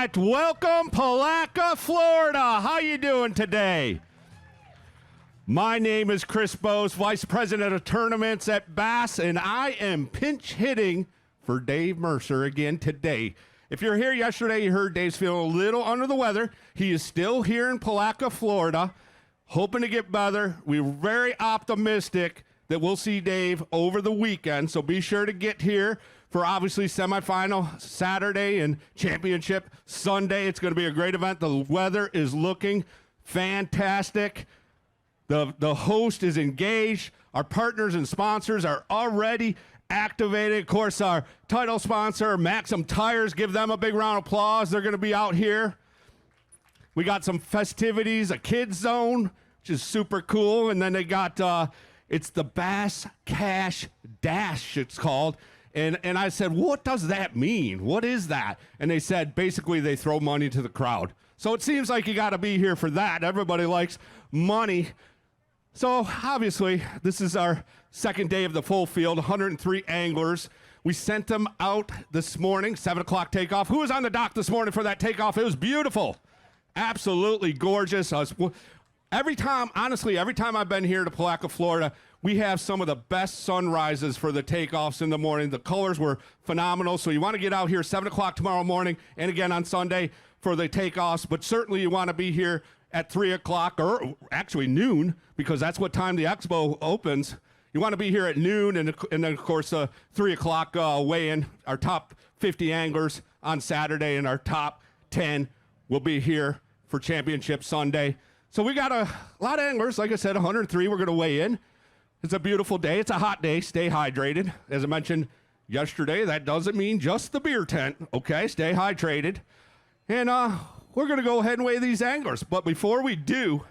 right, welcome Palatka, Florida. How you doing today? My name is Chris Bose, Vice President of Tournaments at B.A.S.S, and I am pinch hitting for Dave Mercer again today. If you're here yesterday, you heard Dave's feeling a little under the weather. He is still here in Palatka, Florida, hoping to get better. We're very optimistic that we'll see Dave over the weekend, so be sure to get here for obviously semifinal Saturday and championship Sunday. It's going to be a great event. The weather is looking fantastic. The host is engaged. Our partners and sponsors are already activated. Of course, our title sponsor, Maxam Tires, give them a big round of applause. They're going to be out here. We got some festivities, a kids zone, which is super cool. And then they got, it's the B.A.S.S Cash Dash, it's called. And I said, what does that mean? What is that? And they said, basically, they throw money to the crowd. So it seems like you got to be here for that. Everybody likes money. So obviously, this is our second day of the full field, 103 anglers. We sent them out this morning, 7 o'clock takeoff. Who was on the dock this morning for that takeoff? It was beautiful. Absolutely gorgeous. Every time, honestly, every time I've been here to Palatka, Florida, we have some of the best sunrises for the takeoffs in the morning. The colors were phenomenal. So you want to get out here 7 o'clock tomorrow morning and again on Sunday for the takeoffs. But certainly you want to be here at 3 o'clock, or actually noon, because that's what time the expo opens. You want to be here at noon, and then, of course, 3 o'clock weigh-in. Our top 50 anglers on Saturday, and our top 10 will be here for Championship Sunday. So we got a lot of anglers. Like I said, 103 we're going to weigh in. It's a beautiful day. It's a hot day. Stay hydrated. As I mentioned yesterday, that doesn't mean just the beer tent, okay? Stay hydrated. And we're going to go ahead and weigh these anglers. But before we do,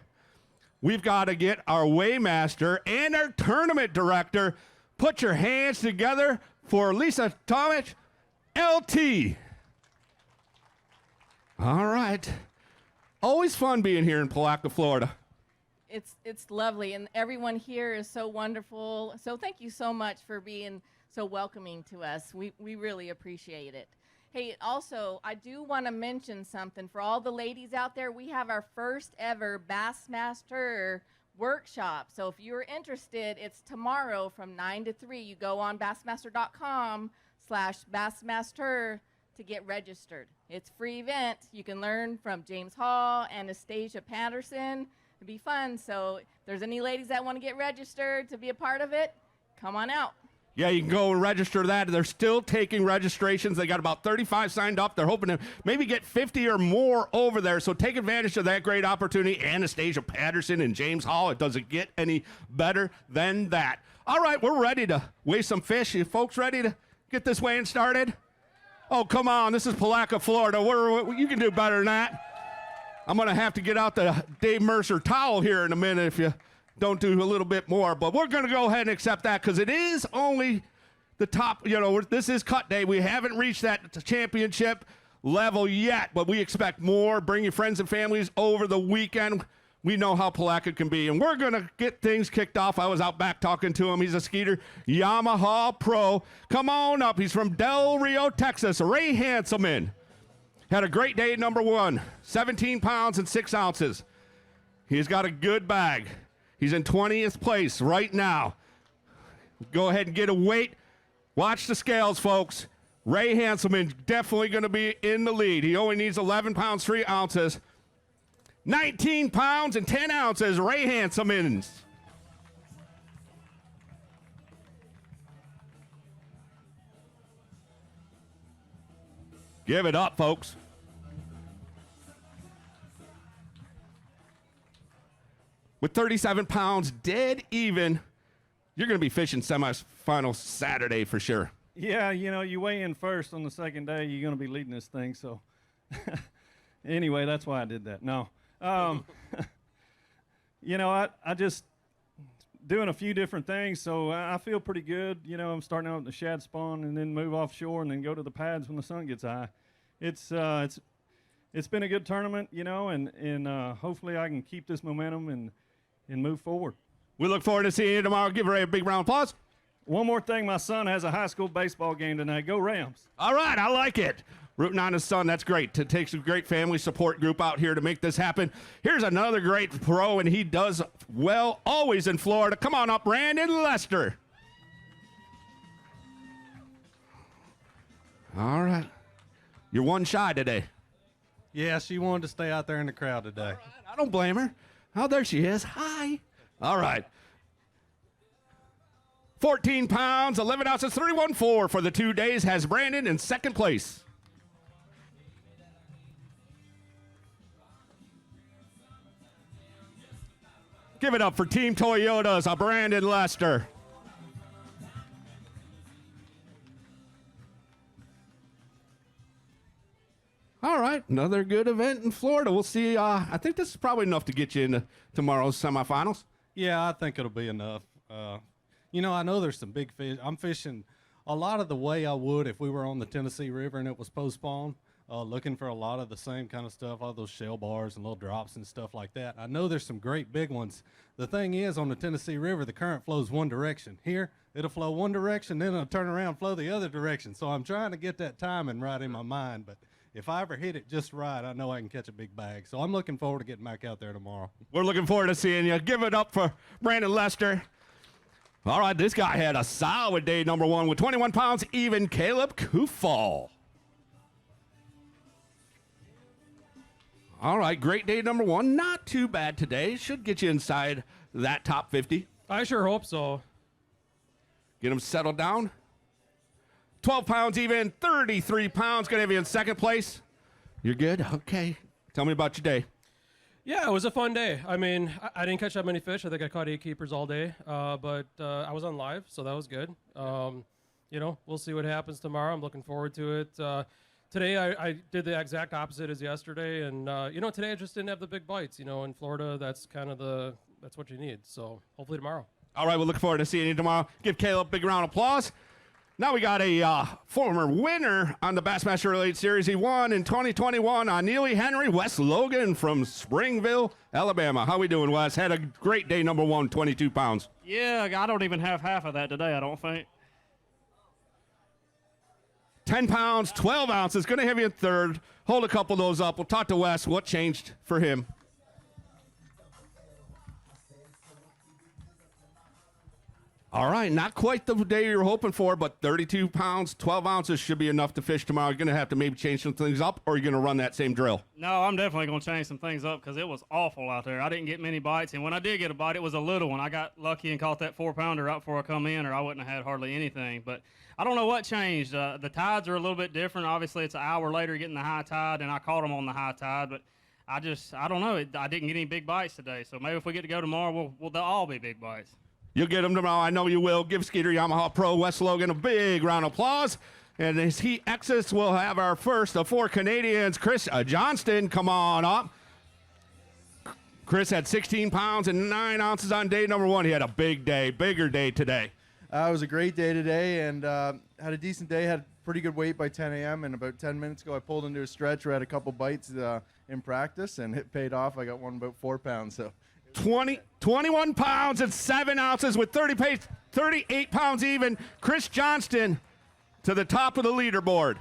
we've got to get our weighmaster and our tournament director. Put your hands together for Lisa Tomic, LT. All right. Always fun being here in Palatka, Florida. It's lovely, and everyone here is so wonderful. So thank you so much for being so welcoming to us. We really appreciate it. Hey, also, I do want to mention something for all the ladies out there. We have our first ever Bassmaster workshop. So if you're interested, it's tomorrow from 9 to 3. You go on bassmaster.com/Bassmaster to get registered. It's a free event. You can learn from James Hall, Anastasia Patterson. It'll be fun. So if there's any ladies that want to get registered to be a part of it, come on out. Yeah, you can go and register that. They're still taking registrations. They got about 35 signed up. They're hoping to maybe get 50 or more over there. So take advantage of that great opportunity. Anastasia Patterson and James Hall. It doesn't get any better than that. All right, we're ready to weigh some fish. You folks ready to get this weighing started? Oh, come on. This is Palatka, Florida. You can do better than that. I'm going to have to get out the Dave Mercer towel here in a minute if you don't do a little bit more, but we're going to go ahead and accept that because it is only the top, this is cut day. We haven't reached that championship level yet, but we expect more. Bring your friends and families over the weekend. We know how Palatka can be, and we're going to get things kicked off. I was out back talking to him. He's a Skeeter Yamaha pro. Come on up. He's from Del Rio, Texas. Ray Hanselman. Had a great day, number 1, 17 pounds and 6 ounces. He's got a good bag. He's in 20th place right now. Go ahead and get a weight. Watch the scales, folks. Ray Hanselman definitely going to be in the lead. He only needs 11 pounds, 3 ounces. 19 pounds and 10 ounces, Ray Hanselman. Give it up, folks. With 37 pounds, dead even, you're going to be fishing semifinal Saturday for sure. Yeah, you weigh in first on the second day, you're going to be leading this thing. So anyway, that's why I did that. No. I just doing a few different things, so I feel pretty good. I'm starting out with the shad spawn and then move offshore and then go to the pads when the sun gets high. It's been a good tournament, and hopefully I can keep this momentum and move forward. We look forward to seeing you tomorrow. Give Ray a big round of applause. One more thing, my son has a high school baseball game tonight. Go Rams. All right, I like it. Rooting on his son, that's great. It takes a great family support group out here to make this happen. Here's another great pro, and he does well always in Florida. Come on up, Brandon Lester. All right. You're one shy today. Yeah, she wanted to stay out there in the crowd today. All right, I don't blame her. Oh, there she is. Hi. All right. 14 pounds, 11 ounces, 314 for the 2 days has Brandon in second place. Give it up for Team Toyota's Brandon Lester. All right, another good event in Florida. We'll see. I think this is probably enough to get you into tomorrow's semifinals. Yeah, I think it'll be enough. You know, I know there's some big fish. I'm fishing a lot of the way I would if we were on the Tennessee River and it was postponed, looking for a lot of the same kind of stuff, all those shell bars and little drops and stuff like that. I know there's some great big ones. The thing is, on the Tennessee River, the current flows one direction. Here, it'll flow one direction, then it'll turn around and flow the other direction. So I'm trying to get that timing right in my mind, but if I ever hit it just right, I know I can catch a big bag. So I'm looking forward to getting back out there tomorrow. We're looking forward to seeing you. Give it up for Brandon Lester. All right, this guy had a solid day number one with 21 pounds, even Caleb Kufal. All right, great day number one. Not too bad today. Should get you inside that top 50. I sure hope so. Get him settled down. 12 pounds even, 33 pounds. Going to have you in second place. You're good? Okay. Tell me about your day. Yeah, it was a fun day. I mean, I didn't catch that many fish. I think I caught 8 keepers all day, but I was on live, so that was good. You know, we'll see what happens tomorrow. I'm looking forward to it. Today, I did the exact opposite as yesterday, and, you know, today I just didn't have the big bites. You know, in Florida, that's kind of that's what you need. So hopefully tomorrow. All right, we'll look forward to seeing you tomorrow. Give Caleb a big round of applause. Now we got a former winner on the Bassmaster Elite Series. He won in 2021 on Neely Henry, Wes Logan from Springville, Alabama. How we doing, Wes? Had a great day, number one, 22 pounds. Yeah, I don't even have half of that today, I don't think. 10 pounds, 12 ounces. Going to have you in third. Hold a couple of those up. We'll talk to Wes. What changed for him? All right, not quite the day you were hoping for, but 32 pounds, 12 ounces should be enough to fish tomorrow. You're going to have to maybe change some things up, or you're going to run that same drill. No, I'm definitely going to change some things up because it was awful out there. I didn't get many bites, and when I did get a bite, it was a little one. I got lucky and caught that 4-pounder right before I come in, or I wouldn't have had hardly anything. But I don't know what changed. The tides are a little bit different. Obviously, it's an hour later getting the high tide, and I caught them on the high tide. But I don't know. I didn't get any big bites today. So maybe if we get to go tomorrow, they'll all be big bites. You'll get them tomorrow. I know you will. Give Skeeter Yamaha Pro Wes Logan a big round of applause. And as he exits, we'll have our first of 4 Canadians. Cory Johnston, come on up. Chris had 16 pounds and 9 ounces on day number one. He had a big day, bigger day today. It was a great day today, and had a decent day. Had pretty good weight by 10 a.m. And about 10 minutes ago, I pulled into a stretch where I had a couple bites in practice, and it paid off. I got one about 4 pounds. So 21 pounds and 7 ounces with 38 pounds even. Cory Johnston to the top of the leaderboard.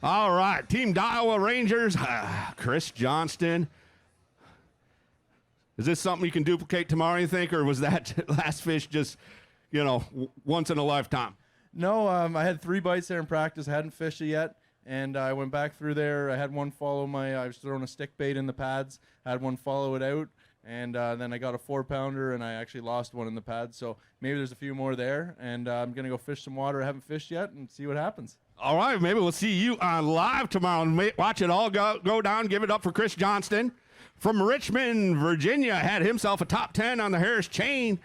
All right, Team Iowa Rangers, Cory Johnston. Is this something you can duplicate tomorrow, you think, or was that last fish just, you know, once in a lifetime? no, I had 3 bites there in practice. I hadn't fished it yet. And I went back through there. I had one follow I was throwing a stick bait in the pads. I had one follow it out. And then I got a 4-pounder, and I actually lost one in the pads. So maybe there's a few more there. And I'm going to go fish some water I haven't fished yet and see what happens. All right, maybe we'll see you on live tomorrow and watch it all go down. Give it up for Cory Johnston. From Richmond, Virginia, had himself a top 10 on the Harris Chain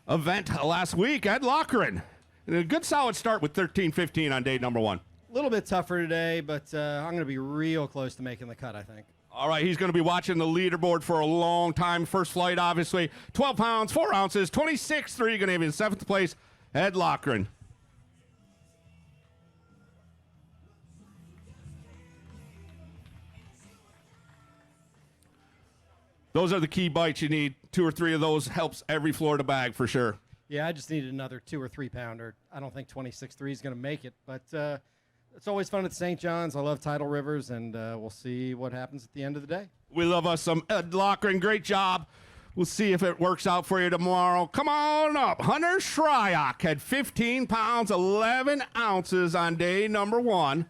event last week at Loughran. And a good solid start with 13-15 on day number one. A little bit tougher today, but I'm going to be real close to making the cut, I think. All right, he's going to be watching the leaderboard for a long time. First flight, obviously. 12 pounds, 4 ounces, 26-3. Going to have in 7th place at Loughran. Those are the key bites you need. 2 or 3 of those helps every Florida bag for sure. Yeah, I just needed another 2 or 3 pounder. I don't think 26.3 is going to make it, but it's always fun at St. John's. I love tidal rivers, and we'll see what happens at the end of the day. We love us some Ed Lochran. Great job. We'll see if it works out for you tomorrow. Come on up. Hunter Shryock had 15 pounds, 11 ounces on day number 1.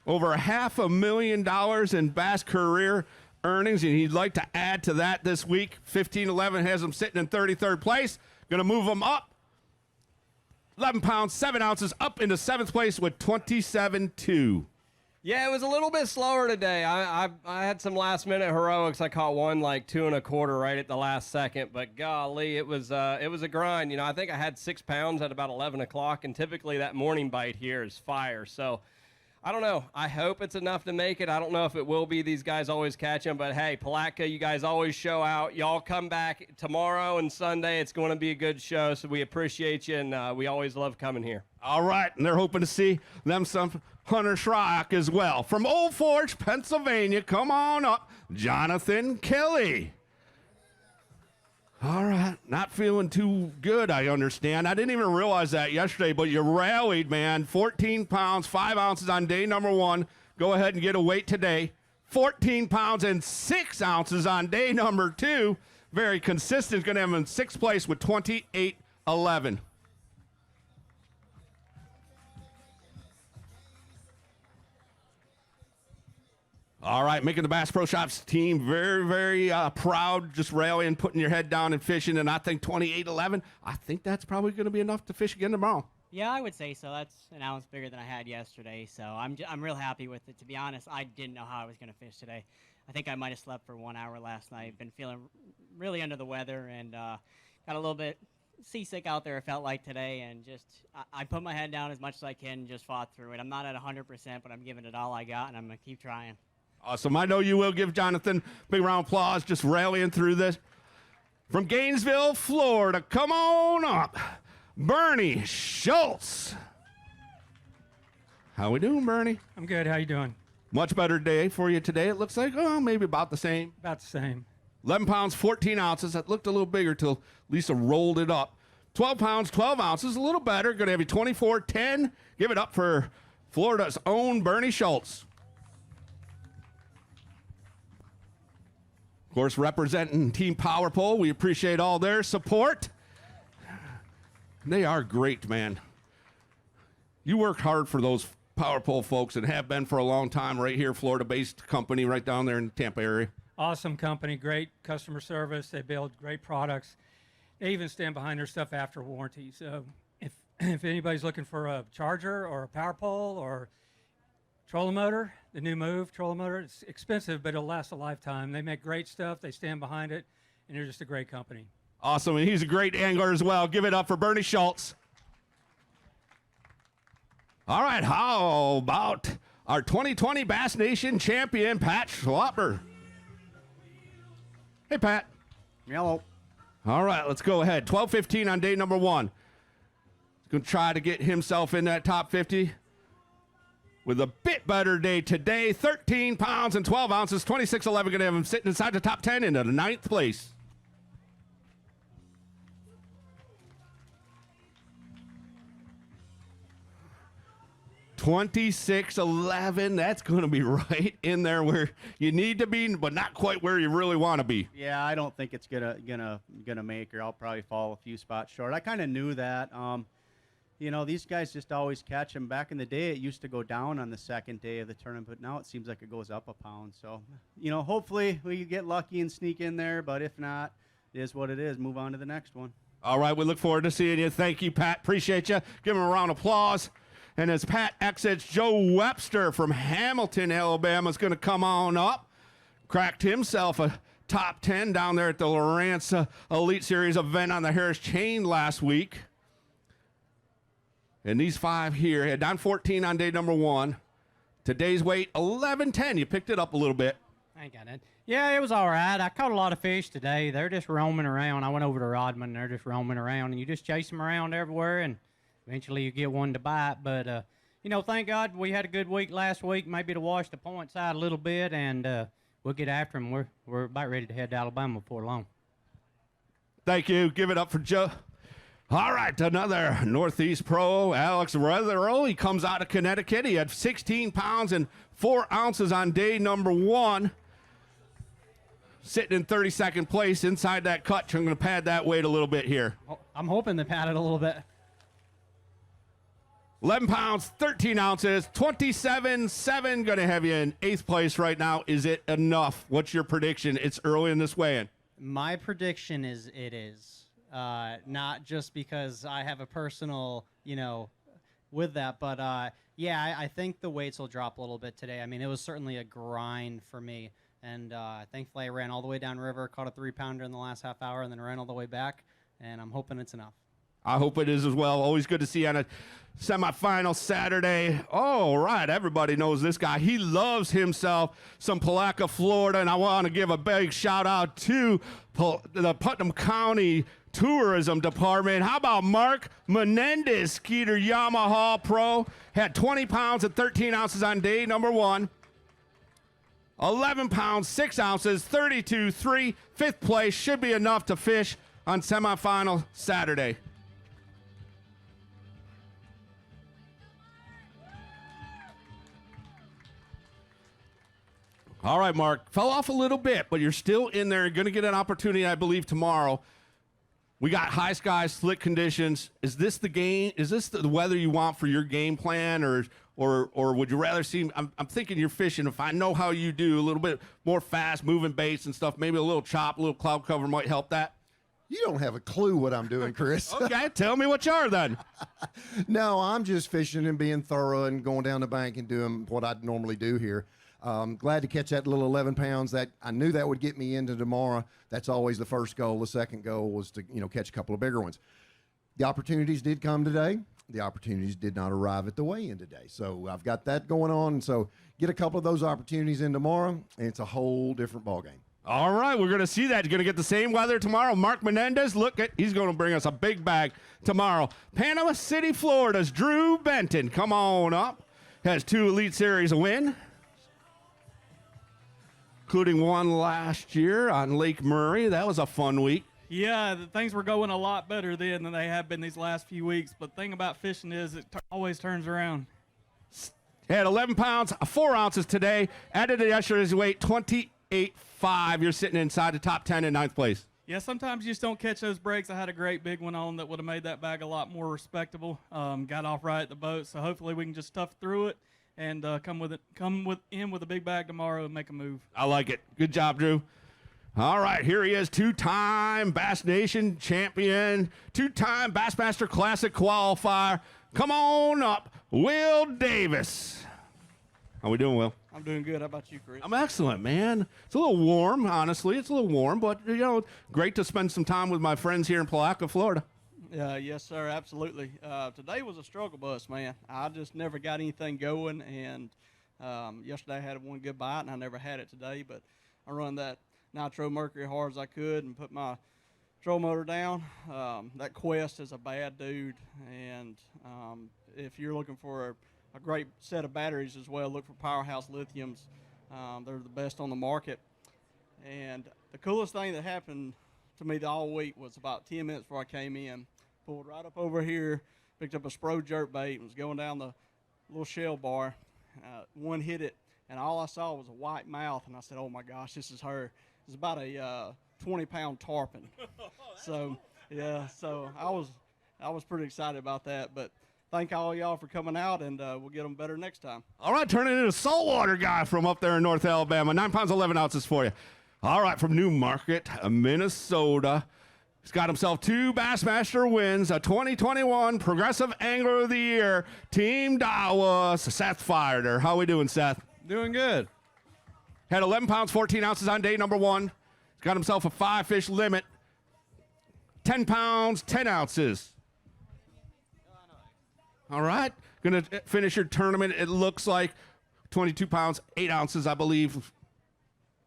Over $500,000 in Bass career earnings, and he'd like to add to that this week. 15-11 has him sitting in 33rd place. Going to move him up 11 pounds, 7 ounces, up into 7th place with 27.2. Yeah, it was a little bit slower today. I had some last-minute heroics. I caught one like 2 1/4 right at the last second, but golly, it was a grind. You know, I think I had 6 pounds at about 11 o'clock, and typically that morning bite here is fire. So I don't know. I hope it's enough to make it. I don't know if it will be. These guys always catch them. But, hey, Palatka, you guys always show out. Y'all come back tomorrow and Sunday. It's going to be a good show, so we appreciate you, and we always love coming here. All right, and they're hoping to see them some Hunter Shryock as well. From Old Forge, Pennsylvania, come on up, Jonathan Kelly. All right, not feeling too good, I understand. I didn't even realize that yesterday, but you rallied, man. 14 pounds, 5 ounces on day number 1. Go ahead and get a weight today. 14 pounds and 6 ounces on day number 2. Very consistent. Going to have him in 6th place with 28.11. All right, making the Bass Pro Shops team very, very proud, just rallying, putting your head down and fishing, and I think 28.11, I think that's probably going to be enough to fish again tomorrow. Yeah, I would say so. That's an ounce bigger than I had yesterday, so I'm real happy with it. To be honest, I didn't know how I was going to fish today. I think I might have slept for 1 hour last night. Been feeling really under the weather and got a little bit seasick out there, it felt like today, and just I put my head down as much as I can and just fought through it. I'm not at 100%, but I'm giving it all I got, and I'm going to keep trying. Awesome. I know you will. Give Jonathan a big round of applause, just rallying through this. From Gainesville, Florida, come on up, Bernie Schultz. How we doing, Bernie? I'm good. How you doing? Much better day for you today. It looks like, maybe about the same. About the same. 11 pounds, 14 ounces. That looked a little bigger till Lisa rolled it up. 12 pounds, 12 ounces, a little better. Going to have you 24.10. Give it up for Florida's own Bernie Schultz. Of course, representing Team Power Pole, we appreciate all their support. They are great, man. You worked hard for those Power Pole folks and have been for a long time right here, Florida-based company right down there in the Tampa area. Awesome company, great customer service. They build great products. They even stand behind their stuff after warranty. So if anybody's looking for a charger or a power pole or trolling motor, the new Move trolling motor, it's expensive, but it'll last a lifetime. They make great stuff. They stand behind it, and they're just a great company. Awesome, and he's a great angler as well. Give it up for Bernie Schultz. All right, how about our 2020 Bass Nation champion, Pat Schlopper? Hey, Pat. Hello. All right, let's go ahead. 12:15 on day number 1. He's going to try to get himself in that top 50 with a bit better day today. 13 pounds and 12 ounces, 26.11. Going to have him sitting inside the top 10 into the 9th place. $26.11. That's going to be right in there where you need to be, but not quite where you really want to be. Yeah, I don't think it's gonna make her. I'll probably fall a few spots short. I kind of knew that. You know, these guys just always catch them. Back in the day, it used to go down on the second day of the tournament, but now it seems like it goes up a pound. So, you know, hopefully we get lucky and sneak in there, but if not, it is what it is. Move on to the next one. All right, we look forward to seeing you. Thank you, Pat. Appreciate you. Give him a round of applause. And as Pat exits, Joe Webster from Hamilton, Alabama is going to come on up. Cracked himself a top 10 down there at the Lawrence Elite Series event on the Harris Chain last week. And these 5 here had down 14 on day number 1. Today's weight, 11.10. You picked it up a little bit. I ain't got it. Yeah, it was all right. I caught a lot of fish today. They're just roaming around. I went over to Rodman. They're just roaming around, and you just chase them around everywhere, and eventually you get one to bite. But, you know, thank God we had a good week last week, maybe to wash the points out a little bit, and we'll get after them. We're about ready to head to Alabama before long. Thank you. Give it up for Joe. All right, another Northeast pro, Alex Weatherill. He comes out of Connecticut. He had 16 pounds and 4 ounces on day number 1. Sitting in 32nd place inside that cut. I'm going to pad that weight a little bit here. I'm hoping to pad it a little bit. 11 pounds, 13 ounces, 27.7. Going to have you in 8th place right now. Is it enough? What's your prediction? It's early in this weigh-in. My prediction is it is. Not just because I have a personal, with that, but yeah, I think the weights will drop a little bit today. I mean, it was certainly a grind for me, and thankfully I ran all the way down river, caught a 3-pounder in the last half hour, and then ran all the way back, and I'm hoping it's enough. I hope it is as well. Always good to see you on a semifinal Saturday. All right, everybody knows this guy. He loves himself some Palatka, Florida, and I want to give a big shout out to the Putnam County Tourism Department. How about Mark Menendez, Skeeter Yamaha Pro? Had 20 pounds and 13 ounces on day number 1. 11 pounds, 6 ounces, 32.3. 5th place should be enough to fish on semifinal Saturday. All right, Mark. Fell off a little bit, but you're still in there. You're going to get an opportunity, I believe, tomorrow. We got high skies, slick conditions. Is this the game? Is this the weather you want for your game plan, or would you rather see? I'm thinking you're fishing. If I know how you do, a little bit more fast moving baits and stuff. Maybe a little chop, a little cloud cover might help that. You don't have a clue what I'm doing, Chris. Okay, tell me what you are then. No, I'm just fishing and being thorough and going down the bank and doing what I'd normally do here. Glad to catch that little 11 pounds. That I knew that would get me into tomorrow. That's always the first goal. The second goal was to catch a couple of bigger ones. The opportunities did come today. The opportunities did not arrive at the weigh-in today. So I've got that going on. And so get a couple of those opportunities in tomorrow, and it's a whole different ballgame. All right, we're going to see that. You're going to get the same weather tomorrow. Mark Menendez, he's going to bring us a big bag tomorrow. Panama City, Florida's Drew Benton. Come on up. Has 2 Elite Series win, including one last year on Lake Murray. That was a fun week. Yeah, things were going a lot better then than they have been these last few weeks. But the thing about fishing is it always turns around. Had 11 pounds, 4 ounces today. Added to yesterday's weight, 28.5. You're sitting inside the top 10 in 9th place. Yeah, sometimes you just don't catch those breaks. I had a great big one on that would have made that bag a lot more respectable. Got off right at the boat, so hopefully we can just tough through it and come in with a big bag tomorrow and make a move. I like it. Good job, Drew. All right, here he is, 2-time Bass Nation champion, 2-time Bassmaster Classic qualifier. Come on up, Will Davis. How we doing, Will? I'm doing good. How about you, Chris? I'm excellent, man. It's a little warm, honestly. It's a little warm, but, great to spend some time with my friends here in Palatka, Florida. Yes, sir, absolutely. Today was a struggle bus, man. I just never got anything going, and yesterday I had one good bite, and I never had it today, but I run that nitro mercury hard as I could and put my troll motor down. That Quest is a bad dude, and if you're looking for a great set of batteries as well, look for Powerhouse Lithiums. They're the best on the market. And the coolest thing that happened to me all week was about 10 minutes before I came in, pulled right up over here, picked up a Spro jerk bait, and was going down the little shell bar. One hit it, and all I saw was a white mouth, and I said, oh my gosh, this is her. It's about a 20-pound tarpon. So yeah, so I was pretty excited about that. But thank all y'all for coming out, and we'll get them better next time. All right, turning into a saltwater guy from up there in North Alabama. 9 pounds, 11 ounces for you. All right, from Newmarket, Minnesota. He's got himself 2 Bassmaster wins, a 2021 Progressive Angler of the Year, Team Dawas, Seth Fireter. How we doing, Seth? Doing good. Had 11 pounds, 14 ounces on day number 1. He's got himself a 5-fish limit, 10 pounds, 10 ounces. All right, going to finish your tournament, it looks like 22 pounds, 8 ounces, I believe.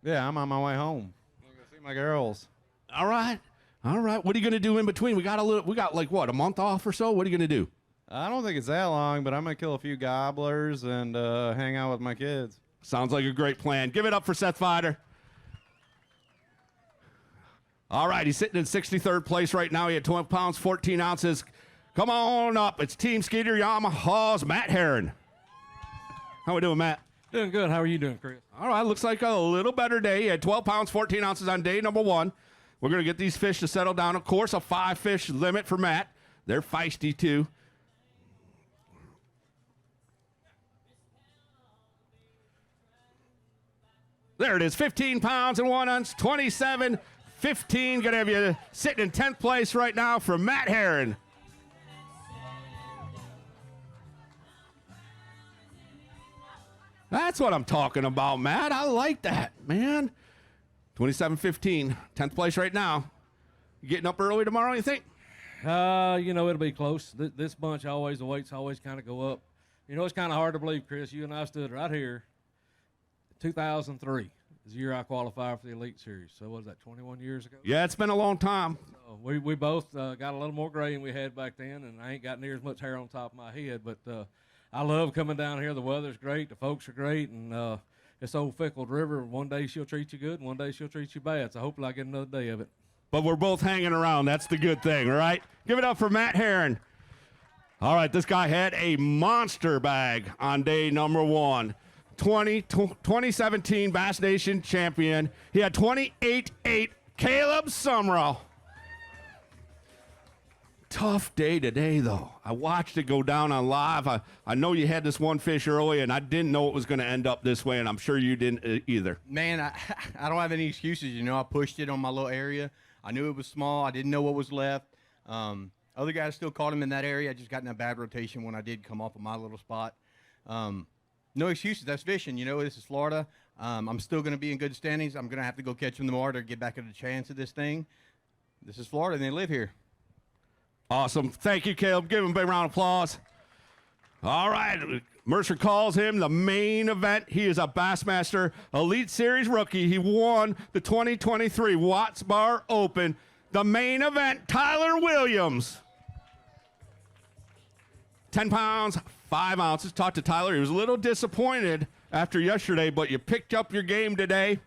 Yeah, I'm on my way home. I'm going to see my girls. All right. All right. What are you going to do in between? We got a month off or so? What are you going to do? I don't think it's that long, but I'm going to kill a few gobblers and hang out with my kids. Sounds like a great plan. Give it up for Seth Fider. All right, he's sitting in 63rd place right now. He had 12 pounds, 14 ounces. Come on up. It's Team Skeeter Yamaha's Matt Herron. How we doing, Matt? Doing good. How are you doing, Chris? All right, looks like a little better day. He had 12 pounds, 14 ounces on day number 1. We're going to get these fish to settle down. Of course, a 5-fish limit for Matt. They're feisty, too. There it is, 15 pounds and 1 ounce, 27, 15. Going to have you sitting in 10th place right now from Matt Herron. That's what I'm talking about, Matt. I like that, man. 27-15, 10th place right now. You getting up early tomorrow, you think? You know, it'll be close. This bunch always, the weights always kind of go up. You know, it's kind of hard to believe, Chris. You and I stood right here. 2003 is the year I qualified for the Elite Series. So what was that, 21 years ago? Yeah, it's been a long time. So we both got a little more gray than we had back then, and I ain't got near as much hair on top of my head. But I love coming down here. The weather's great. The folks are great. And this old fickle river, one day she'll treat you good, and one day she'll treat you bad. So hopefully I get another day of it. But we're both hanging around. That's the good thing, all right? Give it up for Matt Herron. All right, this guy had a monster bag on day number 1. 2017 Bass Nation champion. He had 28.8. Caleb Summerall. Tough day today, though. I watched it go down on live. I know you had this one fish early, and I didn't know it was going to end up this way, and I'm sure you didn't either. Man, I don't have any excuses. You know, I pushed it on my little area. I knew it was small. I didn't know what was left. Other guys still caught him in that area. I just got in a bad rotation when I did come off of my little spot. No excuses. That's fishing. You know, this is Florida. I'm still going to be in good standings. I'm going to have to go catch them tomorrow to get back at a chance of this thing. This is Florida, and they live here. Awesome. Thank you, Caleb. Give him a big round of applause. All right. Mercer calls him the main event. He is a Bassmaster Elite Series rookie. He won the 2023 Watts Bar Open. The main event, Tyler Williams. 10 pounds, 5 ounces. Talked to Tyler. He was a little disappointed after yesterday, but you picked up your game today.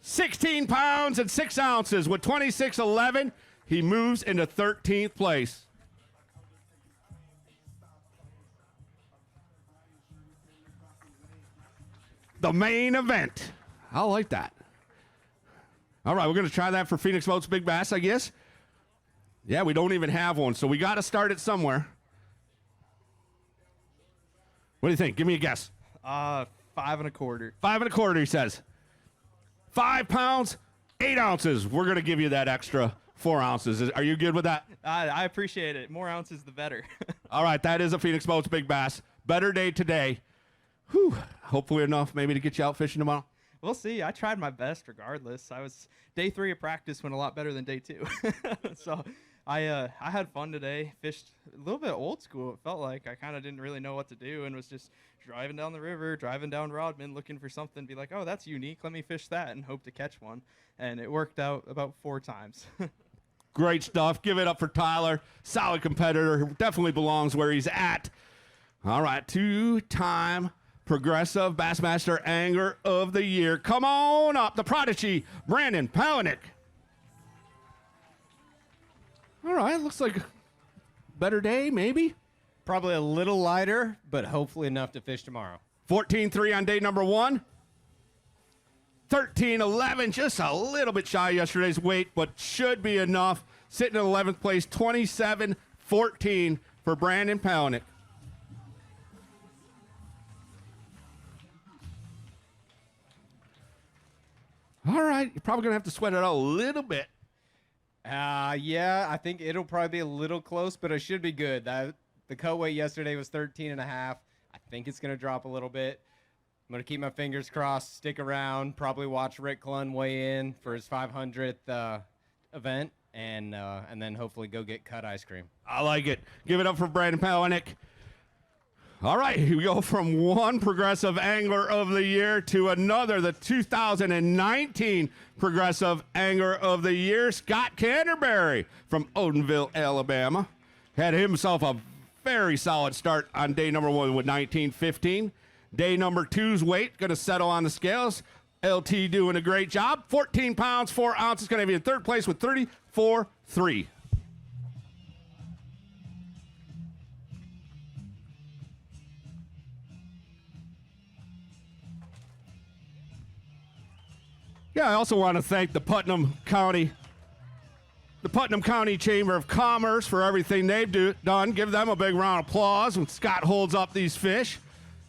16 pounds and 6 ounces with 26.11. He moves into 13th place. The main event. I like that. All right, we're going to try that for Phoenix Boats Big Bass, I guess. Yeah, we don't even have one, so we got to start it somewhere. What do you think? Give me a guess. 5 1/4. 5 1/4, he says. 5 pounds, 8 ounces. We're going to give you that extra 4 ounces. Are you good with that? I appreciate it. More ounces, the better. All right, that is a Phoenix Boats Big Bass. Better day today. Whew. Hopefully enough maybe to get you out fishing tomorrow. We'll see. I tried my best regardless. Day 3 of practice went a lot better than day 2. So I had fun today. Fished a little bit old school, it felt like. I kind of didn't really know what to do and was just driving down the river, driving down Rodman, looking for something, be like, oh, that's unique. Let me fish that and hope to catch one. And it worked out about 4 times. Great stuff. Give it up for Tyler. Solid competitor. Definitely belongs where he's at. All right, 2-time Progressive Bassmaster Angler of the Year. Come on up, the prodigy, Brandon Palaniuk. All right, looks like a better day, maybe. Probably a little lighter, but hopefully enough to fish tomorrow. 14.3 on day number 1. 13.11, just a little bit shy of yesterday's weight, but should be enough. Sitting in 11th place, 27.14 for Brandon Palaniuk. All right, you're probably going to have to sweat it out a little bit. Yeah, I think it'll probably be a little close, but it should be good. The cut weight yesterday was 13.5. I think it's going to drop a little bit. I'm going to keep my fingers crossed, stick around, probably watch Rick Clunn weigh in for his 500th event, and then hopefully go get cut ice cream. I like it. Give it up for Brandon Palaniuk. All right, here we go from one Progressive Angler of the Year to another, the 2019 Progressive Angler of the Year, Scott Canterbury from Odenville, Alabama. Had himself a very solid start on day number 1 with 19.15. Day number 2's weight going to settle on the scales LT doing a great job. 14 pounds, 4 ounces. Going to be in third place with 34.3. Yeah, I also want to thank the Putnam County Chamber of Commerce for everything they've done. Give them a big round of applause when Scott holds up these fish.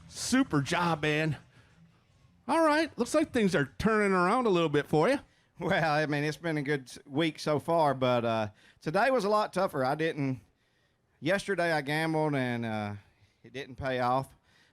Super job, man. All right, looks like things are turning around a little bit for you. Well, I mean, it's been a good week so far, but today was a lot tougher. Yesterday I gambled and it didn't pay off.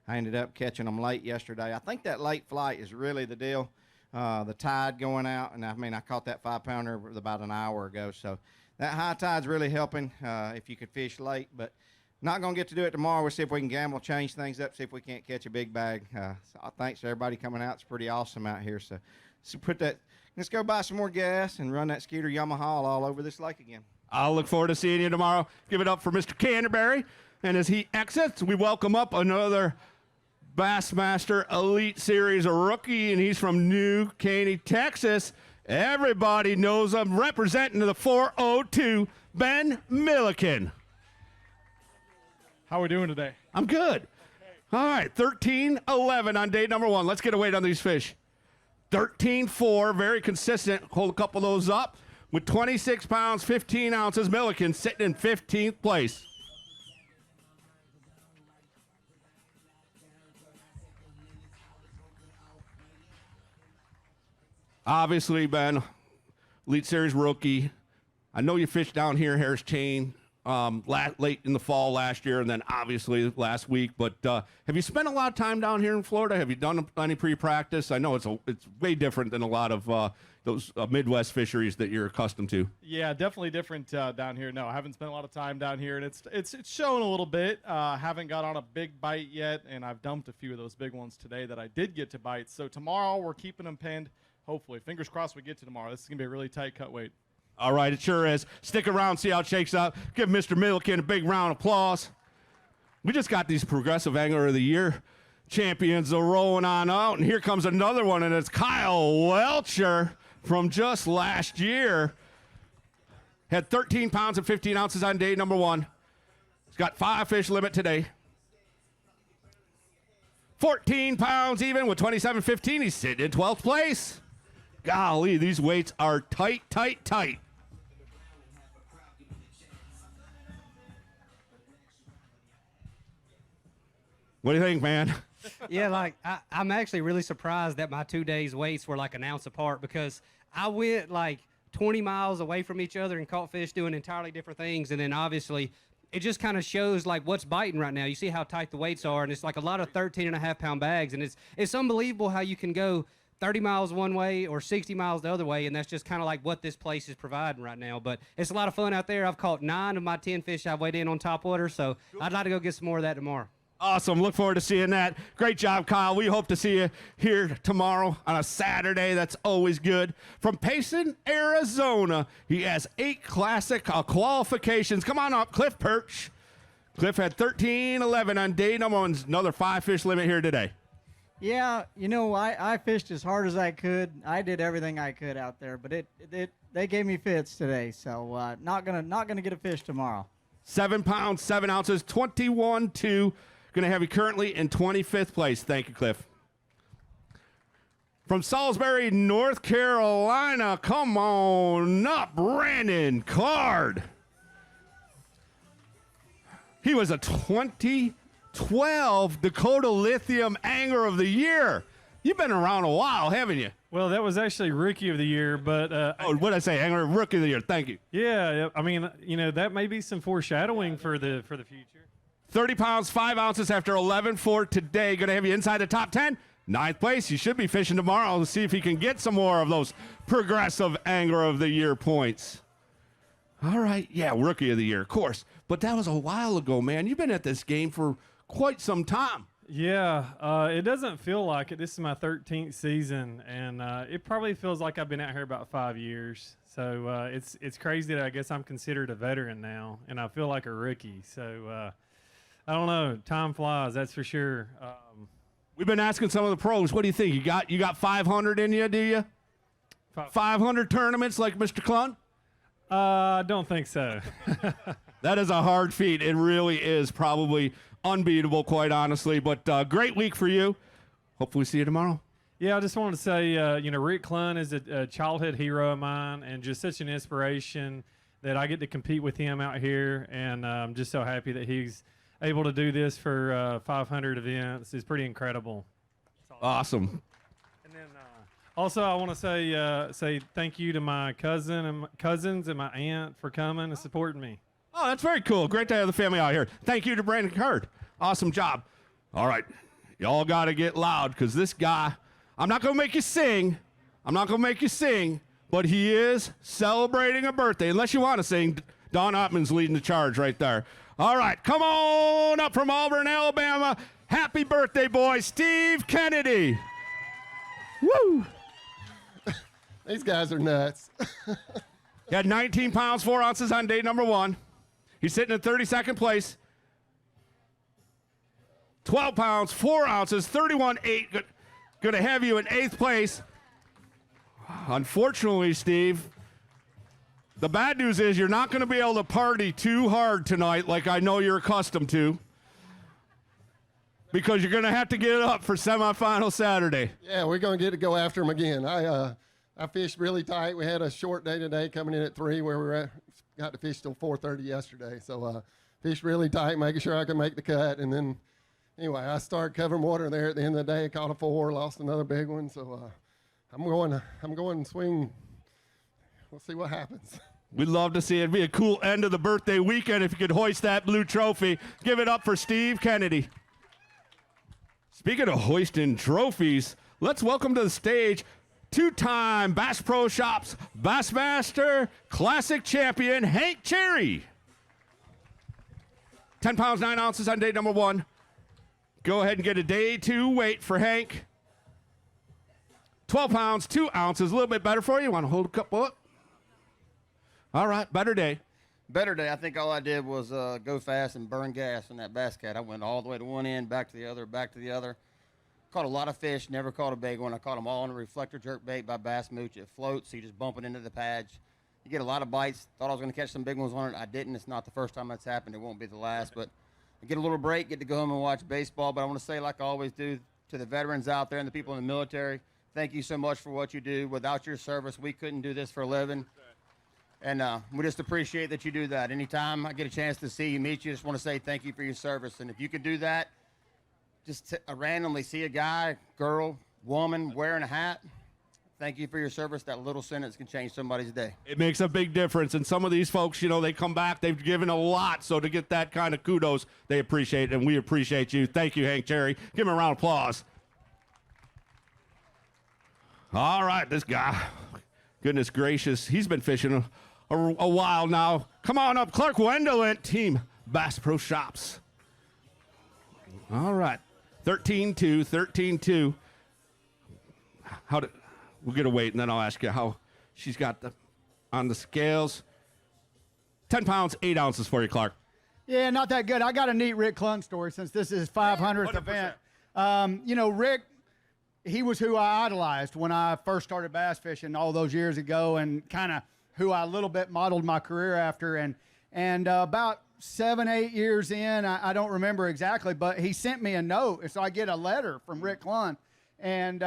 I ended up catching them late yesterday. I think that late flight is really the deal. The tide going out, and I caught that 5-pounder about an hour ago, so that high tide's really helping if you could fish late, but not going to get to do it tomorrow. We'll see if we can gamble, change things up, see if we can't catch a big bag. So thanks to everybody coming out. It's pretty awesome out here, so let's go buy some more gas and run that Scooter Yamaha all over this lake again. I'll look forward to seeing you tomorrow. Give it up for Mr. Canterbury, and as he exits, we welcome up another Bassmaster Elite Series rookie, and he's from New Caney, Texas. Everybody knows him, representing the 402, Ben Milliken. How are we doing today? I'm good. All right, 13-11 on day number 1. Let's get a weight on these fish. 13-4, very consistent. Hold a couple of those up. With 26 pounds, 15 ounces, Milliken sitting in 15th place. Obviously, Ben, Elite Series rookie. I know you fished down here, Harris Chain, late in the fall last year, and then obviously last week. But have you spent a lot of time down here in Florida? Have you done any pre-practice? I know it's way different than a lot of those Midwest fisheries that you're accustomed to. Yeah, definitely different down here. No, I haven't spent a lot of time down here, and it's showing a little bit. Haven't got on a big bite yet, and I've dumped a few of those big ones today that I did get to bite. So tomorrow we're keeping them pinned. Hopefully, fingers crossed we get to tomorrow. This is going to be a really tight cut weight. All right, it sure is. Stick around, see how it shakes out. Give Mr. Milliken a big round of applause. We just got these Progressive Angler of the Year champions rolling on out, and here comes another one, and it's Kyle Welcher from just last year. Had 13 pounds and 15 ounces on day number 1. He's got 5 fish limit today. 14 pounds even with 27.15. He's sitting in 12th place. Golly, these weights are tight, tight, tight. What do you think, man? Yeah, like I'm actually really surprised that my 2 days weights were like an ounce apart, because I went like 20 miles away from each other and caught fish doing entirely different things, and then obviously it just kind of shows like what's biting right now. You see how tight the weights are, and it's like a lot of 13.5-pound bags, and it's unbelievable how you can go 30 miles one way or 60 miles the other way, and that's just kind of like what this place is providing right now. But it's a lot of fun out there. I've caught 9 of my 10 fish I've weighed in on top water, so I'd like to go get some more of that tomorrow. Awesome. Look forward to seeing that. Great job, Kyle. We hope to see you here tomorrow on a Saturday. That's always good. From Payson, Arizona, he has 8 classic qualifications. Come on up, Cliff Perch. Cliff had 13-11 on day number 1. Another 5 fish limit here today. Yeah, you know, I fished as hard as I could. I did everything I could out there, but they gave me fits today, so not gonna get a fish tomorrow. 7 pounds, 7 ounces, 21-2. Going to have you currently in 25th place. Thank you, Cliff. From Salisbury, North Carolina, come on up, Brandon Card. He was a 2012 Dakota Lithium Angler of the Year. You've been around a while, haven't you? Well, that was actually Rookie of the Year, but... what did I say? Angler Rookie of the Year. Thank you. Yeah, I mean, you know, that may be some foreshadowing for the future. 30 pounds, 5 ounces after 11-4 today. Going to have you inside the top 10. 9th place. You should be fishing tomorrow to see if he can get some more of those Progressive Angler of the Year points. All right. Yeah, Rookie of the Year, of course. But that was a while ago, man. You've been at this game for quite some time. Yeah, it doesn't feel like it. This is my 13th season, and it probably feels like I've been out here about 5 years. So it's crazy that I guess I'm considered a veteran now, and I feel like a rookie. So I don't know. Time flies, that's for sure. We've been asking some of the pros. What do you think? You got 500 in you, do you? 500 tournaments like Mr. Clun? I don't think so. That is a hard feat. It really is probably unbeatable, quite honestly. But great week for you. Hopefully we see you tomorrow. Yeah, I just wanted to say, Rick Clun is a childhood hero of mine and just such an inspiration that I get to compete with him out here. And I'm just so happy that he's able to do this for 500 events. It's pretty incredible. Awesome. And then also, I want to say thank you to my cousins and my aunt for coming and supporting me. Oh, that's very cool. Great to have the family out here. Thank you to Brandon Hurd. Awesome job. All right. Y'all got to get loud because this guy, I'm not going to make you sing. But he is celebrating a birthday. Unless you want to sing, Don Ottman's leading the charge right there. All right. Come on up from Auburn, Alabama. Happy birthday, boy, Steve Kennedy. Woo. These guys are nuts. He had 19 pounds, 4 ounces on day number 1. He's sitting in 32nd place. 12 pounds, 4 ounces, 31.8. Going to have you in 8th place. Unfortunately, Steve, the bad news is you're not going to be able to party too hard tonight like I know you're accustomed to, because you're going to have to get it up for semifinal Saturday. Yeah, we're going to get to go after them again. I fished really tight. We had a short day today coming in at 3 where we got to fish till 4:30 yesterday. So fished really tight, making sure I could make the cut. And then, anyway, I started covering water there at the end of the day. Caught a 4, lost another big one. So I'm going to swing. We'll see what happens. We'd love to see it. It'd be a cool end of the birthday weekend if you could hoist that blue trophy. Give it up for Steve Kennedy. Speaking of hoisting trophies, let's welcome to the stage 2-time Bass Pro Shops Bassmaster Classic Champion, Hank Cherry. 10 pounds, 9 ounces on day number 1. Go ahead and get a day 2 weight for Hank. 12 pounds, 2 ounces, a little bit better for you. Want to hold a couple up? All right, better day. Better day. I think all I did was go fast and burn gas in that bass cat. I went all the way to one end, back to the other, back to the other. Caught a lot of fish, never caught a big one. I caught them all on a reflector jerk bait by Bass Mooch. It floats, so you just bump it into the pads. You get a lot of bites. Thought I was going to catch some big ones on it. I didn't. It's not the first time that's happened. It won't be the last. But I get a little break, get to go home and watch baseball. But I want to say, like I always do, to the veterans out there and the people in the military, thank you so much for what you do. Without your service, we couldn't do this for a living. And we just appreciate that you do that. Anytime I get a chance to see you, meet you, just want to say thank you for your service. And if you could do that, just randomly see a guy, girl, woman wearing a hat, thank you for your service. That little sentence can change somebody's day. It makes a big difference. And some of these folks, they come back, they've given a lot. So to get that kind of kudos, they appreciate it, and we appreciate you. Thank you, Hank Cherry. Give him a round of applause. All right, this guy, goodness gracious, he's been fishing a while now. Come on up, Clark Wendelin, Team Bass Pro Shops. All right, 13-2, 13-2. We'll get a weight, and then I'll ask you how she's got on the scales. 10 pounds, 8 ounces for you, Clark. Yeah, not that good. I got a neat Rick Clun story since this is his 500th event. Rick, he was who I idolized when I first started bass fishing all those years ago, and kind of who I a little bit modeled my career after. And about 7, 8 years in, I don't remember exactly, but he sent me a note, and so I get a letter from Rick Clun. And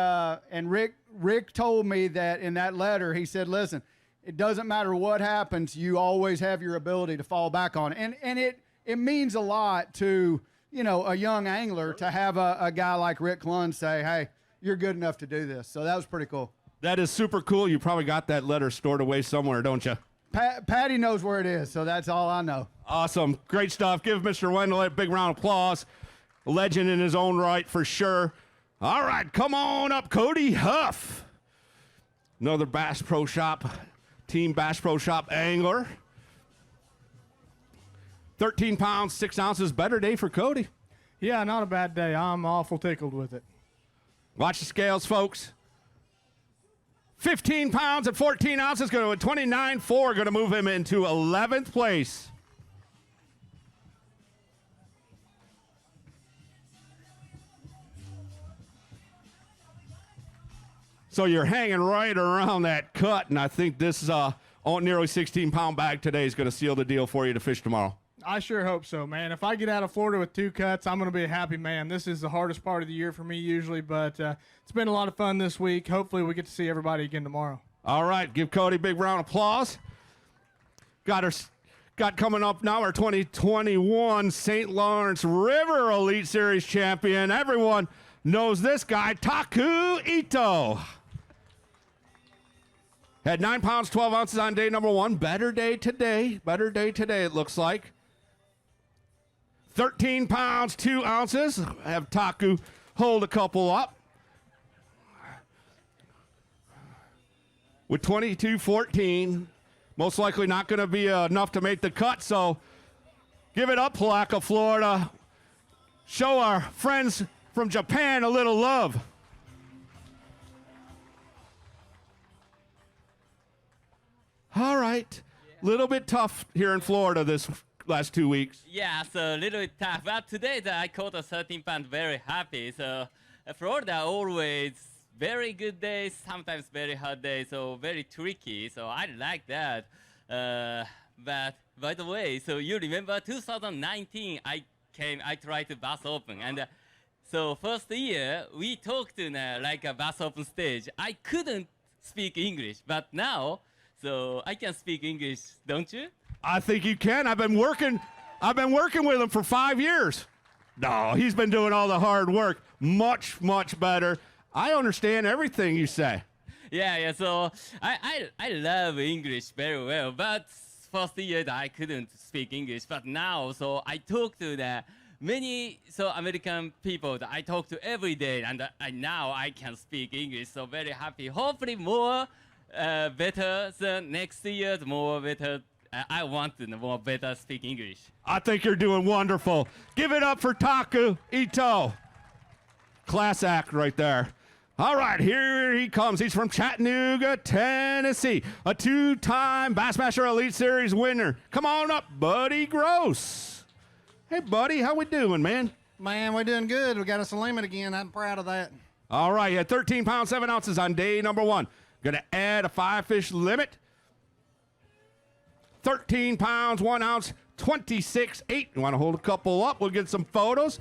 Rick told me that in that letter, he said, listen, it doesn't matter what happens, you always have your ability to fall back on it. And it means a lot to, a young angler to have a guy like Rick Clun say, hey, you're good enough to do this. So that was pretty cool. That is super cool. You probably got that letter stored away somewhere, don't you? Patty knows where it is, so that's all I know. Awesome. Great stuff. Give Mr. Wendell a big round of applause. A legend in his own right for sure. All right, come on up, Cody Huff. Another Bass Pro Shop, Team Bass Pro Shop angler. 13 pounds, 6 ounces. Better day for Cody. Yeah, not a bad day. I'm awful tickled with it. Watch the scales, folks. 15 pounds and 14 ounces, going to 29.4, going to move him into 11th place. So you're hanging right around that cut, and I think this nearly 16-pound bag today is going to seal the deal for you to fish tomorrow. I sure hope so, man. If I get out of Florida with 2 cuts, I'm going to be a happy man. This is the hardest part of the year for me usually, but it's been a lot of fun this week. Hopefully we get to see everybody again tomorrow. All right, give Cody a big round of applause. Got coming up now our 2021 St. Lawrence River Elite Series champion. Everyone knows this guy, Taku Ito. Had 9 pounds, 12 ounces on day number 1. Better day today, it looks like. 13 pounds, 2 ounces. Have Taku hold a couple up. With 22-14. Most likely not going to be enough to make the cut, so give it up, Palaca, Florida. Show our friends from Japan a little love. All right. Little bit tough here in Florida this last 2 weeks. Yeah, so a little bit tough. But today I caught a 13-pound, very happy. So Florida always very good days, sometimes very hard days, so very tricky. So I like that. But by the way, so you remember 2019, I tried to B.A.S.S Open, and so first year we talked in like a B.A.S S Open stage. I couldn't speak English, but now so I can speak English, don't you? I think you can. I've been working with him for 5 years. No, he's been doing all the hard work. Much, much better. I understand everything you say. Yeah. So I love English very well, but first year I couldn't speak English. But now, so I talk to the many American people that I talk to every day, and now I can speak English. So very happy. Hopefully more better. So next year more better. I want to more better speak English. I think you're doing wonderful. Give it up for Taku Ito. Class act right there. All right, here he comes. He's from Chattanooga, Tennessee. A 2-time Bassmaster Elite Series winner. Come on up, Buddy Gross. Hey, buddy, how we doing, man? Man, we're doing good. We got us a limit again. I'm proud of that. All right, you had 13 pounds, 7 ounces on day number 1. Going to add a 5-fish limit. 13 pounds, 1 ounce, 26.8. You want to hold a couple up? We'll get some photos.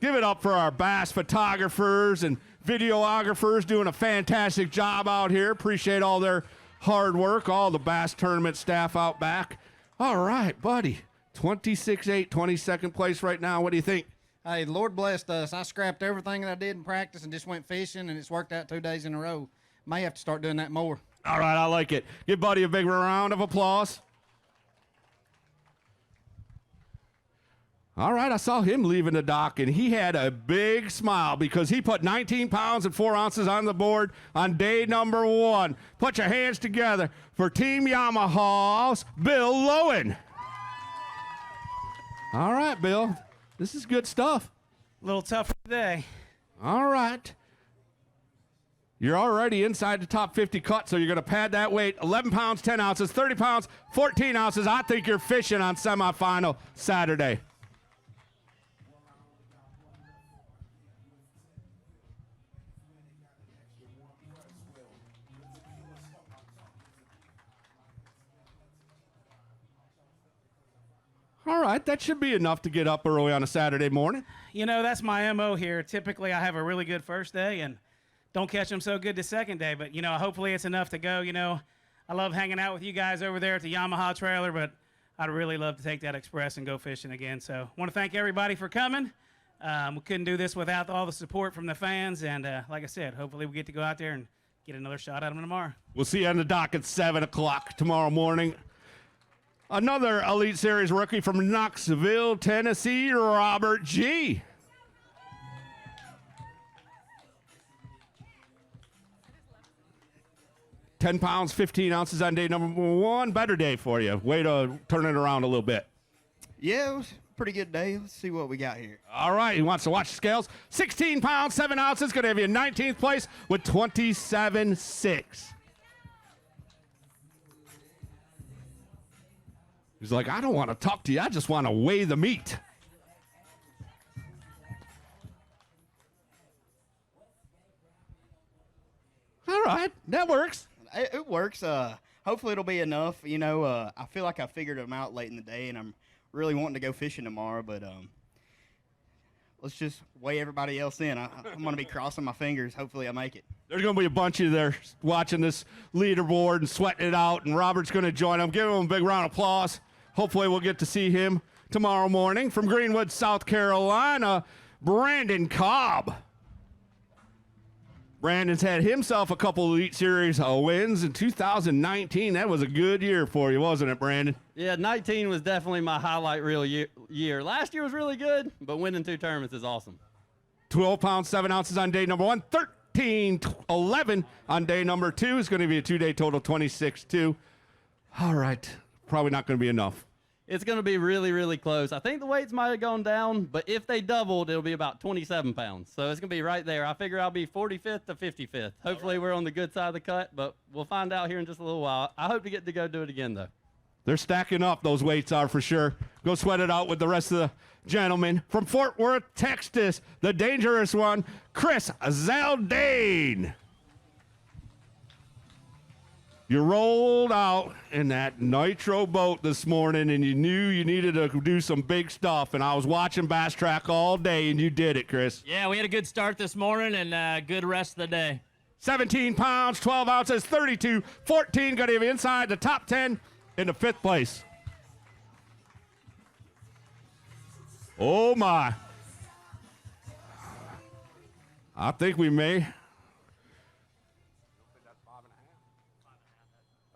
Give it up for our bass photographers and videographers doing a fantastic job out here. Appreciate all their hard work, all the bass tournament staff out back. All right, buddy. 26.8, 22nd place right now. What do you think? Hey, the Lord blessed us. I scrapped everything that I did in practice and just went fishing, and it's worked out 2 days in a row. May have to start doing that more. All right, I like it. Give Buddy a big round of applause. All right, I saw him leaving the dock, and he had a big smile because he put 19 pounds and 4 ounces on the board on day number 1. Put your hands together for Team Yamaha's Bill Lowen. All right, Bill. This is good stuff. A little tougher today. All right. You're already inside the top 50 cut, so you're going to pad that weight. 11 pounds, 10 ounces, 30 pounds, 14 ounces. I think you're fishing on semifinal Saturday. All right, that should be enough to get up early on a Saturday morning. You know, that's my MO here. Typically, I have a really good first day and don't catch them so good the second day. But, you know, hopefully it's enough to go. You know, I love hanging out with you guys over there at the Yamaha trailer, but I'd really love to take that Express and go fishing again. So I want to thank everybody for coming. We couldn't do this without all the support from the fans. And like I said, hopefully we get to go out there and get another shot at them tomorrow. We'll see you on the dock at 7 o'clock tomorrow morning. Another Elite Series rookie from Knoxville, Tennessee, Robert G. $10 pounds, 15 ounces on day number 1. Better day for you. Way to turn it around a little bit. Yeah, it was a pretty good day. Let's see what we got here. All right, he wants to watch the scales. 16 pounds, 7 ounces. Going to have you in 19th place with 27.6. He's like, I don't want to talk to you. I just want to weigh the meat. All right. That works. It works. Hopefully it'll be enough. You know, I feel like I figured them out late in the day, and I'm really wanting to go fishing tomorrow, but let's just weigh everybody else in. I'm going to be crossing my fingers. Hopefully I make it. There's going to be a bunch of you there watching this leaderboard and sweating it out, and Robert's going to join them. Give him a big round of applause. Hopefully we'll get to see him tomorrow morning. From Greenwood, South Carolina, Brandon Cobb. Brandon's had himself a couple Elite Series wins in 2019. That was a good year for you, wasn't it, Brandon? Yeah, 19 was definitely my highlight reel year. Last year was really good, but winning 2 tournaments is awesome. 12 pounds, 7 ounces on day number 1. 13-11 on day number 2. It's going to be a 2-day total, 26-2. All right. Probably not going to be enough. It's going to be really, really close. I think the weights might have gone down, but if they doubled, it'll be about 27 pounds. So it's going to be right there. I figure I'll be 45th to 55th. Hopefully we're on the good side of the cut, but we'll find out here in just a little while. I hope to get to go do it again, though. They're stacking up, those weights are for sure. Go sweat it out with the rest of the gentlemen. From Fort Worth, Texas, the dangerous one, Chris Zaldane. You rolled out in that nitro boat this morning, and you knew you needed to do some big stuff, and I was watching Bass Track all day, and you did it, Chris. Yeah, we had a good start this morning and good rest of the day. 17 pounds, 12 ounces, 32-14, going to be inside the top 10 in the 5th place. Oh, my. I think we may.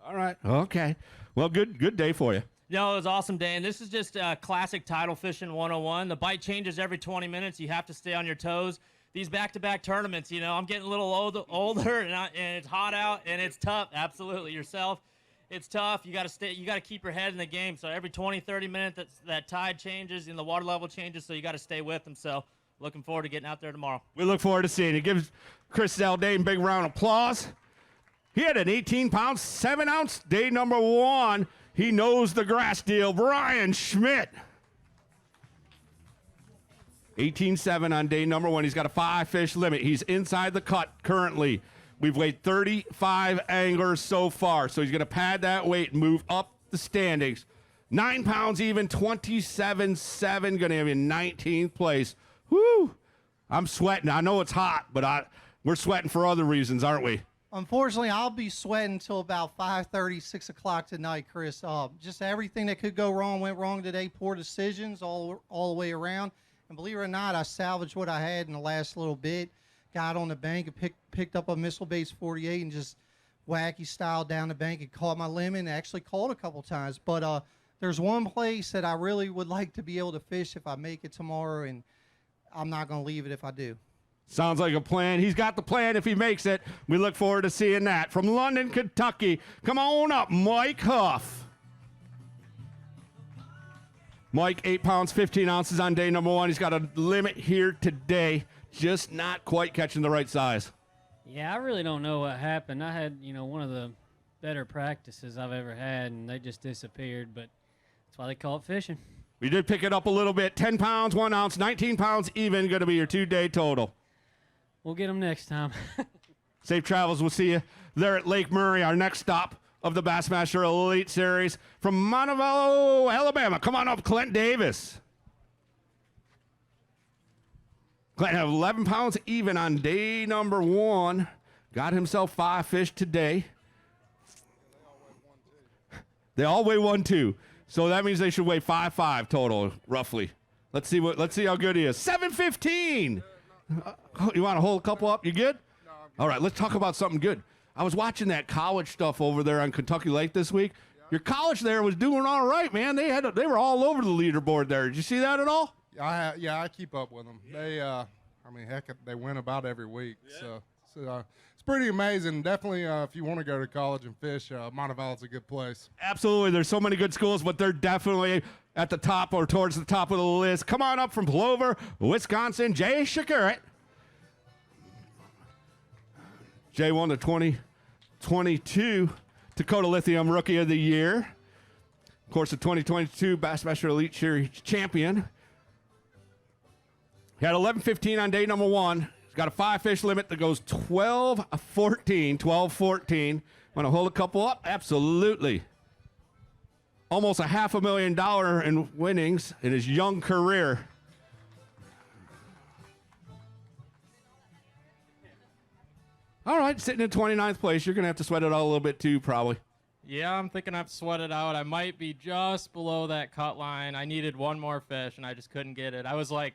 All right. Okay. Well, good day for you. No, it was awesome, Dan. This is just classic tidal fishing 101. The bite changes every 20 minutes. You have to stay on your toes. These back-to-back tournaments, you know, I'm getting a little older, and it's hot out, and it's tough. Absolutely, yourself. It's tough. You got to stay. You got to keep your head in the game. So every 20, 30 minutes, that tide changes and the water level changes. So you got to stay with them. So looking forward to getting out there tomorrow. We look forward to seeing you. Give Chris Zaldane a big round of applause. He had an 18-pound, 7-ounce day number 1. He knows the grass deal. Brian Schmidt. 18.7 on day number 1. He's got a 5-fish limit. He's inside the cut currently. We've weighed 35 anglers so far, so he's going to pad that weight and move up the standings. 9 pounds even, 27.7, going to have in 19th place. Woo! I'm sweating. I know it's hot, but we're sweating for other reasons, aren't we? Unfortunately, I'll be sweating until about 5:30, 6 o'clock tonight, Chris. Just everything that could go wrong went wrong today. Poor decisions all the way around. And believe it or not, I salvaged what I had in the last little bit. Got on the bank and picked up a missile base 48 and just wacky style down the bank and caught my limit and actually caught a couple times. But there's one place that I really would like to be able to fish if I make it tomorrow, and I'm not going to leave it if I do. Sounds like a plan. He's got the plan if he makes it. We look forward to seeing that. From London, Kentucky, come on up, Mike Huff. Mike, 8 pounds, 15 ounces on day number 1. He's got a limit here today. Just not quite catching the right size. Yeah, I really don't know what happened. I had, one of the better practices I've ever had, and they just disappeared, but that's why they call it fishing. We did pick it up a little bit. 10 pounds, 1 ounce, 19 pounds even, going to be your 2-day total. We'll get them next time. Safe travels. We'll see you there at Lake Murray, our next stop of the Bassmaster Elite Series. From Montevallo, Alabama, come on up, Clint Davis. Clint had 11 pounds even on day number 1. Got himself 5 fish today. They all weigh 1.2. So that means they should weigh 5.5 total, roughly. Let's see how good he is. 7.15. You want to hold a couple up? You good? No, all right, let's talk about something good. I was watching that college stuff over there on Kentucky Lake this week. Yeah. Your college there was doing all right, man. They were all over the leaderboard there. Did you see that at all? I keep up with them. Yeah. They win about every week. Yeah. So it's pretty amazing. Definitely, if you want to go to college and fish, Montevallo's a good place. Absolutely. There's so many good schools, but they're definitely at the top or towards the top of the list. Come on up from Plover, Wisconsin, Jay Shakurit. Jay won the 2022 Dakota Lithium Rookie of the Year. Of course, the 2022 Bassmaster Elite Series champion. He had 11.15 on day number 1. He's got a 5-fish limit that goes 12-14, 12-14. Want to hold a couple up? Absolutely. Almost a $500,000 in winnings in his young career. All right, sitting in 29th place. You're going to have to sweat it out a little bit too, probably. Yeah, I'm thinking I have to sweat it out. I might be just below that cut line. I needed one more fish, and I just couldn't get it. I was like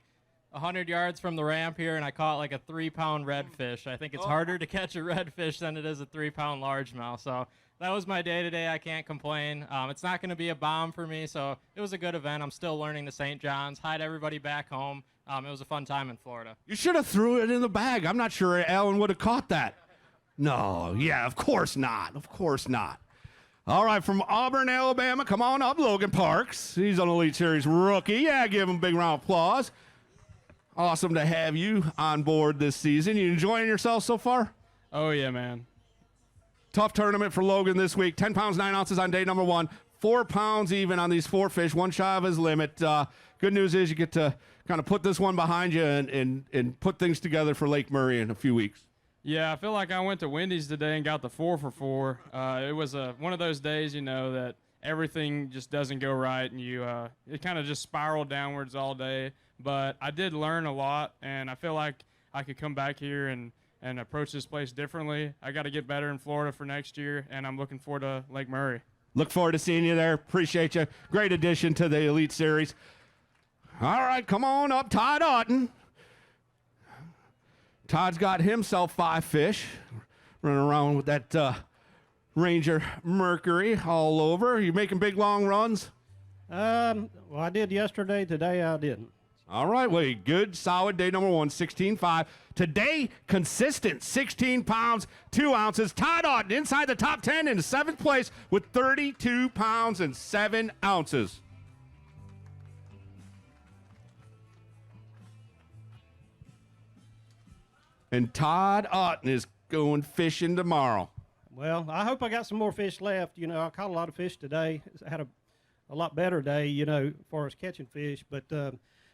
100 yards from the ramp here, and I caught like a 3-pound redfish. I think it's harder to catch a redfish than it is a 3-pound largemouth. So that was my day today. I can't complain. It's not going to be a bomb for me, so it was a good event. I'm still learning the St. John's. Hi to everybody back home. It was a fun time in Florida. You should have threw it in the bag. I'm not sure Alan would have caught that. No, yeah, of course not. Of course not. All right, from Auburn, Alabama, come on up, Logan Parks. He's an Elite Series rookie. Yeah, give him a big round of applause. Awesome to have you on board this season. You enjoying yourself so far? Oh, yeah, man. Tough tournament for Logan this week. 10 pounds, 9 ounces on day number 1. 4 pounds even on these 4 fish, 1 shy of his limit. Good news is you get to kind of put this one behind you and put things together for Lake Murray in a few weeks. Yeah, I feel like I went to Wendy's today and got the 4 for 4. It was one of those days, you know, that everything just doesn't go right, and it kind of just spiraled downwards all day. But I did learn a lot, and I feel like I could come back here and approach this place differently. I got to get better in Florida for next year, and I'm looking forward to Lake Murray. Look forward to seeing you there. Appreciate you. Great addition to the Elite Series. All right, come on up, Todd Otten. Todd's got himself 5 fish, running around with that Ranger Mercury all over. You making big, long runs? Well, I did yesterday. Today, I didn't. All right, well, good, solid day number 1, 16.5. Today, consistent, 16 pounds, 2 ounces. Todd Otten inside the top 10 in 7th place with 32 pounds and 7 ounces. And Todd Otten is going fishing tomorrow. Well, I hope I got some more fish left. You know, I caught a lot of fish today. I had a lot better day, you know, as far as catching fish. But,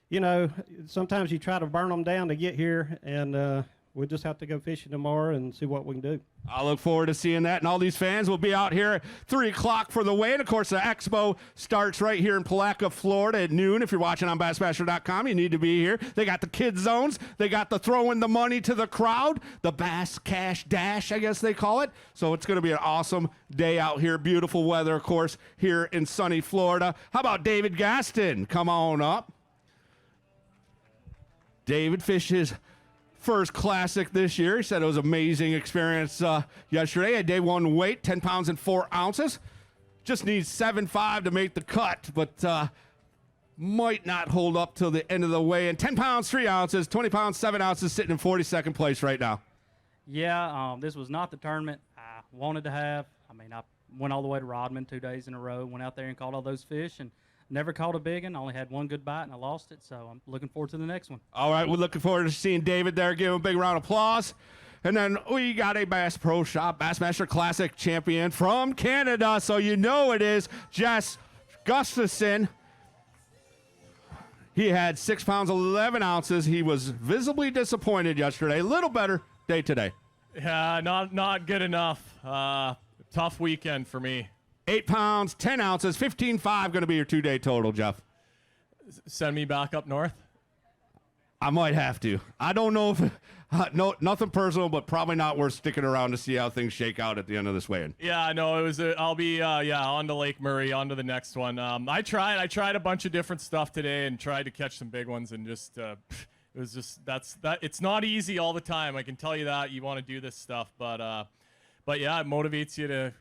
you know, sometimes you try to burn them down to get here, and we'll just have to go fishing tomorrow and see what we can do. I look forward to seeing that, and all these fans will be out here at 3 o'clock for the weigh-in. Of course, the expo starts right here in Palatka, Florida at noon. If you're watching on Bassmaster.com, you need to be here. They got the kids zones. They got the throwing the money to the crowd, the Bass Cash Dash, I guess they call it. So it's going to be an awesome day out here. Beautiful weather, of course, here in sunny Florida. How about David Gaston? Come on up. David fishes first classic this year. He said it was an amazing experience yesterday. A day 1 weight, 10 pounds and 4 ounces. Just needs 7.5 to make the cut, but might not hold up till the end of the weigh-in. 10 pounds, 3 ounces, 20 pounds, 7 ounces, sitting in 42nd place right now. Yeah, this was not the tournament I wanted to have. I mean, I went all the way to Rodman 2 days in a row, went out there and caught all those fish, and never caught a big one. I only had 1 good bite, and I lost it, so I'm looking forward to the next one. All right, we're looking forward to seeing David there. Give him a big round of applause. And then we got a Bass Pro Shop Bassmaster Classic champion from Canada, so you know it is Jess Gustafson. He had 6 pounds, 11 ounces. He was visibly disappointed yesterday. A little better day today. Yeah, not good enough. Tough weekend for me. 8 pounds, 10 ounces, 15.5 going to be your 2-day total, Jeff. Send me back up north? I might have to. I don't know if, no, nothing personal, but probably not worth sticking around to see how things shake out at the end of this weigh-in. Yeah, no, it was. I'll be on to Lake Murray, on to the next one. I tried a bunch of different stuff today and tried to catch some big ones, and just it was just it's not easy all the time. I can tell you that. You want to do this stuff, but yeah, it motivates you to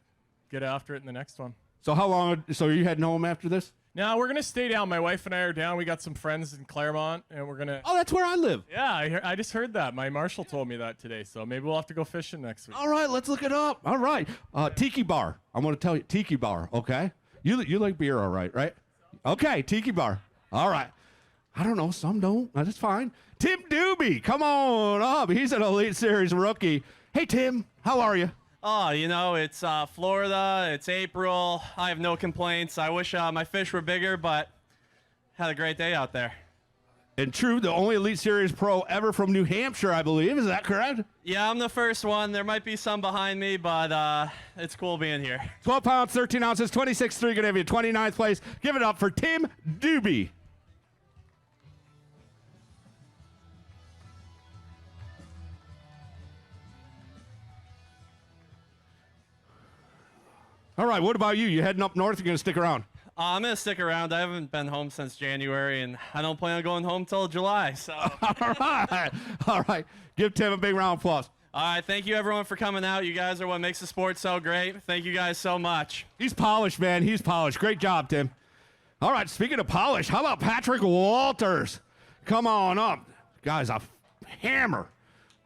get after it in the next one. So how long? So are you heading home after this? No, we're gonna stay down. My wife and I are down. We got some friends in Claremont, and we're gonna. Oh, that's where I live. Yeah, I just heard that. My marshal told me that today. So maybe we'll have to go fishing next week. All right, let's look it up. All right, Tiki Bar. I'm gonna tell you, Tiki Bar. Okay, you like beer, all right? Right? Okay, Tiki Bar. All right. I don't know. Some don't. That's fine. Tim Doobie, come on up. He's an Elite Series rookie. Hey, Tim, how are you? Oh, you know, it's Florida, it's April, I have no complaints. I wish my fish were bigger, but had a great day out there. And true, the only Elite Series pro ever from New Hampshire, I believe. Is that correct? Yeah, I'm the first one. There might be some behind me, but it's cool being here. 12 pounds, 13 ounces, 26.3, going to have you 29th place. Give it up for Tim Doobie. All right, what about you? You heading up north? You're going to stick around? I'm going to stick around. I haven't been home since January, and I don't plan on going home till July. So. All right. Give Tim a big round of applause. All right, thank you, everyone, for coming out. You guys are what makes the sport so great. Thank you guys so much. He's polished, man. He's polished. Great job, Tim. All right, speaking of polish, how about Patrick Walters? Come on up. Guy's a hammer.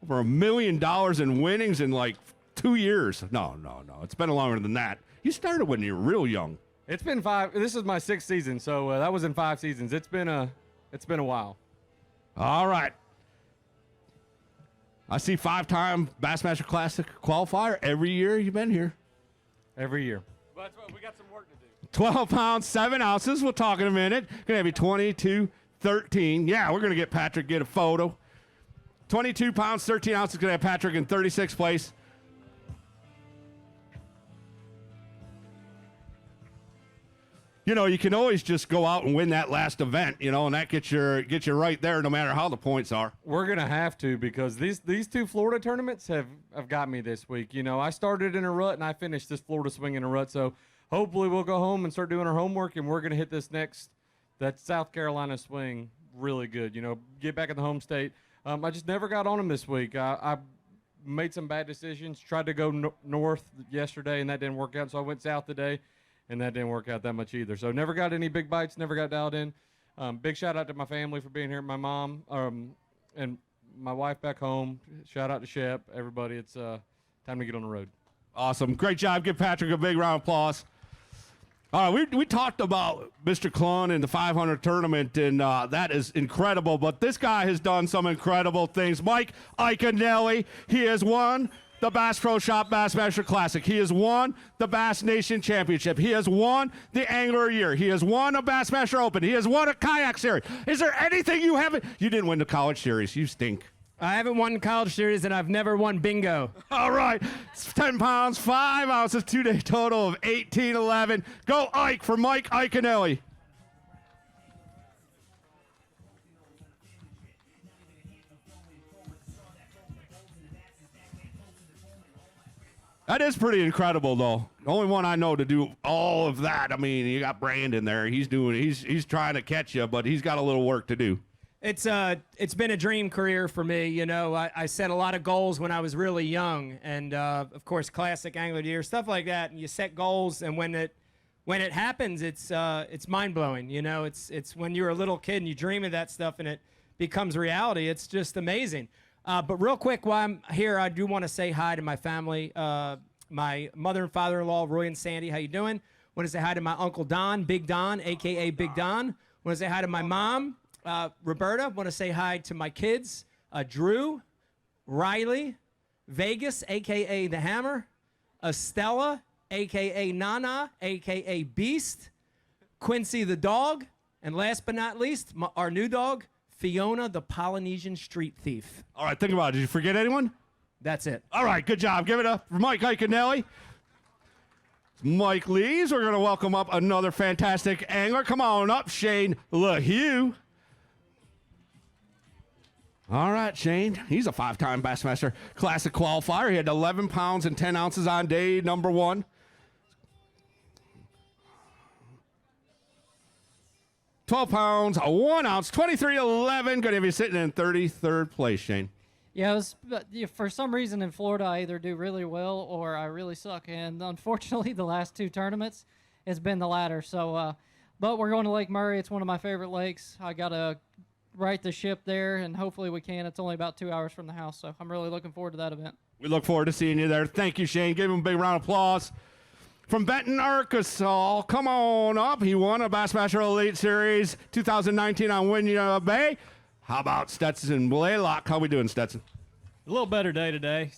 Over $1 million in winnings in like 2 years. No. It's been longer than that. You started when you were real young. It's been 5. This is my 6th season, so that was in 5 seasons. It's been a while. All right. I see 5-time Bassmaster Classic qualifier every year you've been here. Every year. But we got some work to do. 12 pounds, 7 ounces. We'll talk in a minute. Going to have you 22-13. Yeah, we're going to get Patrick get a photo. 22 pounds, 13 ounces. Going to have Patrick in 36th place. You know, you can always just go out and win that last event, you know, and that gets you right there no matter how the points are. We're going to have to, because these 2 Florida tournaments have got me this week. You know, I started in a rut and I finished this Florida swing in a rut. So hopefully we'll go home and start doing our homework, and we're going to hit that South Carolina swing really good. You know, get back in the home state. I just never got on them this week. I made some bad decisions, tried to go north yesterday, and that didn't work out. So I went south today, and that didn't work out that much either. So never got any big bites, never got dialed in. Big shout out to my family for being here, my mom, and my wife back home. Shout out to Shep, everybody. It's time to get on the road. Awesome. Great job. Give Patrick a big round of applause. All right, we talked about Mr. Clun and the 500 tournament, and that is incredible. But this guy has done some incredible things. Mike Iaconelli, he has won the Bass Pro Shop Bassmaster Classic. He has won the Bass Nation Championship. He has won the Angler of the Year. He has won a Bassmaster Open. He has won a Kayak Series. Is there anything you haven't? You didn't win the College Series. You stink. I haven't won College Series, and I've never won bingo. All right. It's 10 pounds, 5 ounces, 2-day total of 18-11. Go Ike for Mike Iaconelli. That is pretty incredible, though. The only one I know to do all of that. I mean, you got Brandon there. He's trying to catch you, but he's got a little work to do. It's been a dream career for me. You know, I set a lot of goals when I was really young, and of course, Classic Angler of the Year, stuff like that. And you set goals, and when it happens, it's mind blowing. You know, it's when you're a little kid and you dream of that stuff, and it becomes reality. It's just amazing. But real quick, while I'm here, I do want to say hi to my family, my mother and father-in-law, Roy and Sandy. How you doing? Want to say hi to my Uncle Don, Big Don, a.k.a. Big Don. Want to say hi to my mom, Roberta. Want to say hi to my kids, Drew, Riley, Vegas, a.k.a. The Hammer, Estella, a.k.a. Nana, a.k.a. Beast, Quincy the dog, and last but not least, our new dog, Fiona the Polynesian street thief. All right, think about it. Did you forget anyone? That's it. All right, good job. Give it up for Mike Iaconelli. Mike Lees. We're going to welcome up another fantastic angler. Come on up, Shane LaHue. All right, Shane. He's a 5-time Bassmaster Classic qualifier. He had 11 pounds and 10 ounces on day number 1. $12 pounds, 1 ounce, 23.11. Going to be sitting in 33rd place, Shane. Yeah, for some reason in Florida, I either do really well or I really suck. And unfortunately, the last 2 tournaments, it's been the latter. So, but we're going to Lake Murray. It's one of my favorite lakes. I got to right the ship there, and hopefully we can. It's only about 2 hours from the house, so I'm really looking forward to that event. We look forward to seeing you there. Thank you, Shane. Give him a big round of applause. From Benton, Arkansas, come on up. He won a Bassmaster Elite Series 2019 on Winyah Bay. How about Stetson Blaylock? How we doing, Stetson? A little better day today.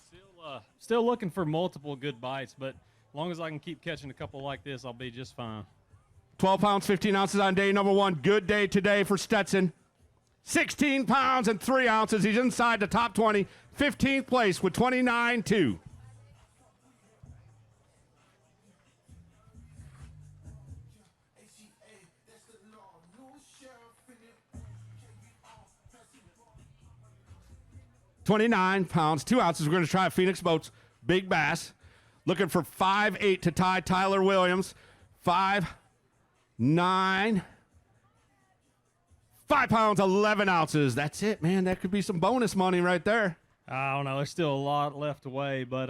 Still looking for multiple good bites, but as long as I can keep catching a couple like this, I'll be just fine. 12 pounds, 15 ounces on day number 1. Good day today for Stetson. 16 pounds and 3 ounces. He's inside the top 20, 15th place with 29.2. £29, 2 ounces. We're going to try Phoenix Boats Big Bass. Looking for 5'8" to tie Tyler Williams. 5'9". 5 pounds, 11 ounces. That's it, man. That could be some bonus money right there. I don't know. There's still a lot left to weigh, but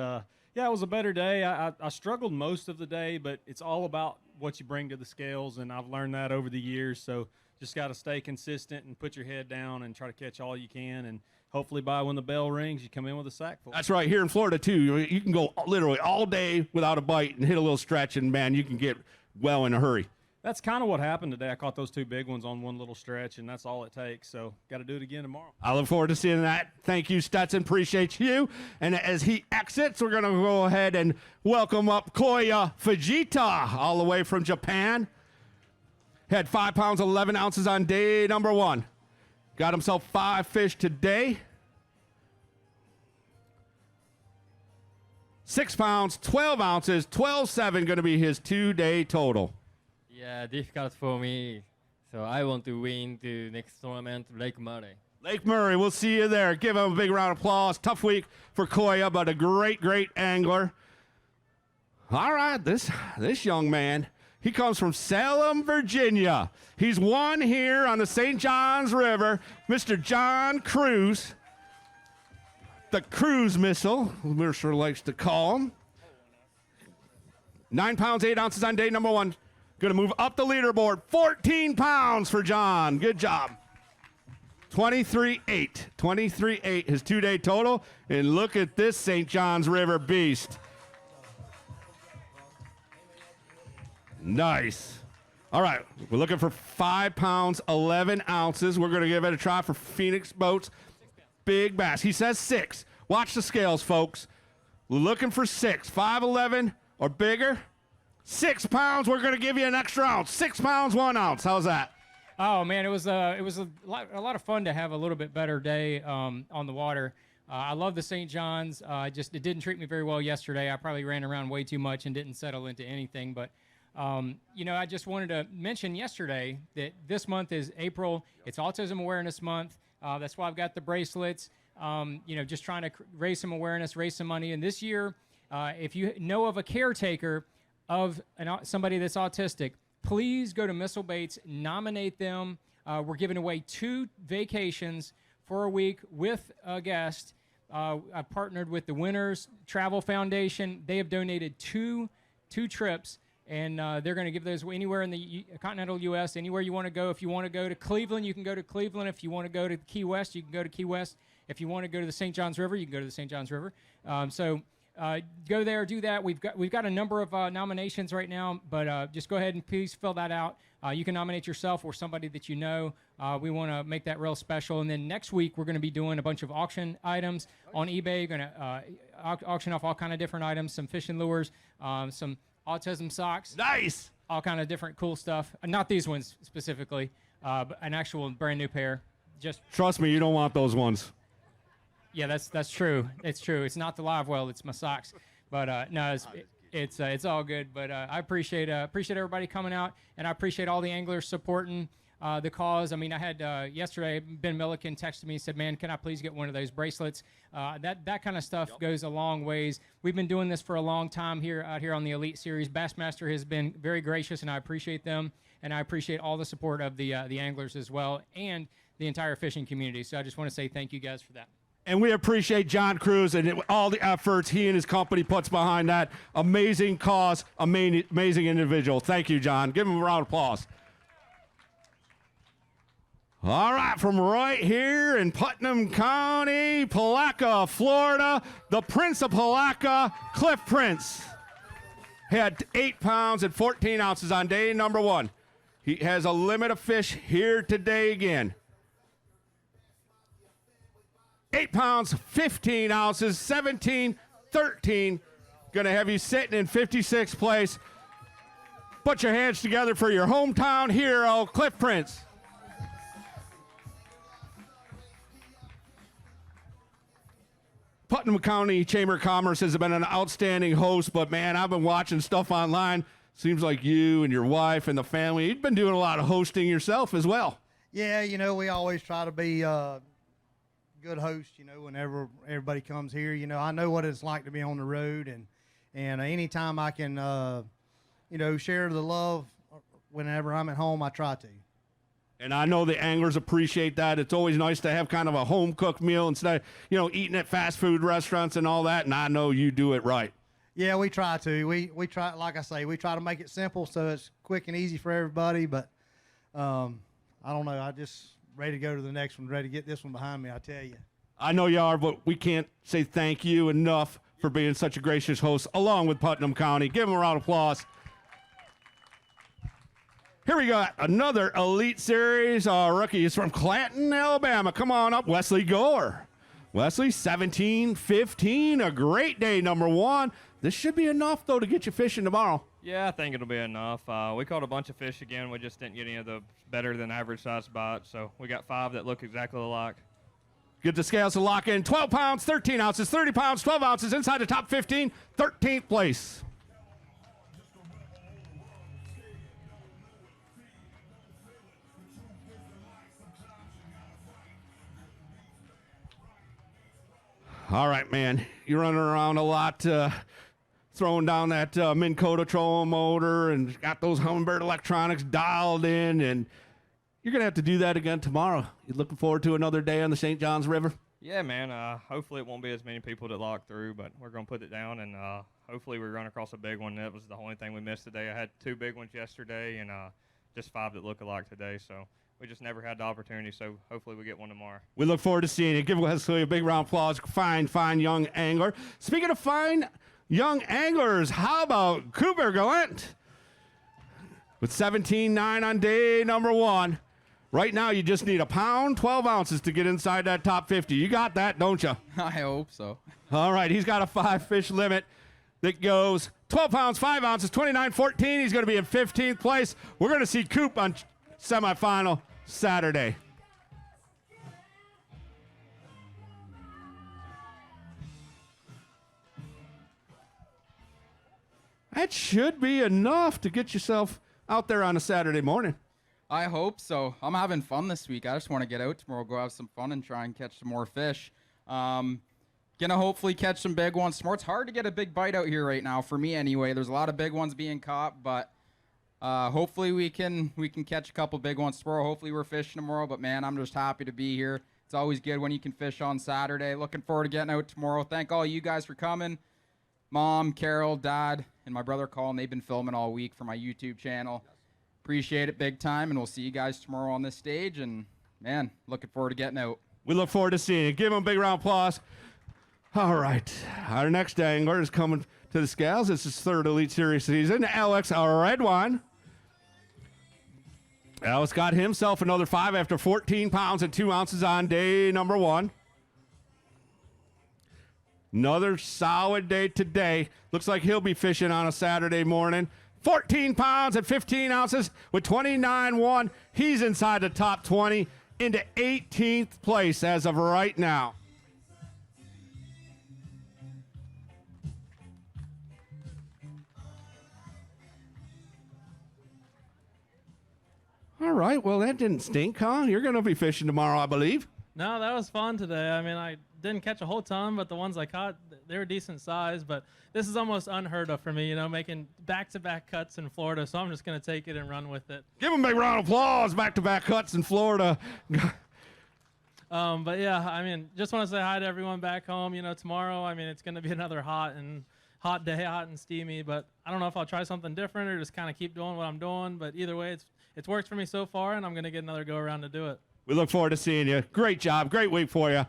yeah, it was a better day. I struggled most of the day, but it's all about what you bring to the scales, and I've learned that over the years. So just got to stay consistent and put your head down and try to catch all you can, and hopefully by when the bell rings, you come in with a sack full. That's right. Here in Florida, too, you can go literally all day without a bite and hit a little stretch, and, man, you can get well in a hurry. That's kind of what happened today. I caught those 2 big ones on one little stretch, and that's all it takes. So got to do it again tomorrow. I look forward to seeing that. Thank you, Stetson. Appreciate you. And as he exits, we're going to go ahead and welcome up Koya Fujita, all the way from Japan. Had 5 pounds, 11 ounces on day number 1. Got himself 5 fish today. 6 pounds, 12 ounces, 12.7 going to be his 2-day total. Yeah, difficult for me. So I want to win the next tournament, Lake Murray. Lake Murray, we'll see you there. Give him a big round of applause. Tough week for Koya, but a great, great angler. All right, this young man, he comes from Salem, Virginia. He's won here on the St. Johns River. Mr. John Cruz, the cruise missile, Mercer likes to call him. 9 pounds, 8 ounces on day number 1. Going to move up the leaderboard. 14 pounds for John. Good job. 23.8. 23.8, his 2-day total. And look at this St. Johns River beast. Nice. All right, we're looking for 5 pounds, 11 ounces. We're going to give it a try for Phoenix Boats Big Bass. He says 6. Watch the scales, folks. We're looking for 6. 5'11" or bigger. 6 pounds, we're going to give you an extra ounce. 6 pounds, 1 ounce. How's that? Oh man, it was a lot of fun to have a little bit better day on the water. I love the St. John's. It didn't treat me very well yesterday. I probably ran around way too much and didn't settle into anything. But I just wanted to mention yesterday that this month is April. It's Autism Awareness Month. That's why I've got the bracelets. Just trying to raise some awareness, raise some money. And this year, if you know of a caretaker of somebody that's autistic, please go to Missile Baits, nominate them. We're giving away 2 vacations for a week with a guest. I've partnered with the Winners Travel Foundation. They have donated two trips, and they're going to give those anywhere in the continental U.S., anywhere you want to go. If you want to go to Cleveland, you can go to Cleveland. If you want to go to Key West, you can go to Key West. If you want to go to the St. Johns River, you can go to the St. Johns River. Go there, do that. We've got a number of nominations right now, but just go ahead and please fill that out. You can nominate yourself or somebody that you know. We want to make that real special. And then next week, we're going to be doing a bunch of auction items on eBay. You're going to auction off all kind of different items, some fishing lures, some autism socks. Nice! All kind of different cool stuff. Not these ones specifically, but an actual brand new pair. Trust me, you don't want those ones. Yeah, that's true. It's true. It's not the live well. It's my socks. But no, it's all good. But I appreciate everybody coming out, and I appreciate all the anglers supporting the cause. I mean, I had yesterday Ben Milliken texted me and said, "Man, can I please get one of those bracelets?" That kind of stuff goes a long ways. We've been doing this for a long time out here on the Elite Series. Bassmaster has been very gracious, and I appreciate them, and I appreciate all the support of the anglers as well, and the entire fishing community. So I just want to say thank you guys for that. And we appreciate John Cruz and all the efforts he and his company puts behind that amazing cause, amazing individual. Thank you, John. Give him a round of applause. All right, from right here in Putnam County, Palaca, Florida, the Prince of Palaca, Cliff Prince. Had 8 pounds and 14 ounces on day number 1. He has a limit of fish here today again. 8 pounds, 15 ounces, 17-13. Going to have you sitting in 56th place. Put your hands together for your hometown hero, Cliff Prince. Putnam County Chamber of Commerce has been an outstanding host, but man, I've been watching stuff online. Seems like you and your wife and the family, you've been doing a lot of hosting yourself as well. Yeah, you know, we always try to be good hosts, you know, whenever everybody comes here. You know, I know what it's like to be on the road, and anytime I can, you know, share the love whenever I'm at home, I try to. And I know the anglers appreciate that. It's always nice to have kind of a home-cooked meal instead of, you know, eating at fast food restaurants and all that, and I know you do it right. Yeah, we try to. We try, like I say, we try to make it simple so it's quick and easy for everybody, but I don't know. I just ready to go to the next one, ready to get this one behind me, I tell you. I know you are, but we can't say thank you enough for being such a gracious host, along with Putnam County. Give them a round of applause. Here we got another Elite Series rookie. He's from Clanton, Alabama. Come on up, Wesley Gore. Wesley, 17-15, a great day, number one. This should be enough, though, to get you fishing tomorrow. Yeah, I think it'll be enough. We caught a bunch of fish again. We just didn't get any of the better than average size bites, so we got 5 that look exactly alike. Get the scales to lock in. 12 pounds, 13 ounces, 30 pounds, 12 ounces, inside the top 15, 13th place. All right, man. You're running around a lot, throwing down that Minn Kota trolling motor and got those Humminbird electronics dialed in, and you're going to have to do that again tomorrow. You looking forward to another day on the St. Johns River? Yeah, man. Hopefully it won't be as many people that lock through, but we're going to put it down, and hopefully we run across a big one. That was the only thing we missed today. I had 2 big ones yesterday and just 5 that look alike today, so we just never had the opportunity, so hopefully we get one tomorrow. We look forward to seeing you. Give Wesley a big round of applause. Fine young angler. Speaking of fine young anglers, how about Cooper Gallant with 17-9 on day number one. Right now, you just need 1 pound, 12 ounces to get inside that top 50. You got that, don't you? I hope so. All right, he's got a 5-fish limit that goes 12 pounds, 5 ounces, 29-14. He's going to be in 15th place. We're going to see Coop on semifinal Saturday. That should be enough to get yourself out there on a Saturday morning. I hope so. I'm having fun this week. I just want to get out tomorrow, go have some fun, and try and catch some more fish. Gonna hopefully catch some big ones tomorrow. It's hard to get a big bite out here right now, for me anyway. There's a lot of big ones being caught, but hopefully we can catch a couple big ones tomorrow. Hopefully we're fishing tomorrow, but man, I'm just happy to be here. It's always good when you can fish on Saturday. Looking forward to getting out tomorrow. Thank all you guys for coming. Mom, Carol, Dad, and my brother Colin, they've been filming all week for my YouTube channel. Appreciate it big time, and we'll see you guys tomorrow on this stage. And, man, looking forward to getting out. We look forward to seeing you. Give him a big round of applause. All right. Our next angler is coming to the scales. This is 3rd Elite Series season. Alex Redwine. Alex got himself another 5 after 14 pounds and 2 ounces on day number 1. Another solid day today. Looks like he'll be fishing on a Saturday morning. 14 pounds and 15 ounces with 29.1. He's inside the top 20 into 18th place as of right now. All right, well, that didn't stink, huh? You're going to be fishing tomorrow, I believe. No, that was fun today. I mean, I didn't catch a whole ton, but the ones I caught, they were decent size. But this is almost unheard of for me, you know, making back-to-back cuts in Florida. So I'm just going to take it and run with it. Give him a big round of applause. Back-to-back cuts in Florida. But yeah, I mean, just want to say hi to everyone back home. You know, tomorrow, I mean, it's going to be another hot day, hot and steamy. But I don't know if I'll try something different or just kind of keep doing what I'm doing. But either way, it's worked for me so far, and I'm going to get another go-around to do it. We look forward to seeing you. Great job. Great week for you.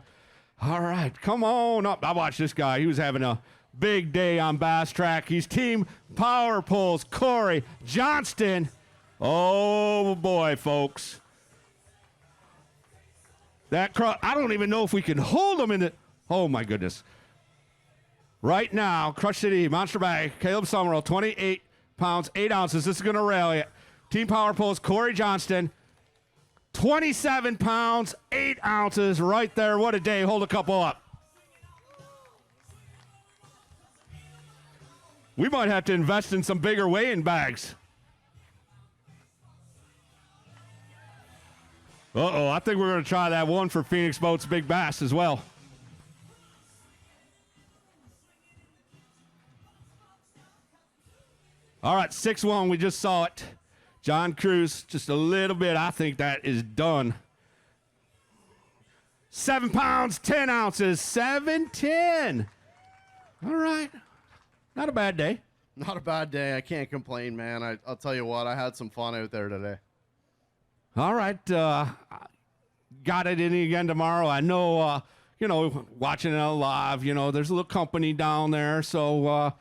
All right, come on up. I watched this guy. He was having a big day on Bass Track. He's Team Power Pulls, Cory Johnston. Oh, boy, folks. That I don't even know if we can hold him in the... Oh, my goodness. Right now, Crush City, Monster Bag, Caleb Summerall, 28 pounds, 8 ounces. This is going to rally it. Team Power Pulls, Cory Johnston, 27 pounds, 8 ounces right there. What a day. Hold a couple up. We might have to invest in some bigger weighing bags. Uh-oh, I think we're going to try that one for Phoenix Boats Big Bass as well. All right, 6-1, we just saw it. John Cruz, just a little bit. I think that is done. 7 pounds, 10 ounces, 710. All right, not a bad day. Not a bad day. I can't complain, man. I'll tell you what, I had some fun out there today. All right, got it in again tomorrow. I know, watching it live, there's a little company down there, so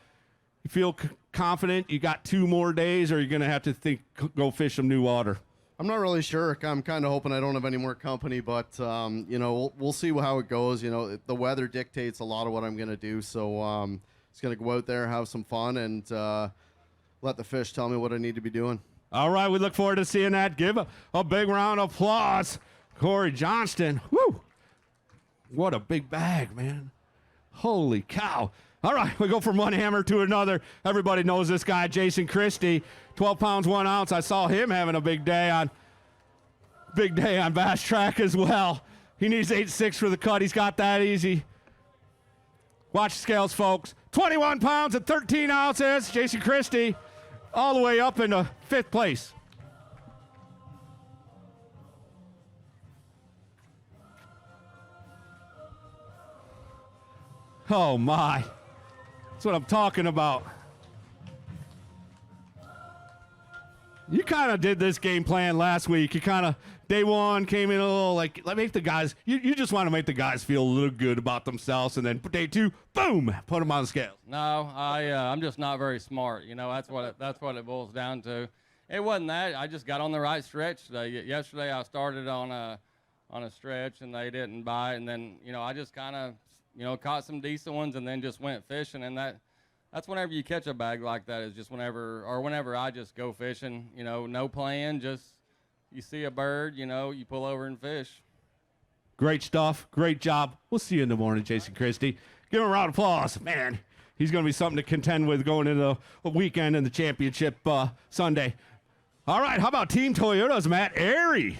you feel confident you got 2 more days, or you're going to have to go fish some new water? I'm not really sure. I'm kind of hoping I don't have any more company, but, we'll see how it goes. The weather dictates a lot of what I'm going to do, so just going to go out there, have some fun, and let the fish tell me what I need to be doing. All right, we look forward to seeing that. Give a big round of applause. Cory Johnston. Woo! What a big bag, man. Holy cow. All right, we go from one hammer to another. Everybody knows this guy, Jason Christie. 12 pounds, 1 ounce. I saw him having a big day on Bass Track as well. He needs 8.6 for the cut. He's got that easy. Watch the scales, folks. 21 pounds and 13 ounces. Jason Christie all the way up into 5th place. Oh, my. That's what I'm talking about. You kind of did this game plan last week. You kind of, day one, came in a little like make the guys, you just want to make the guys feel a little good about themselves, and then day 2, boom, put them on the scale. No, I'm just not very smart. That's what it boils down to. It wasn't that. I just got on the right stretch today. Yesterday I started on a stretch and they didn't bite, and then I just kind of caught some decent ones and then just went fishing, and that's whenever you catch a bag like that is just whenever I just go fishing. No plan, just you see a bird, you pull over and fish. Great stuff. Great job. We'll see you in the morning, Jason Christie. Give him a round of applause. Man, he's going to be something to contend with going into the weekend and the championship Sunday. All right, how about Team Toyota's Matt Arey?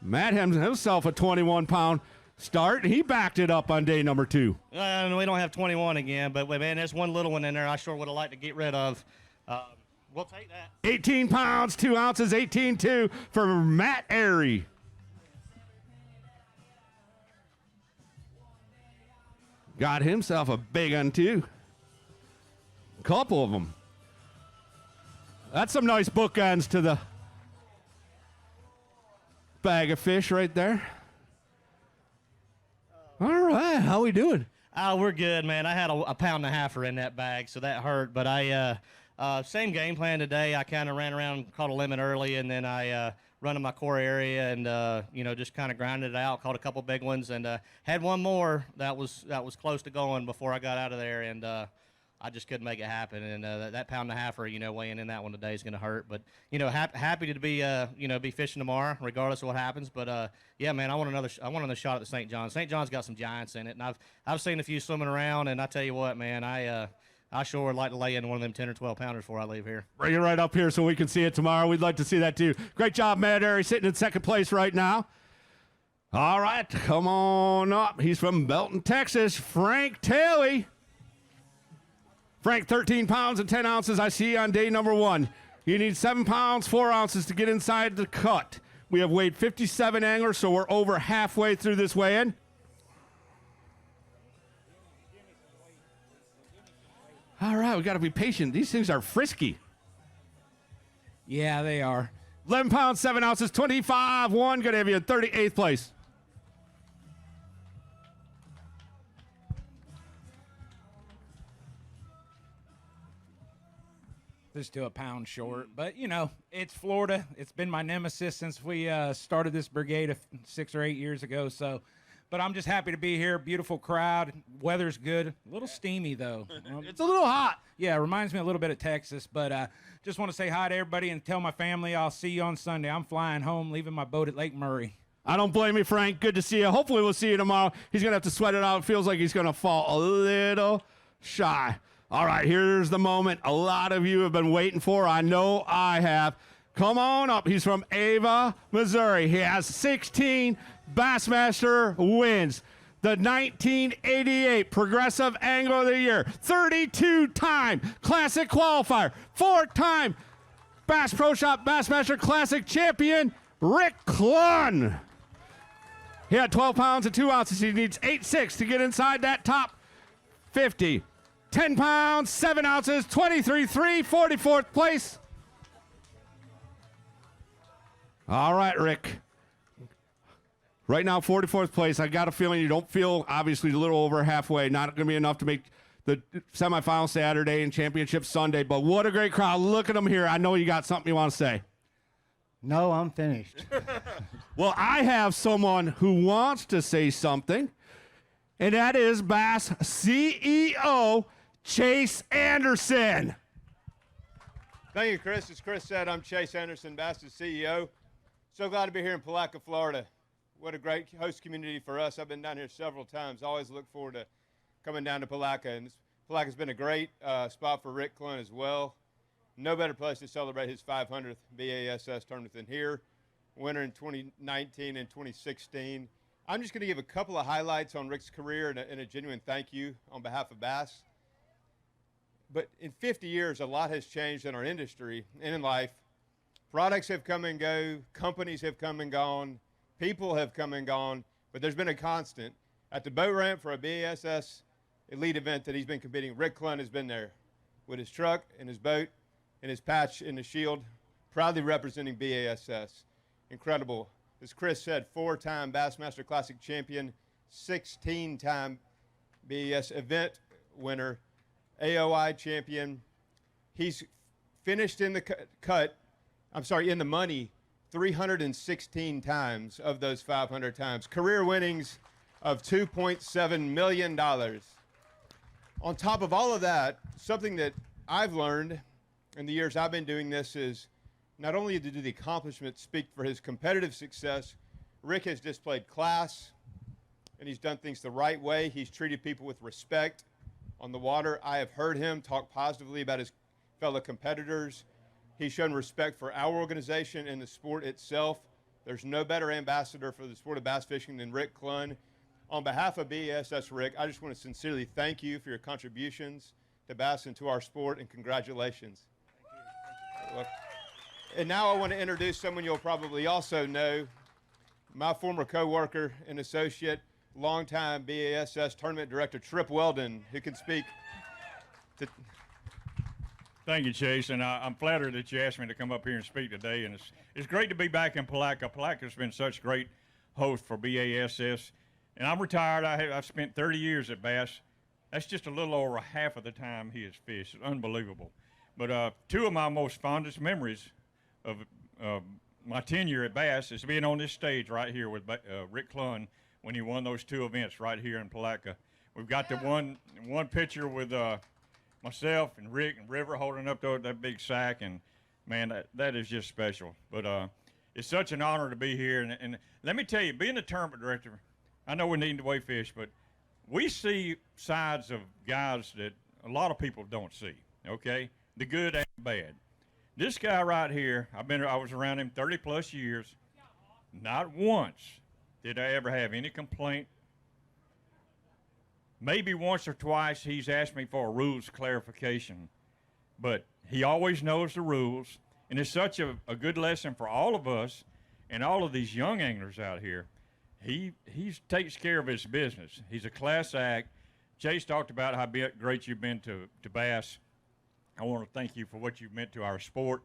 Matt himself a 21-pound start. He backed it up on day number 2. We don't have 21 again, but, man, there's one little one in there I sure would have liked to get rid of. We'll take that. 18 pounds, 2 ounces, 18.2 for Matt Arey. Got himself a big one, too. A couple of them. That's some nice bookends to the bag of fish right there. All right, how we doing? We're good, man. I had a pound and a halfer in that bag, so that hurt. But same game plan today. I kind of ran around, caught a limit early, and then I run in my core area and just kind of grinded it out. Caught a couple big ones, and had one more that was close to going before I got out of there, and I just couldn't make it happen. And that pound and a halfer, weighing in that one today is going to hurt. But happy to be fishing tomorrow, regardless of what happens. But yeah, man, I want another shot at the St. John. St. John's got some giants in it, and I've seen a few swimming around. And I tell you what, man, I sure would like to lay in one of them 10 or 12 pounders before I leave here. Bring it right up here so we can see it tomorrow. We'd like to see that too. Great job, Matt Arey, sitting in 2nd place right now. All right, come on up. He's from Belton, Texas. Frank Taylor. Frank, 13 pounds and 10 ounces I see on day number 1. You need 7 pounds, 4 ounces to get inside the cut. We have weighed 57 anglers, so we're over halfway through this weigh-in. All right, we got to be patient. These things are frisky. Yeah, they are. 11 pounds, 7 ounces, 25-1. Going to have you in 38th place. Just to a pound short, but it's Florida. It's been my nemesis since we started this brigade 6 or 8 years ago. So, but I'm just happy to be here. Beautiful crowd. Weather's good. A little steamy though. It's a little hot. Yeah, it reminds me a little bit of Texas. But just want to say hi to everybody and tell my family I'll see you on Sunday. I'm flying home, leaving my boat at Lake Murray. I don't blame you, Frank. Good to see you. Hopefully we'll see you tomorrow. He's gonna have to sweat it out. It feels like he's gonna fall a little shy. All right, here's the moment a lot of you have been waiting for. I know I have. Come on up. He's from Ava, Missouri. He has 16 Bassmaster wins. The 1988 Progressive Angler of the Year, 32-time Classic qualifier, 4-time Bass Pro Shop Bassmaster Classic champion, Rick Clunn. He had 12 pounds and 2 ounces. He needs 8.6 to get inside that top 50. 10 pounds, 7 ounces, 23.3, 44th place. All right, Rick. Right now, 44th place. I got a feeling you don't feel, obviously, a little over halfway. Not going to be enough to make the semifinal Saturday and championship Sunday, but what a great crowd. Look at them here. I know you got something you want to say. No, I'm finished. Well, I have someone who wants to say something, and that is Bass CEO Chase Anderson. Thank you, Chris. As Chris said, I'm Chase Anderson, Bass's CEO. So glad to be here in Palatka, Florida. What a great host community for us. I've been down here several times. Always look forward to coming down to Palatka. And Palaka's been a great spot for Rick Clunn as well. No better place to celebrate his 500th B.A.S.S. tournament than here. Winner in 2019 and 2016. I'm just going to give a couple of highlights on Rick's career and a genuine thank you on behalf of Bass. But in 50 years, a lot has changed in our industry and in life. Products have come and go, companies have come and gone, people have come and gone, but there's been a constant. At the boat ramp for a B.A.S.S. Elite event that he's been competing, Rick Clunn has been there with his truck and his boat and his patch and the shield, proudly representing B.A.S.S. Incredible. As Chris said, 4-time Bassmaster Classic champion, 16-time B.A.S. event winner, AOI champion. He's finished in the in the money 316 times of those 500 times. Career winnings of $2.7 million. On top of all of that, something that I've learned in the years I've been doing this is not only do the accomplishments speak for his competitive success, Rick has displayed class, and he's done things the right way. He's treated people with respect on the water. I have heard him talk positively about his fellow competitors. He's shown respect for our organization and the sport itself. There's no better ambassador for the sport of bass fishing than Rick Clunn. On behalf of B.A.S.S. Rick, I just want to sincerely thank you for your contributions to bass and to our sport, and congratulations. Thank you. And now I want to introduce someone you'll probably also know, my former co-worker and associate, longtime B.A.S.S. tournament director, Trip Weldon, who can speak to... Thank you, Chase, and I'm flattered that you asked me to come up here and speak today. And it's great to be back in Palatka. Palaka's been such a great host for B.A.S.S. And I'm retired. I've spent 30 years at Bass. That's just a little over half of the time he has fished. It's unbelievable. But two of my most fondest memories of my tenure at Bass is being on this stage right here with Rick Clunn when he won those two events right here in Palatka. We've got the one picture with myself and Rick and River holding up that big sack, and man, that is just special. But it's such an honor to be here, and let me tell you, being a tournament director, I know we need to weigh fish, but we see sides of guys that a lot of people don't see, okay? The good and the bad. This guy right here, I was around him 30 plus years. Not once did I ever have any complaint. Maybe once or twice he's asked me for a rules clarification, but he always knows the rules, and it's such a good lesson for all of us and all of these young anglers out here. He takes care of his business. He's a class act. Chase talked about how great you've been to Bass. I want to thank you for what you've meant to our sport,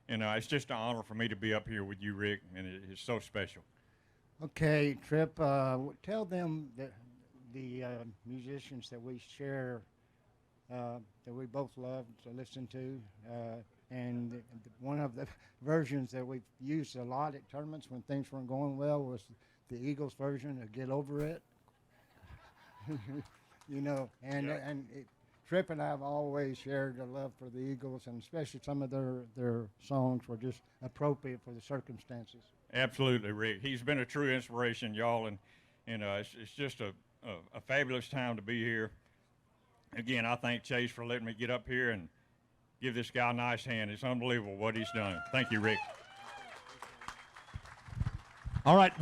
and it's just an honor for me to be up here with you, Rick, and it's so special. Okay, Trip, tell them that the musicians that we share, that we both love to listen to, and one of the versions that we've used a lot at tournaments when things weren't going well was the Eagles version of Get Over It. You know, Trip and I have always shared a love for the Eagles, and especially some of their songs were just appropriate for the circumstances. Absolutely, Rick. He's been a true inspiration, y'all, and it's just a fabulous time to be here. Again, I thank Chase for letting me get up here and give this guy a nice hand. It's unbelievable what he's done. Thank you, Rick. All right,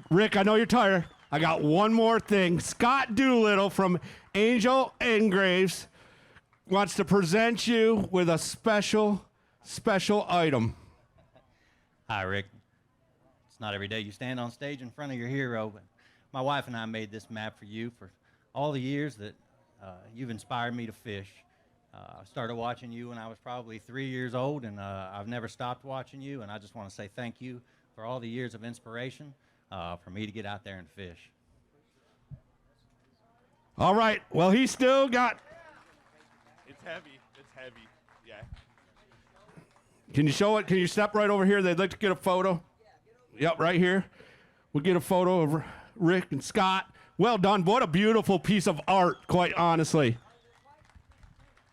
Rick, I know you're tired. I got one more thing. Scott Doolittle from Angel Engraves wants to present you with a special item. Hi, Rick. It's not every day you stand on stage in front of your hero, but my wife and I made this map for you for all the years that you've inspired me to fish. I started watching you when I was probably 3 years old, and I've never stopped watching you, and I just want to say thank you for all the years of inspiration for me to get out there and fish. All right, well, he still got... It's heavy. It's heavy. Yeah. Can you show it? Can you step right over here? They'd like to get a photo. Yep, right here. We'll get a photo of Rick and Scott. Well done. What a beautiful piece of art, quite honestly.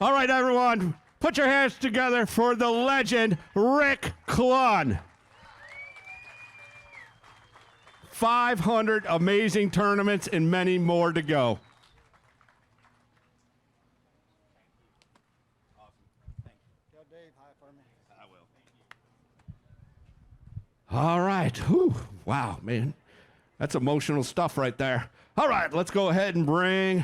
All right, everyone, put your hands together for the legend, Rick Clunn. 500 amazing tournaments and many more to go. All right. Whew. Wow, man. That's emotional stuff right there. All right, let's go ahead and bring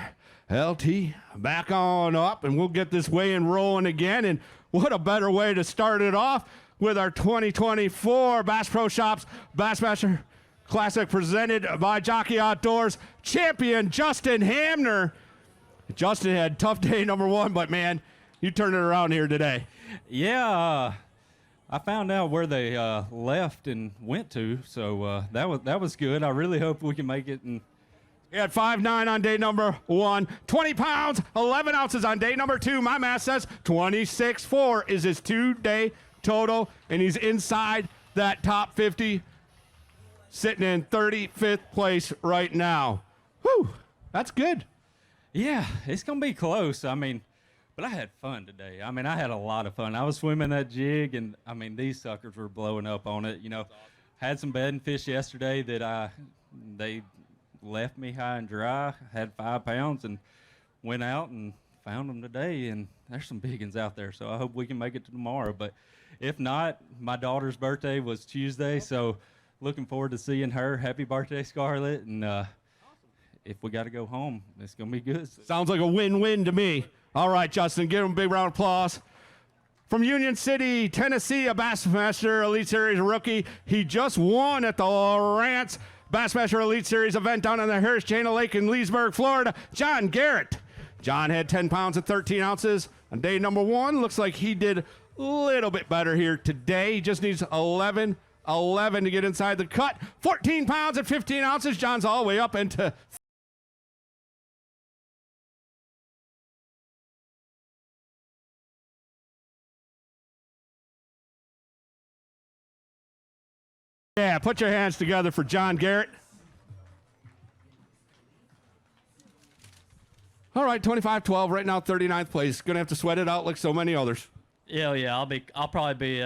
LT back on up, and we'll get this weigh-in rolling again. And what a better way to start it off with our 2024 Bass Pro Shops Bassmaster Classic presented by Jockey Outdoors champion Justin Hamner. Justin had tough day number one, but man, you turned it around here today. Yeah, I found out where they left and went to, so that was good. I really hope we can make it. And he had 5'9" on day number one, 20 pounds, 11 ounces on day number two. My math says 26.4 is his 2-day total, and he's inside that top 50, sitting in 35th place right now. Whew, that's good. Yeah, it's going to be close. I mean, but I had fun today. I mean, I had a lot of fun. I was swimming that jig, and, I mean, these suckers were blowing up on it. You know, had some bedding fish yesterday that they left me high and dry. Had 5 pounds and went out and found them today, and there's some big ones out there, so I hope we can make it to tomorrow. But if not, my daughter's birthday was Tuesday, so looking forward to seeing her. Happy birthday, Scarlett, and if we got to go home, it's going to be good. Sounds like a win-win to me. All right, Justin, give him a big round of applause. From Union City, Tennessee, a Bassmaster Elite Series rookie. He just won at the Rance Bassmaster Elite Series event down on the Harris Chain Lake in Leesburg, Florida. John Garrett. John had 10 pounds and 13 ounces on day number one. Looks like he did a little bit better here today. He just needs 11 to get inside the cut. 14 pounds and 15 ounces. John's all the way up into yeah, put your hands together for John Garrett. All right, 25-12 right now, 39th place. Gonna have to sweat it out like so many others. Yeah, I'll probably be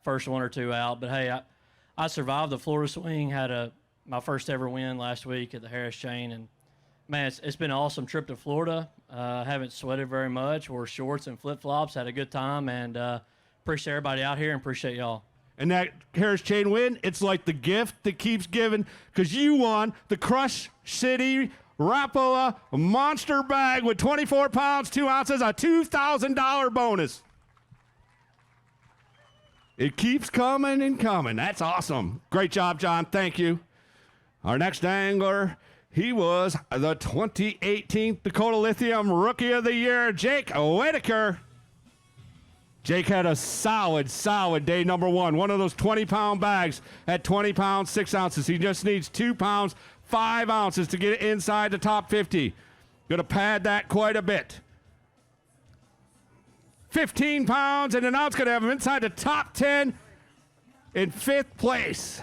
first one or two out. But hey, I survived the Florida swing. Had my first ever win last week at the Harris Chain, and man, it's been an awesome trip to Florida. Haven't sweated very much. Wore shorts and flip flops. Had a good time, and appreciate everybody out here and appreciate y'all. And that Harris Chain win, it's like the gift that keeps giving, because you won the Crush City Rapala Monster Bag with 24 pounds, 2 ounces, a $2,000 bonus. It keeps coming and coming. That's awesome. Great job, John. Thank you. Our next angler, he was the 2018 Dakota Lithium Rookie of the Year, Jake Whitaker. Jake had a solid day number one. One of those 20-pound bags at 20 pounds, 6 ounces. He just needs 2 pounds, 5 ounces to get inside the top 50. Going to pad that quite a bit. 15 pounds and an ounce, going to have him inside the top 10 in 5th place.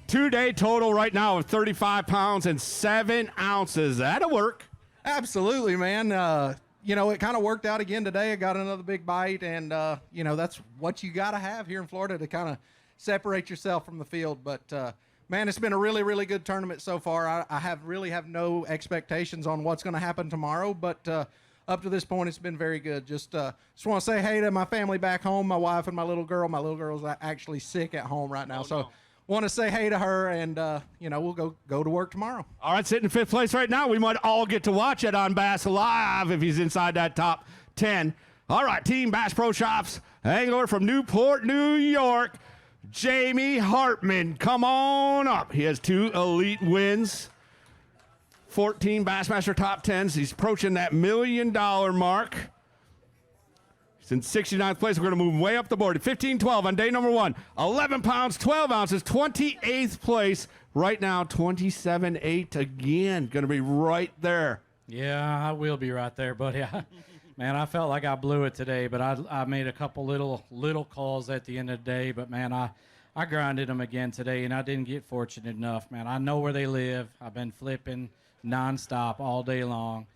2-day total right now of 35 pounds and 7 ounces. That'll work. Absolutely, man. You know, it kind of worked out again today. I got another big bite, and, you know, that's what you got to have here in Florida to kind of separate yourself from the field. But Man, it's been a really, really good tournament so far. I really have no expectations on what's going to happen tomorrow, but up to this point, it's been very good. Just want to say hey to my family back home, my wife and my little girl. My little girl's actually sick at home right now, so want to say hey to her, and we'll go to work tomorrow. All right, sitting in 5th place right now. We might all get to watch it on Bass Live if he's inside that top 10. All right, Team Bass Pro Shops angler from Newport, New York, Jamie Hartman. Come on up. He has 2 elite wins, 14 Bassmaster top 10s. He's approaching that $1 million mark. He's in 69th place. We're going to move way up the board. 15-12 on day number 1. 11 pounds, 12 ounces, 28th place. Right now, 27.8 again. Going to be right there. Yeah, I will be right there, buddy. Man, I felt like I blew it today, but I made a couple little calls at the end of the day. But, man, I grinded them again today, and I didn't get fortunate enough, man. I know where they live. I've been flipping nonstop all day long,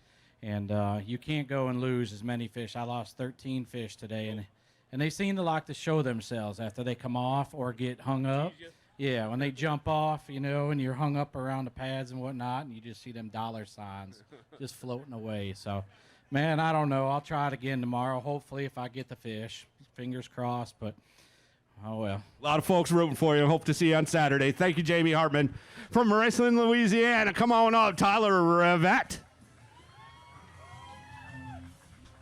and you can't go and lose as many fish. I lost 13 fish today, and they seem to like to show themselves after they come off or get hung up. Yeah, when they jump off, and you're hung up around the pads and whatnot, and you just see them dollar signs just floating away. So, man, I don't know. I'll try it again tomorrow. Hopefully, if I get the fish, fingers crossed. But oh well. A lot of folks rooting for you. Hope to see you on Saturday. Thank you, Jamie Hartman from Maryland, Louisiana. Come on up, Tyler Revette.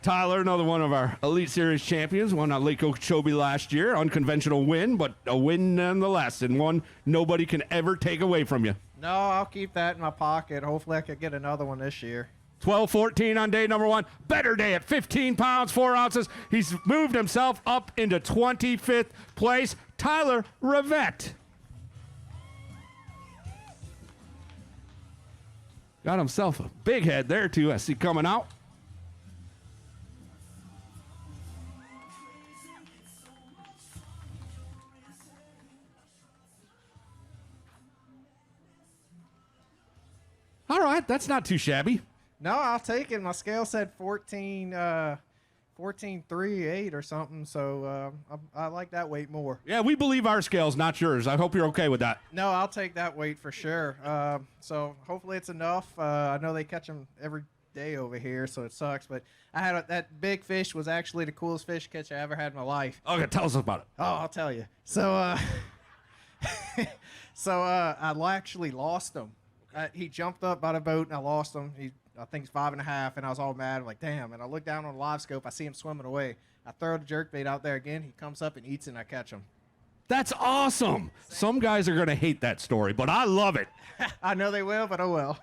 Tyler, another one of our Elite Series champions, won on Lake Okeechobee last year. Unconventional win, but a win nonetheless, and one nobody can ever take away from you. No, I'll keep that in my pocket. Hopefully I could get another one this year. 12-14 on day number 1. Better day at 15 pounds, 4 ounces. He's moved himself up into 25th place. Tyler Revette. Got himself a big head there, too. I see coming out. All right, that's not too shabby. No, I'll take it. My scale said 14.38 or something, so I like that weight more. Yeah, we believe our scales, not yours. I hope you're okay with that. No, I'll take that weight for sure. So hopefully it's enough. I know they catch them every day over here, so it sucks. But I had that big fish was actually the coolest fish catch I ever had in my life. Okay, tell us about it. Oh, I'll tell you. So, I actually lost him. He jumped up by the boat, and I lost him. I think it's 5.5, and I was all mad. I'm like, damn. And I look down on the live scope. I see him swimming away. I throw the jerkbait out there again. He comes up and eats it, and I catch him. That's awesome. Some guys are going to hate that story, but I love it. I know they will, but oh well.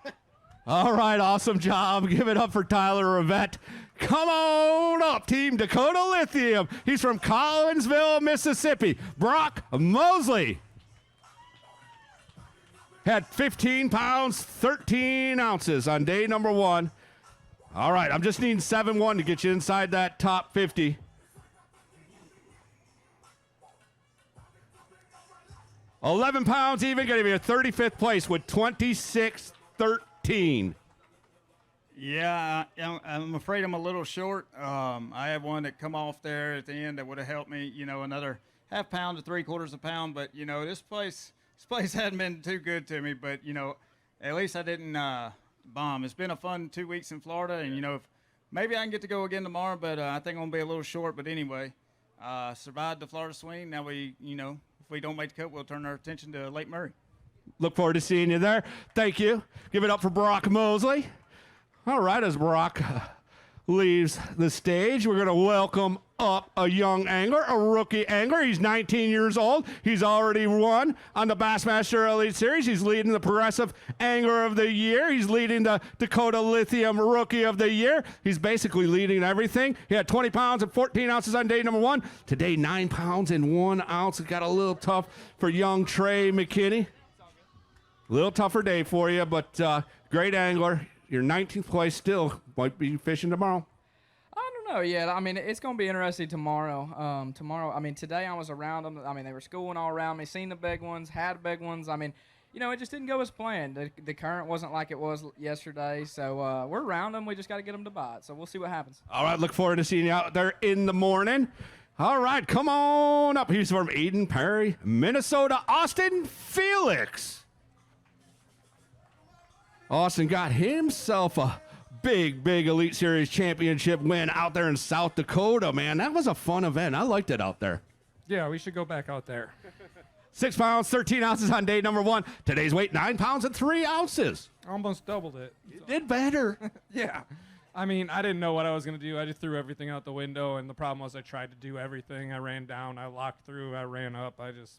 All right, awesome job. Give it up for Tyler Revette. Come on up, Team Dakota Lithium. He's from Collinsville, Mississippi. Brock Mosley. Had 15 pounds, 13 ounces on day number 1. All right, I'm just needing 7-1 to get you inside that top 50. $11 pounds even, going to be a 35th place with 26.13. Yeah, I'm afraid I'm a little short. I have one that come off there at the end that would have helped me, another half pound to 3/4 pound. But, this place hadn't been too good to me. But, at least I didn't bomb. It's been a fun 2 weeks in Florida. And, if maybe I can get to go again tomorrow. But I think I'm going to be a little short. But anyway, survived the Florida swing. Now if we don't make the cut, we'll turn our attention to Lake Murray. Look forward to seeing you there. Thank you. Give it up for Brock Mosley. All right, as Brock leaves the stage, we're going to welcome up a young angler, a rookie angler. He's 19 years old. He's already won on the Bassmaster Elite Series. He's leading the Progressive Angler of the Year. He's leading the Dakota Lithium Rookie of the Year. He's basically leading everything. He had 20 pounds and 14 ounces on day number 1. Today, 9 pounds and 1 ounce. It got a little tough for young Trey McKinney. A little tougher day for you, but great angler. Your 19th place still might be fishing tomorrow. I don't know yet. I mean, it's going to be interesting tomorrow. Today I was around them. I mean, they were schooling all around me, seen the big ones, had big ones. I mean, it just didn't go as planned. The current wasn't like it was yesterday, so we're around them. We just got to get them to bite, so we'll see what happens. All right, look forward to seeing you out there in the morning. All right, come on up. He's from Eden Prairie, Minnesota. Austin Felix. Austin got himself a big Elite Series championship win out there in South Dakota, man. That was a fun event. I liked it out there. Yeah, we should go back out there. 6 pounds, 13 ounces on day number 1. Today's weight, 9 pounds and 3 ounces. Almost doubled it. You did better. Yeah. I mean, I didn't know what I was going to do. I just threw everything out the window, and the problem was I tried to do everything. I ran down, I locked through, I ran up. I just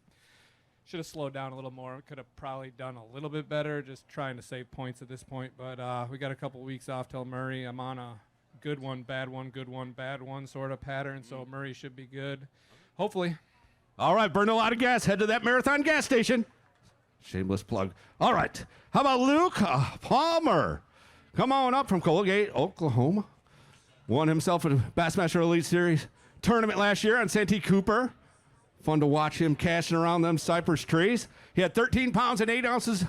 should have slowed down a little more. Could have probably done a little bit better, just trying to save points at this point. But we got a couple weeks off till Murray. I'm on a good one, bad one, good one, bad one sort of pattern, so Murray should be good. Hopefully. All right, burn a lot of gas. Head to that Marathon gas station. Shameless plug. All right. How about Luke Palmer? Come on up from Colgate, Oklahoma. Won himself a Bassmaster Elite Series tournament last year on Santee Cooper. Fun to watch him cashing around them cypress trees. He had 13 pounds and 8 ounces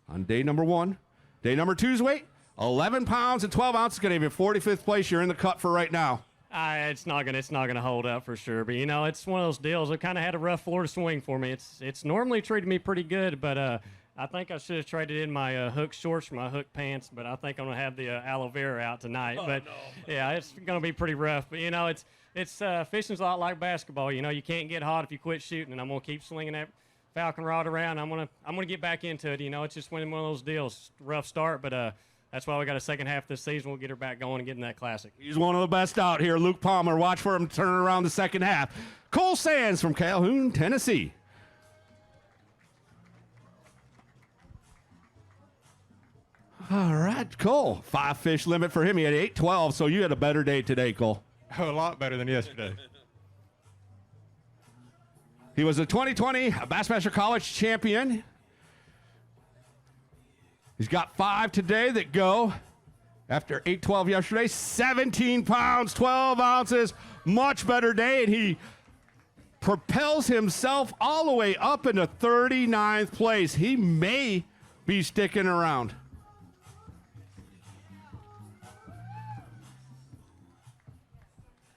on day number 1. Day number 2's weight, 11 pounds and 12 ounces. Going to give you 45th place. You're in the cut for right now. It's not gonna hold up for sure. But you know, it's one of those deals. It kind of had a rough Florida swing for me. It's normally treated me pretty good, but I think I should have traded in my hook shorts for my hook pants. But I think I'm gonna have the aloe vera out tonight. Yeah, it's gonna be pretty rough. But you know, it's fishing's a lot like basketball. You know, you can't get hot if you quit shooting, and I'm gonna keep slinging that falcon rod around. I'm gonna get back into it. You know, it's just one of those deals. Rough start, but that's why we got a second half this season. We'll get her back going and get in that classic. He's one of the best out here. Luke Palmer. Watch for him to turn around the second half. Cole Sands from Calhoun, Tennessee. All right, Cole. 5 fish limit for him. He had 8-12, so you had a better day today, Cole. Oh, a lot better than yesterday. He was a 2020 Bassmaster College champion. He's got 5 today that go. After 8-12 yesterday, 17 pounds, 12 ounces. Much better day, and he propels himself all the way up into 39th place. He may be sticking around.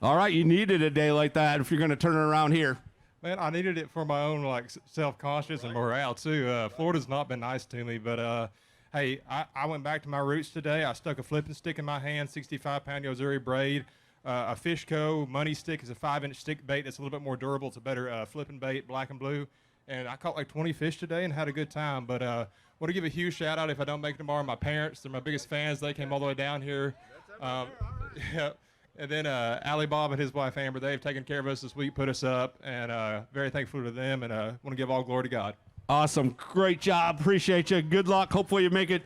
All right, you needed a day like that if you're going to turn it around here. Man, I needed it for my own self-conscious and morale too. Florida's not been nice to me, but hey, I went back to my roots today. I stuck a flipping stick in my hand, 65-pound Yozuri braid, a Fishco money stick is a 5-inch stick bait that's a little bit more durable. It's a better flipping bait, black and blue. And I caught like 20 fish today and had a good time. But want to give a huge shout out if I don't make it tomorrow. My parents, they're my biggest fans. They came all the way down here. Yeah. And then Ali Bob and his wife Amber, they've taken care of us this week, put us up, and very thankful to them, and want to give all glory to God. Awesome. Great job. Appreciate you. Good luck. Hopefully you make it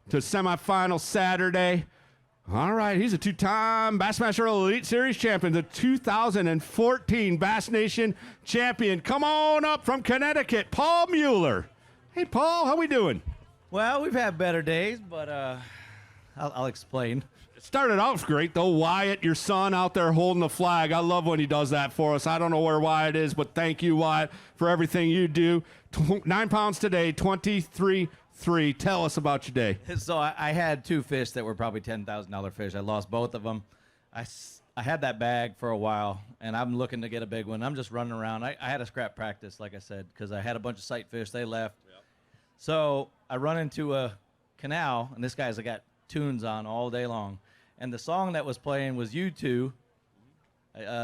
to semifinal Saturday. All right. He's a 2-time Bassmaster Elite Series champion, the 2014 Bass Nation champion. Come on up from Connecticut, Paul Mueller. Hey, Paul, how we doing? Well, we've had better days, but I'll explain. It started off great, though. Wyatt, your son, out there holding the flag. I love when he does that for us. I don't know where Wyatt is, but thank you, Wyatt, for everything you do. 9 pounds today, 23.3. Tell us about your day. So I had 2 fish that were probably $10,000 fish. I lost both of them. I had that bag for a while, and I'm looking to get a big one. I'm just running around. I had a scrap practice, like I said, because I had a bunch of sight fish. They left. Yep. So I run into a canal, and this guy's got tunes on all day long. And the song that was playing was U2,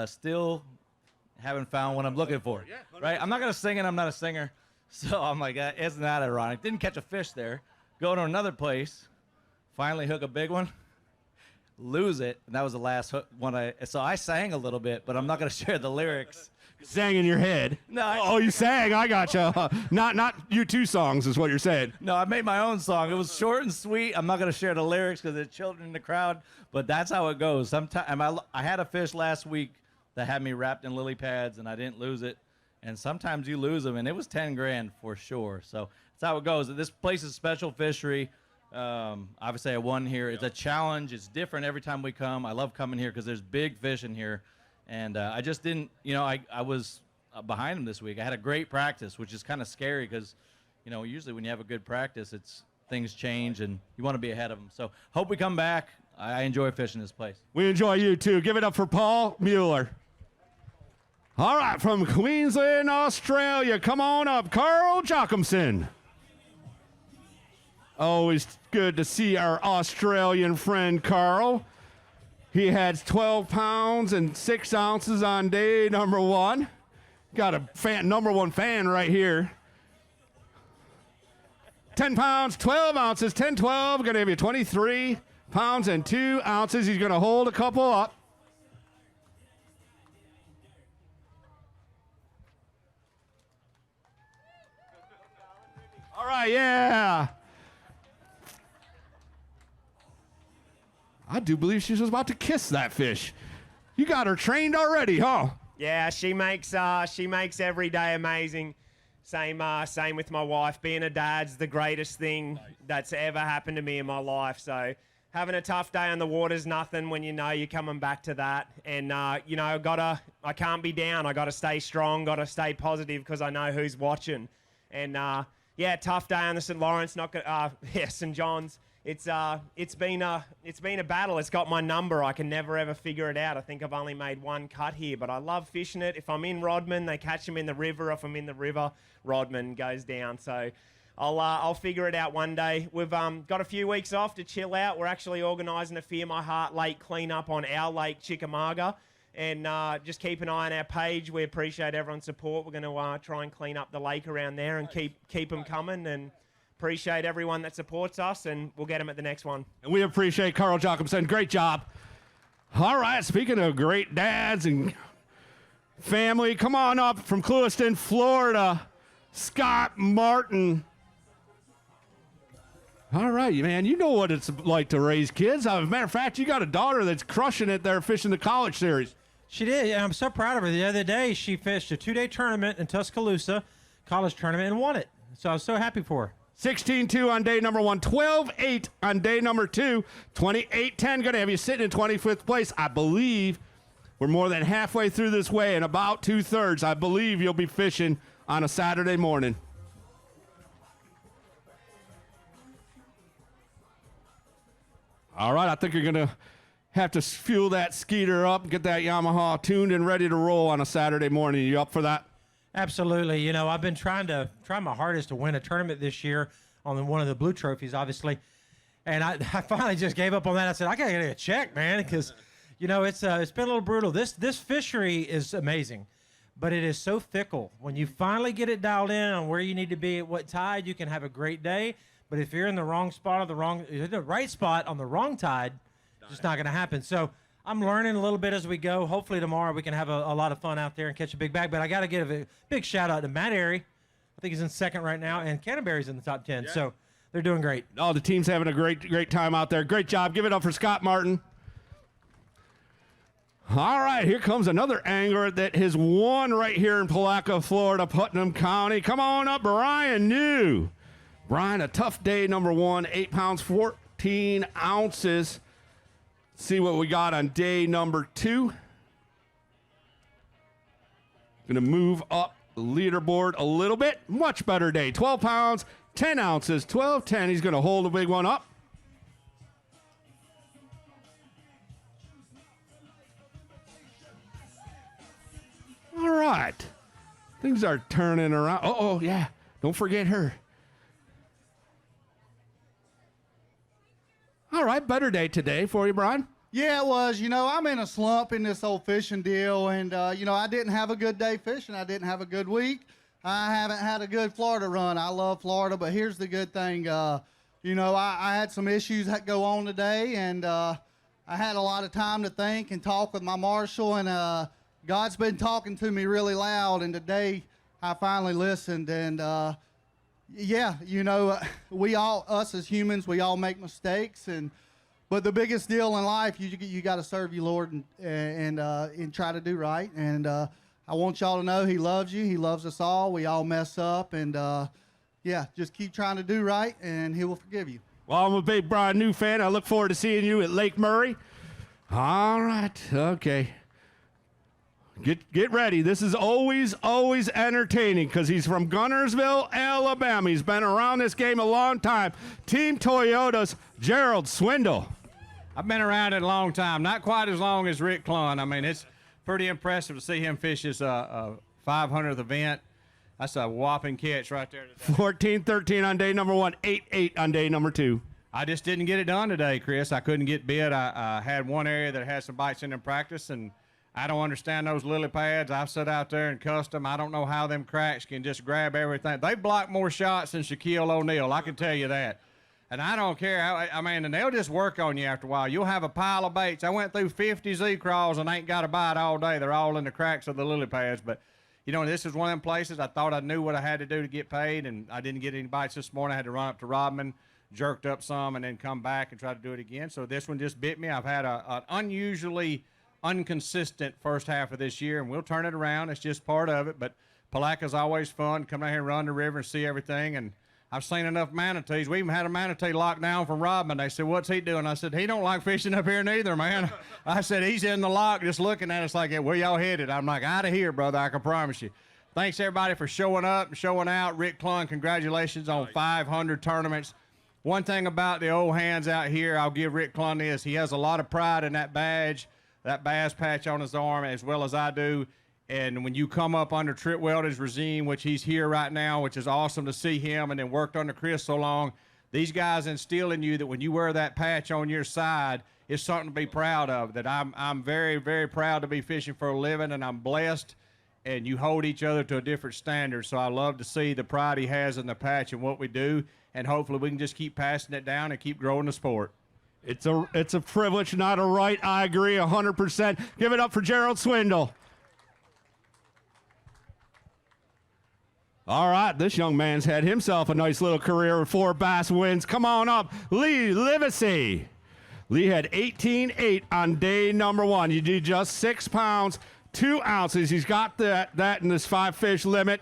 Still Haven't Found What I'm Looking For. Right? I'm not going to sing it. I'm not a singer. So I'm like, isn't that ironic? Didn't catch a fish there. Go to another place. Finally hook a big one. Lose it. And that was the last one. So I sang a little bit, but I'm not going to share the lyrics. Sang in your head. No. You sang. I gotcha. Not U2 songs is what you're saying. No, I made my own song. It was short and sweet. I'm not going to share the lyrics because there's children in the crowd, but that's how it goes. Sometimes I had a fish last week that had me wrapped in lily pads, and I didn't lose it. And sometimes you lose them, and it was 10 grand for sure. So that's how it goes. This place is special fishery. Obviously, I won here. It's a challenge. It's different every time we come. I love coming here because there's big fish in here. And I just didn't, I was behind them this week. I had a great practice, which is kind of scary because, usually when you have a good practice, things change and you want to be ahead of them. So hope we come back. I enjoy fishing this place. We enjoy you too. Give it up for Paul Mueller. All right, from Queensland, Australia, come on up, Cory Johnston. Always good to see our Australian friend, Carl. He had 12 pounds and 6 ounces on day number 1. Got a number 1 fan right here. 10 pounds, 12 ounces, 10, 12. Going to give you 23 pounds and 2 ounces. He's going to hold a couple up. All right, yeah. I do believe she was about to kiss that fish. You got her trained already, huh? Yeah, she makes every day amazing. Same with my wife. Being a dad's the greatest thing that's ever happened to me in my life. So having a tough day on the water's nothing when you know you're coming back to that. And you know, I can't be down. I gotta stay strong. Gotta stay positive because I know who's watching. And yeah, tough day on the St. Lawrence. St. John's. It's been a battle. It's got my number. I can never ever figure it out. I think I've only made 1 cut here, but I love fishing it. If I'm in Rodman, they catch him in the river. If I'm in the river, Rodman goes down. So I'll figure it out one day. We've got a few weeks off to chill out. We're actually organising a Fear My Heart lake cleanup on our lake, Chickamauga. And just keep an eye on our page. We appreciate everyone's support. We're going to try and clean up the lake around there and keep them coming. And appreciate everyone that supports us, and we'll get them at the next one. And we appreciate Cory Johnston. Great job. All right, speaking of great dads and family, come on up from Clewiston, Florida, Scott Martin. All right, man, you know what it's like to raise kids. As a matter of fact, you got a daughter that's crushing it there fishing the college series. She did, and I'm so proud of her. The other day, she fished a 2-day tournament in Tuscaloosa, college tournament, and won it. So I was so happy for her. 16-2 on day number 1, 12-8 on day number 2, 28-10. Going to have you sitting in 25th place. I believe we're more than halfway through this way, and about 2/3. I believe you'll be fishing on a Saturday morning. All right, I think you're going to have to fuel that Skeeter up, get that Yamaha tuned and ready to roll on a Saturday morning. You up for that? Absolutely. You know, I've been trying my hardest to win a tournament this year on one of the blue trophies, obviously. And I finally just gave up on that. I said, I got to get a check, man, because, you know, it's been a little brutal. This fishery is amazing, but it is so fickle. When you finally get it dialed in on where you need to be at what tide, you can have a great day. But if you're in the wrong spot or the right spot on the wrong tide, it's just not going to happen. So I'm learning a little bit as we go. Hopefully tomorrow we can have a lot of fun out there and catch a big bag. But I got to give a big shout out to Matt Arey. I think he's in second right now, and Canterbury's in the top 10. Yeah. So they're doing great. Oh, the team's having a great time out there. Great job. Give it up for Scott Martin. All right, here comes another angler that has won right here in Palatka, Florida, Putnam County. Come on up, Brian New. Brian, a tough day, number 1, 8 pounds, 14 ounces. See what we got on day number 2. Gonna move up the leaderboard a little bit. Much better day. 12 pounds, 10 ounces, 12-10. He's gonna hold a big one up. All right. Things are turning around. Oh, yeah. Don't forget her. All right, better day today for you, Brian. Yeah, it was. You know, I'm in a slump in this whole fishing deal, and, you know, I didn't have a good day fishing. I didn't have a good week. I haven't had a good Florida run. I love Florida, but here's the good thing. You know, I had some issues that go on today, and I had a lot of time to think and talk with my marshal, and God's been talking to me really loud, and today I finally listened, and yeah, you know, us as humans, we all make mistakes, but the biggest deal in life, you got to serve your Lord and try to do right. And I want y'all to know He loves you. He loves us all. We all mess up, and yeah, just keep trying to do right, and He will forgive you. Well, I'm a big Brian New fan. I look forward to seeing you at Lake Murray. All right, okay. Get ready. This is always entertaining because he's from Gunnersville, Alabama. He's been around this game a long time. Team Toyota's Gerald Swindle. I've been around it a long time. Not quite as long as Rick Clun. I mean, it's pretty impressive to see him fish his 500th event. That's a whopping catch right there today. 14-13 on day number 1, 8-8 on day number 2. I just didn't get it done today, Chris. I couldn't get bit. I had one area that had some bites in practice, and I don't understand those lily pads. I've sat out there and cussed them. I don't know how them cracks can just grab everything. They block more shots than Shaquille O'Neal, I can tell you that. And I don't care. I mean, and they'll just work on you after a while. You'll have a pile of baits. I went through 50 Z-crawls and ain't got a bite all day. They're all in the cracks of the lily pads. But, you know, this is one of them places I thought I knew what I had to do to get paid, and I didn't get any bites this morning. I had to run up to Rodman, jerked up some, and then come back and try to do it again. So this one just bit me. I've had an unusually inconsistent first half of this year, and we'll turn it around. It's just part of it. But Palaca's always fun. Come down here and run the river and see everything. And I've seen enough manatees. We even had a manatee locked down from Rodman. They said, "What's he doing?" I said, "He don't like fishing up here neither, man." I said, "He's in the lock just looking at us like, where y'all headed?" I'm like, "Out of here, brother, I can promise you." Thanks, everybody, for showing up and showing out. Rick Clun, congratulations on 500 tournaments. One thing about the old hands out here, I'll give Rick Clun this. He has a lot of pride in that badge, that bass patch on his arm, as well as I do. And when you come up under Trip Weldon's regime, which he's here right now, which is awesome to see him, and then worked under Chris so long, these guys instill in you that when you wear that patch on your side, it's something to be proud of. That I'm very, very proud to be fishing for a living, and I'm blessed. And you hold each other to a different standard. So I love to see the pride he has in the patch and what we do, and hopefully we can just keep passing it down and keep growing the sport. It's a privilege, not a right. I agree 100%. Give it up for Gerald Swindle. All right, this young man's had himself a nice little career with 4 bass wins. Come on up, Lee Livesey. Lee had 18-8 on day number 1. You did just 6 pounds, 2 ounces. He's got that in this 5-fish limit.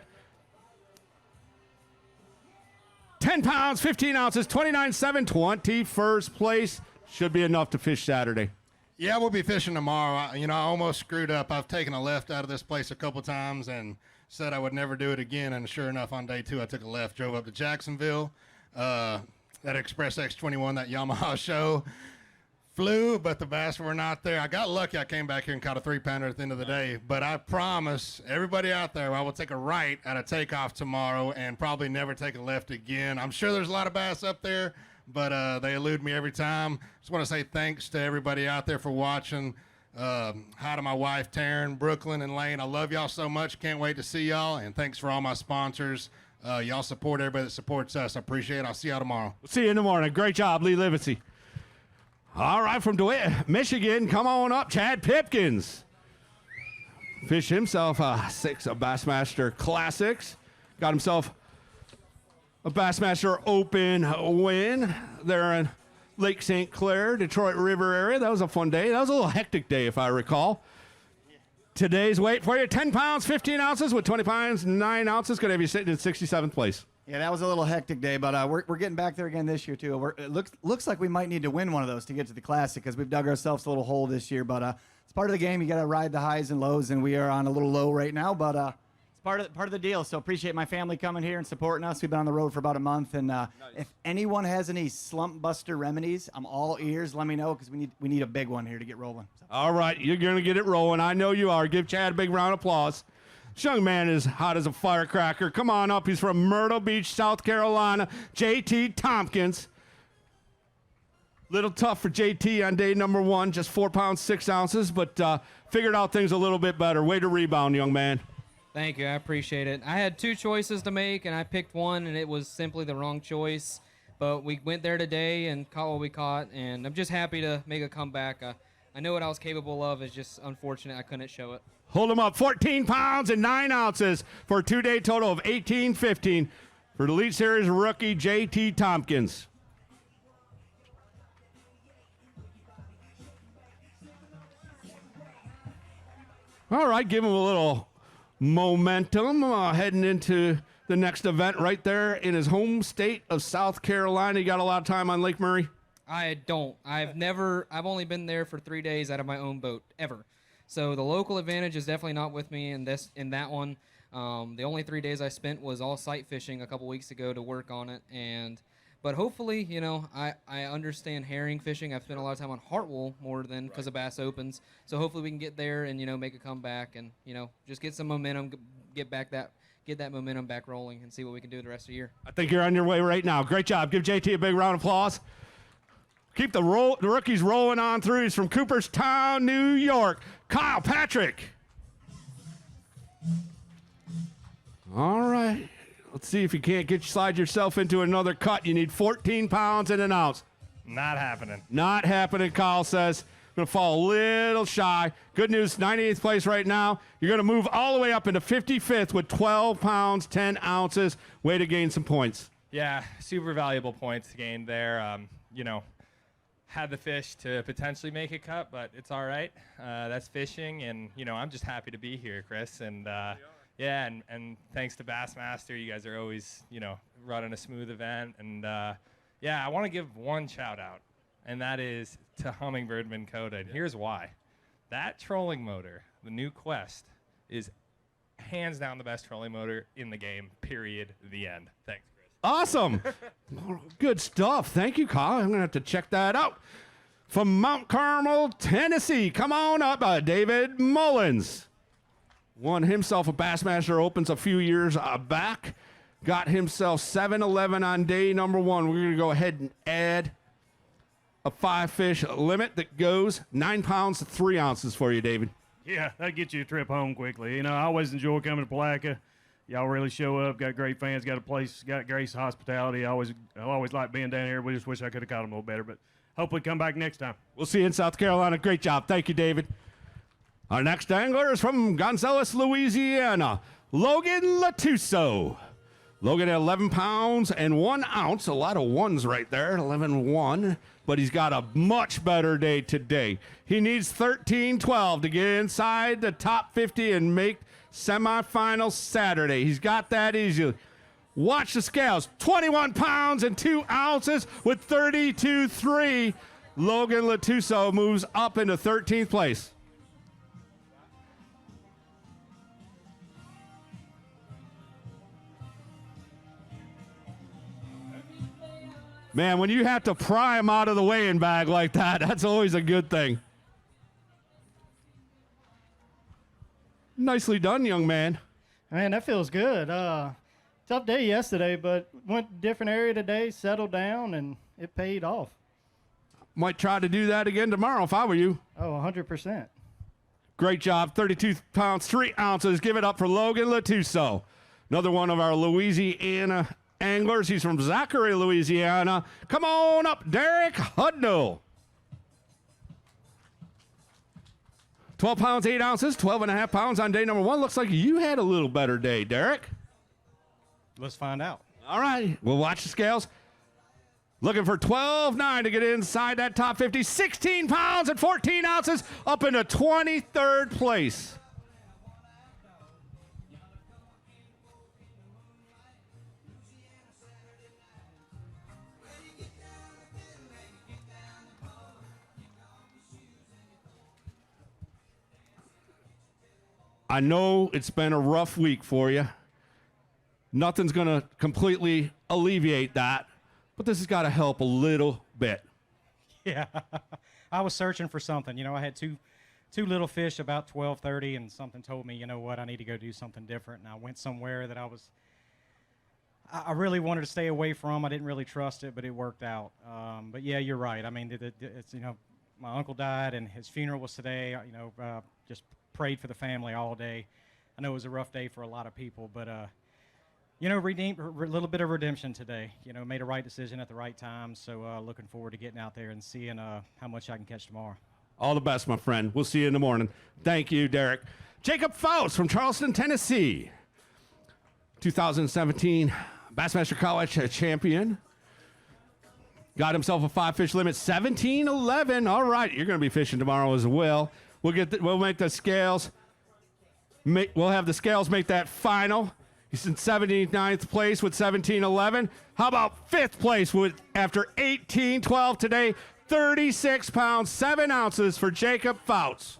10 pounds, 15 ounces, 29.7, 21st place. Should be enough to fish Saturday. Yeah, we'll be fishing tomorrow. I almost screwed up. I've taken a left out of this place a couple times and said I would never do it again. And sure enough, on day 2, I took a left, drove up to Jacksonville. That Express X21, that Yamaha show, flew, but the bass were not there. I got lucky. I came back here and caught a 3-pounder at the end of the day. But I promise everybody out there, I will take a right at a takeoff tomorrow and probably never take a left again. I'm sure there's a lot of bass up there, but they elude me every time. Just want to say thanks to everybody out there for watching. Hi to my wife, Taryn, Brooklyn, and Lane. I love y'all so much. Can't wait to see y'all. And thanks for all my sponsors. Y'all support everybody that supports us. I appreciate it. I'll see y'all tomorrow. We'll see you in the morning. Great job, Lee Livesey. All right, from DeWitt, Michigan, come on up, Chad Pipkins. Fished himself 6 of Bassmaster Classics. Got himself a Bassmaster Open win there in Lake St. Clair, Detroit River area. That was a fun day. That was a little hectic day, if I recall. Today's weight for you, 10 pounds, 15 ounces with 20 pounds, 9 ounces. Going to be sitting in 67th place. Yeah, that was a little hectic day, but we're getting back there again this year, too. It looks like we might need to win one of those to get to the Classic because we've dug ourselves a little hole this year. But it's part of the game. You got to ride the highs and lows, and we are on a little low right now. But it's part of the deal. So appreciate my family coming here and supporting us. We've been on the road for about a month, and if anyone has any slump buster remedies, I'm all ears. Let me know because we need a big one here to get rolling. So. All right, you're going to get it rolling. I know you are. Give Chad a big round of applause. This young man is hot as a firecracker. Come on up. He's from Myrtle Beach, South Carolina. JT Tompkins. Little tough for JT on day number 1, just 4 pounds, 6 ounces, but figured out things a little bit better. Way to rebound, young man. Thank you. I appreciate it. I had 2 choices to make, and I picked one, and it was simply the wrong choice. But we went there today and caught what we caught, and I'm just happy to make a comeback. I know what I was capable of. It's just unfortunate I couldn't show it. Hold him up, 14 pounds and 9 ounces for a 2-day total of 18-15 for the Elite Series rookie JT Tompkins. All right, give him a little momentum heading into the next event right there in his home state of South Carolina. You got a lot of time on Lake Murray? I don't. I've only been there for 3 days out of my own boat, ever. So the local advantage is definitely not with me in that one. The only 3 days I spent was all sight fishing a couple weeks ago to work on it. But hopefully, you know, I understand herring fishing. I've spent a lot of time on Hartwell more than because of Bass Opens. So hopefully we can get there and, you know, make a comeback and, you know, just get some momentum, get that momentum back rolling and see what we can do the rest of the year. I think you're on your way right now. Great job. Give JT a big round of applause. Keep the rookies rolling on through. He's from Cooperstown, New York. Kyle Patrick. All right. Let's see if you can't slide yourself into another cut. You need 14 pounds and an ounce. Not happening. Not happening, Kyle says. Going to fall a little shy. Good news, 98th place right now. You're going to move all the way up into 55th with 12 pounds, 10 ounces. Way to gain some points. Yeah, super valuable points gained there. You know, had the fish to potentially make a cut, but it's all right. That's fishing, and, you know, I'm just happy to be here, Chris. And, yeah, and thanks to Bassmaster, you guys are always, you know, running a smooth event. And, yeah, I want to give one shout-out, and that is to Hummingbird Minn Kota. And here's why. That trolling motor, the new Quest, is hands down the best trolling motor in the game, period, the end. Thanks, Chris. Awesome. Good stuff. Thank you, Kyle. I'm going to have to check that out. From Mount Carmel, Tennessee, come on up, David Mullins. Won himself a Bassmaster Opens a few years back. Got himself 7-11 on day number 1. We're going to go ahead and add a 5-fish limit that goes 9 pounds, 3 ounces for you, David. Yeah, that gets you a trip home quickly. You know, I always enjoy coming to Palatka. Y'all really show up. Got great fans. Got a place. Got great hospitality. I always like being down here. We just wish I could have caught them a little better, but hopefully come back next time. We'll see you in South Carolina. Great job. Thank you, David. Our next angler is from Gonzales, Louisiana, Logan Latuso. Logan at 11 pounds and 1 ounce. A lot of ones right there, 11-1. But he's got a much better day today. He needs 13-12 to get inside the top 50 and make semifinals Saturday. He's got that easily. Watch the scales. 21 pounds and 2 ounces with 32.3. Logan Latuso moves up into 13th place. Man, when you have to pry him out of the weighing bag like that, that's always a good thing. Nicely done, young man. Man, that feels good. Tough day yesterday, but went to a different area today, settled down, and it paid off. Might try to do that again tomorrow if I were you. Oh, 100%. Great job. 32 pounds, 3 ounces. Give it up for Logan Latuso. Another one of our Louisiana anglers. He's from Zachary, Louisiana. Come on up, Derek Hudnall. 12 pounds, 8 ounces, 12.5 pounds on day number 1. Looks like you had a little better day, Derek. Let's find out. All right, we'll watch the scales. Looking for 12.9 to get inside that top 50. 16 pounds and 14 ounces up into 23rd place. I know it's been a rough week for you. Nothing's going to completely alleviate that, but this has got to help a little bit. Yeah, I was searching for something. You know, I had two little fish about 12:30, and something told me, you know what, I need to go do something different. And I went somewhere that I really wanted to stay away from. I didn't really trust it, but it worked out. But yeah, you're right. I mean, it's, you know, my uncle died, and his funeral was today. You know, just prayed for the family all day. I know it was a rough day for a lot of people, but you know, a little bit of redemption today. You know, made a right decision at the right time. So looking forward to getting out there and seeing how much I can catch tomorrow. All the best, my friend. We'll see you in the morning. Thank you, Derek. Jacob Faust from Charleston, Tennessee. 2017 Bassmaster College champion. Got himself a 5-fish limit, 17-11. All right, you're going to be fishing tomorrow as well. We'll make the scales. We'll have the scales make that final. He's in 79th place with 17-11. How about 5th place after 18-12 today? 36 pounds, 7 ounces for Jacob Faust.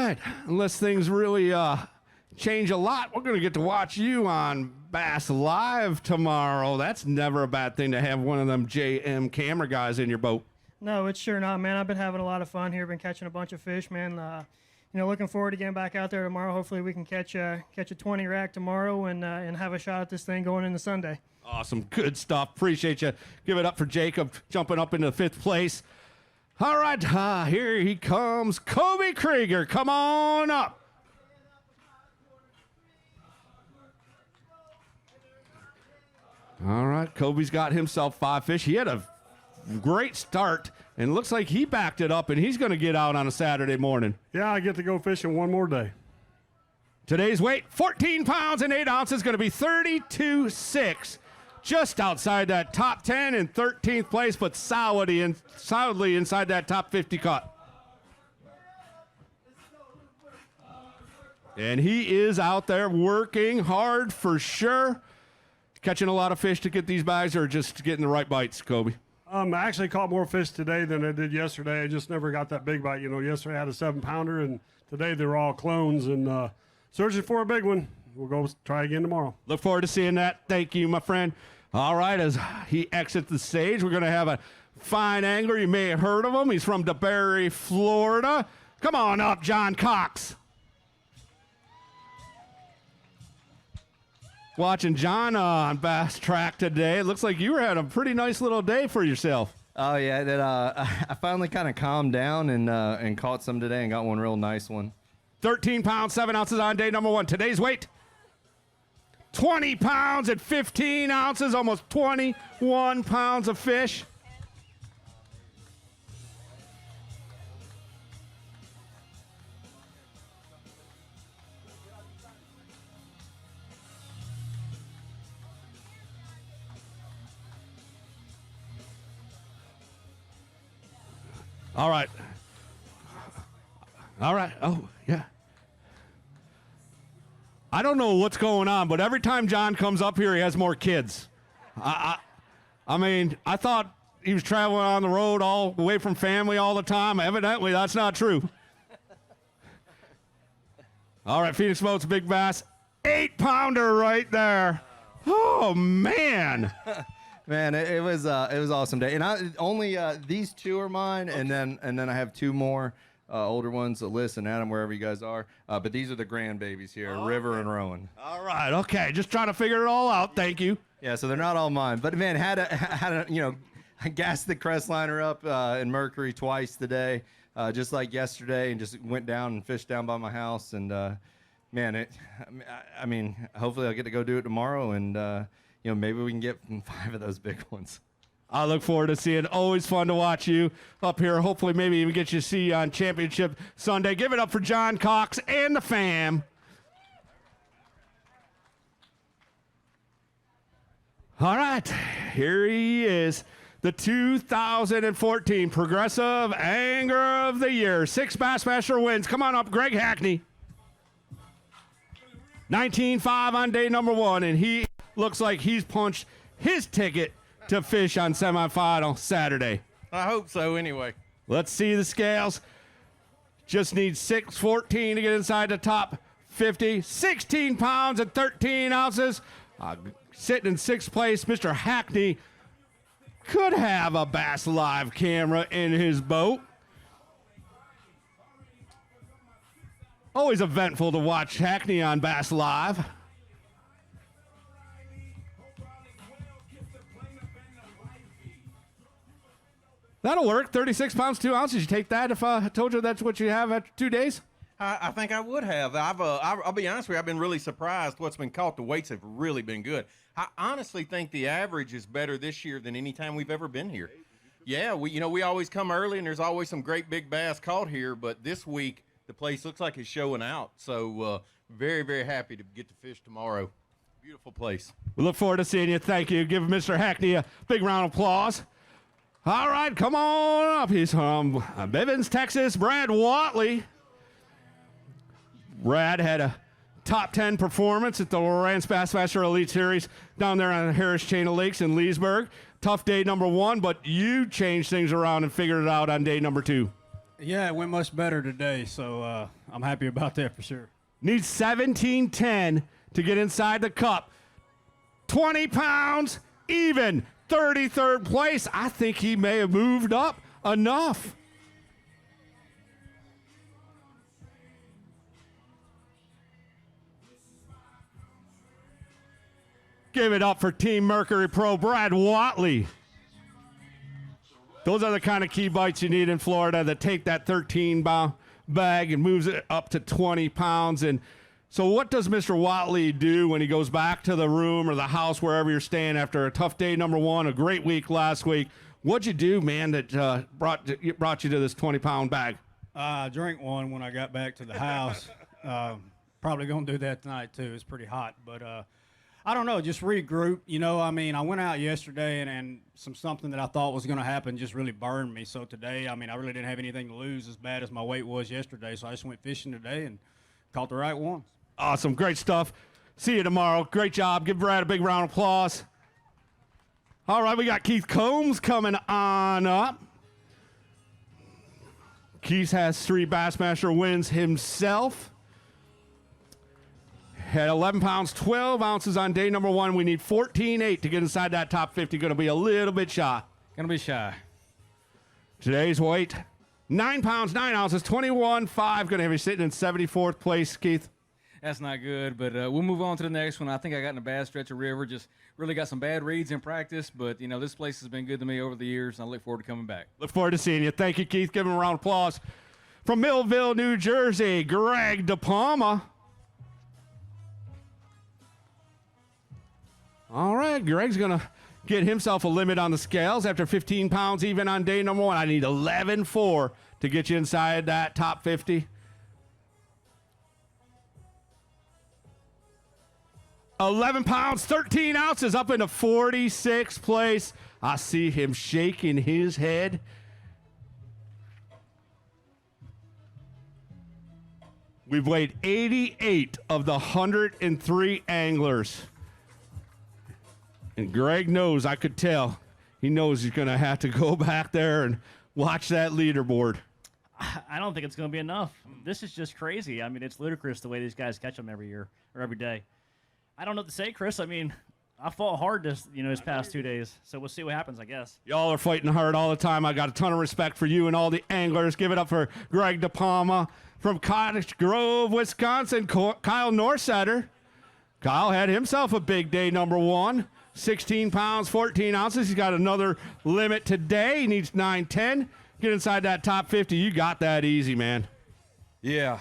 right. Unless things really change a lot, we're going to get to watch you on Bass Live tomorrow. That's never a bad thing to have one of them JM camera guys in your boat. No, it's sure not, man. I've been having a lot of fun here. Been catching a bunch of fish, man. Looking forward to getting back out there tomorrow. Hopefully we can catch a 20 rack tomorrow and have a shot at this thing going into Sunday. Awesome. Good stuff. Appreciate you. Give it up for Jacob jumping up into 5th place. All right. Here he comes. Kobe Krieger. Come on up. All right. Kobe's got himself 5 fish. He had a great start, and looks like he backed it up, and he's going to get out on a Saturday morning. Yeah, I get to go fishing one more day. Today's weight, 14 pounds and 8 ounces, going to be 32.6. Just outside that top 10 in 13th place, but solidly inside that top 50 cut. And he is out there working hard for sure. Catching a lot of fish to get these bags, or just getting the right bites, Kobe? I actually caught more fish today than I did yesterday. I just never got that big bite. Yesterday I had a 7-pounder, and today they were all clones, and searching for a big one. We'll go try again tomorrow. Look forward to seeing that. Thank you, my friend. All right, as he exits the stage, we're going to have a fine angler. You may have heard of him. He's from DeBerry, Florida. Come on up, John Cox. Watching John on Bass Track today. It looks like you were having a pretty nice little day for yourself. Oh, yeah. I finally kind of calmed down and caught some today and got one real nice one. 13 pounds, 7 ounces on day number 1. Today's weight, 20 pounds and 15 ounces, almost 21 pounds of fish. All right. All right. Oh, yeah. I don't know what's going on, but every time John comes up here, he has more kids. I mean, I thought he was traveling on the road all away from family all the time. Evidently, that's not true. All right, Phoenix Boats, Big Bass, 8-pounder right there. Oh, man. Man, it was awesome day, and I only these 2 are mine, and then I have 2 more older ones, Alyssa and Adam, wherever you guys are. But these are the grandbabies here, River and Rowan. All right, okay, just trying to figure it all out. Thank you. Yeah, so they're not all mine, but man, I gassed the Crestliner up in Mercury twice today, just like yesterday, and just went down and fished down by my house, and man, I mean, hopefully I'll get to go do it tomorrow, and maybe we can get 5 of those big ones. I look forward to seeing it. Always fun to watch you up here. Hopefully, maybe even get you to see you on Championship Sunday. Give it up for John Cox and the fam. All right, here he is, the 2014 Progressive Angler of the Year. 6 Bassmaster wins. Come on up, Greg Hackney. 19.5 on day number 1, and he looks like he's punched his ticket to fish on semifinal Saturday. I hope so anyway. Let's see the scales. Just need 6.14 to get inside the top 50. 16 pounds and 13 ounces. Sitting in 6th place, Mr. Hackney could have a Bass Live camera in his boat. Always eventful to watch Hackney on Bass Live. That'll work. 36 pounds, 2 ounces. You take that if I told you that's what you have after 2 days? I think I would have. I'll be honest with you. I've been really surprised what's been caught. The weights have really been good. I honestly think the average is better this year than any time we've ever been here. Yeah, we always come early, and there's always some great big bass caught here. But this week, the place looks like it's showing out. So very, very happy to get to fish tomorrow. Beautiful place. We look forward to seeing you. Thank you. Give Mr. Hackney a big round of applause. All right, come on up. He's from Bivens, Texas, Brad Watley. Brad had a top 10 performance at the Lowrance Bassmaster Elite Series down there on the Harris Chain of Lakes in Leesburg. Tough day number 1, but you changed things around and figured it out on day number 2. Yeah, it went much better today, so I'm happy about that for sure. Needs 17-10 to get inside the cup. 20 pounds, even. 33rd place. I think he may have moved up enough. Give it up for Team Mercury Pro, Brad Watley. Those are the kind of key bites you need in Florida that take that 13-pound bag and moves it up to 20 pounds. And so what does Mr. Watley do when he goes back to the room or the house, wherever you're staying, after a tough day number one, a great week last week? What'd you do, man, that brought you to this 20-pound bag? I drank one when I got back to the house. Probably going to do that tonight, too. It's pretty hot. But I don't know, just regroup. You know, I mean, I went out yesterday and something that I thought was going to happen just really burned me. So today, I mean, I really didn't have anything to lose as bad as my weight was yesterday. So I just went fishing today and caught the right ones. Awesome. Great stuff. See you tomorrow. Great job. Give Brad a big round of applause. All right, we got Keith Combs coming on up. Keith has 3 Bassmaster wins himself. Had 11 pounds, 12 ounces on day number one. We need 14.8 to get inside that top 50. Going to be a little bit shy. Going to be shy. Today's weight, 9 pounds, 9 ounces, 21.5. Going to have you sitting in 74th place, Keith. That's not good, but we'll move on to the next one. I think I got in a bad stretch of river. Just really got some bad reads in practice, but, you know, this place has been good to me over the years, and I look forward to coming back. Look forward to seeing you. Thank you, Keith. Give him a round of applause. From Millville, New Jersey, Greg DePalma. All right, Greg's going to get himself a limit on the scales after 15 pounds even on day number one. I need 11.4 to get you inside that top 50. 11 pounds, 13 ounces, up into 46th place. I see him shaking his head. We've weighed 88 of the 103 anglers. And Greg knows, I could tell, he knows he's going to have to go back there and watch that leaderboard. I don't think it's going to be enough. This is just crazy. I mean, it's ludicrous the way these guys catch them every year or every day. I don't know what to say, Chris. I mean, I fought hard this past 2 days, so we'll see what happens, I guess. Y'all are fighting hard all the time. I got a ton of respect for you and all the anglers. Give it up for Greg DePalma from Cottage Grove, Wisconsin. Kyle Norsetter. Kyle had himself a big day number one. 16 pounds, 14 ounces. He's got another limit today. He needs 9-10. Get inside that top 50. You got that easy, man. Yeah,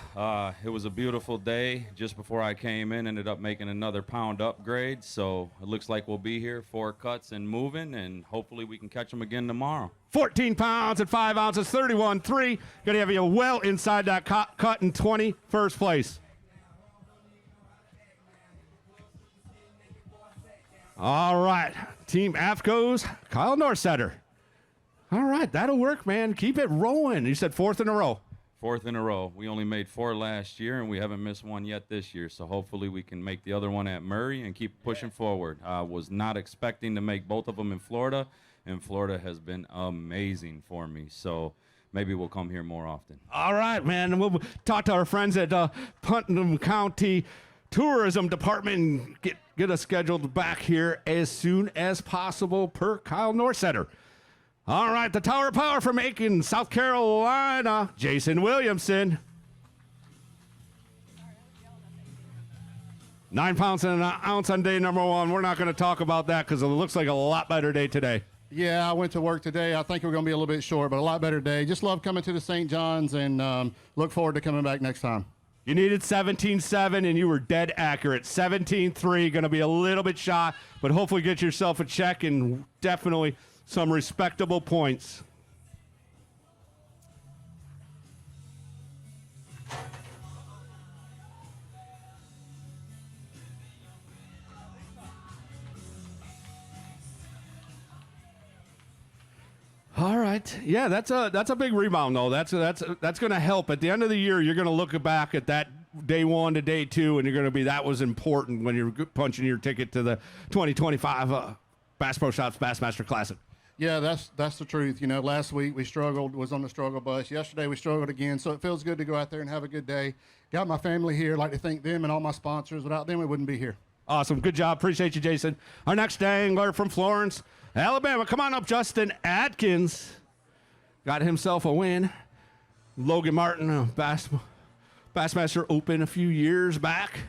it was a beautiful day. Just before I came in, ended up making another pound upgrade. So it looks like we'll be here, 4 cuts and moving, and hopefully we can catch them again tomorrow. 14 pounds and 5 ounces, 31.3. Going to have you well inside that cut in 21st place. All right, Team AFCO's Kyle Norsetter. All right, that'll work, man. Keep it rolling. You said 4th in a row. 4th in a row. We only made 4 last year, and we haven't missed one yet this year. So hopefully we can make the other one at Murray and keep pushing forward. I was not expecting to make both of them in Florida, and Florida has been amazing for me. So maybe we'll come here more often. All right, man. And we'll talk to our friends at Putnam County Tourism Department and get us scheduled back here as soon as possible per Kyle Norsetter. All right, the Tower of Power from Aiken, South Carolina, Jason Williamson. 9 pounds and an ounce on day number one. We're not going to talk about that because it looks like a lot better day today. Yeah, I went to work today. I think we're going to be a little bit short, but a lot better day. Just love coming to the St. John's and look forward to coming back next time. You needed 17.7, and you were dead accurate. 17.3, going to be a little bit shy, but hopefully get yourself a check and definitely some respectable points. All right. Yeah, that's a big rebound, though. That's going to help. At the end of the year, you're going to look back at that day one to day two, and you're going to be, that was important when you're punching your ticket to the 2025 Bass Pro Shops Bassmaster Classic. Yeah, that's the truth. You know, last week we struggled, was on the struggle bus. Yesterday we struggled again, so it feels good to go out there and have a good day. Got my family here. I'd like to thank them and all my sponsors. Without them, we wouldn't be here. Awesome. Good job. Appreciate you, Jason. Our next angler from Florence, Alabama. Come on up, Justin Atkins. Got himself a win. Logan Martin, Bassmaster Open a few years back.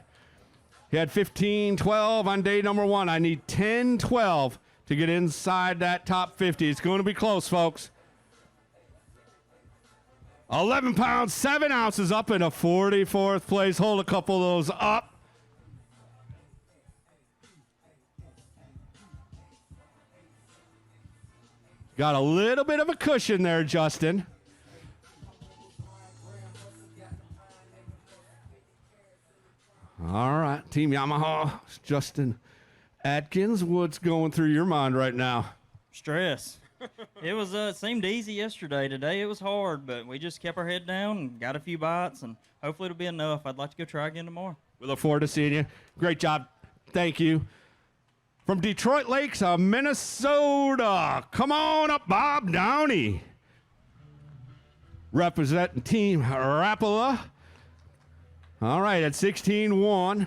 He had 15-12 on day number 1. I need 10-12 to get inside that top 50. It's going to be close, folks. 11 pounds, 7 ounces up in a 44th place. Hold a couple of those up. Got a little bit of a cushion there, Justin. All right, Team Yamaha, Justin Atkins, what's going through your mind right now? Stress. It was seemed easy yesterday. Today it was hard, but we just kept our head down and got a few bites, and hopefully it'll be enough. I'd like to go try again tomorrow. We look forward to seeing you. Great job. Thank you. From Detroit Lakes, Minnesota, come on up, Bob Downey. Representing Team Rapala. All right, at 16-1.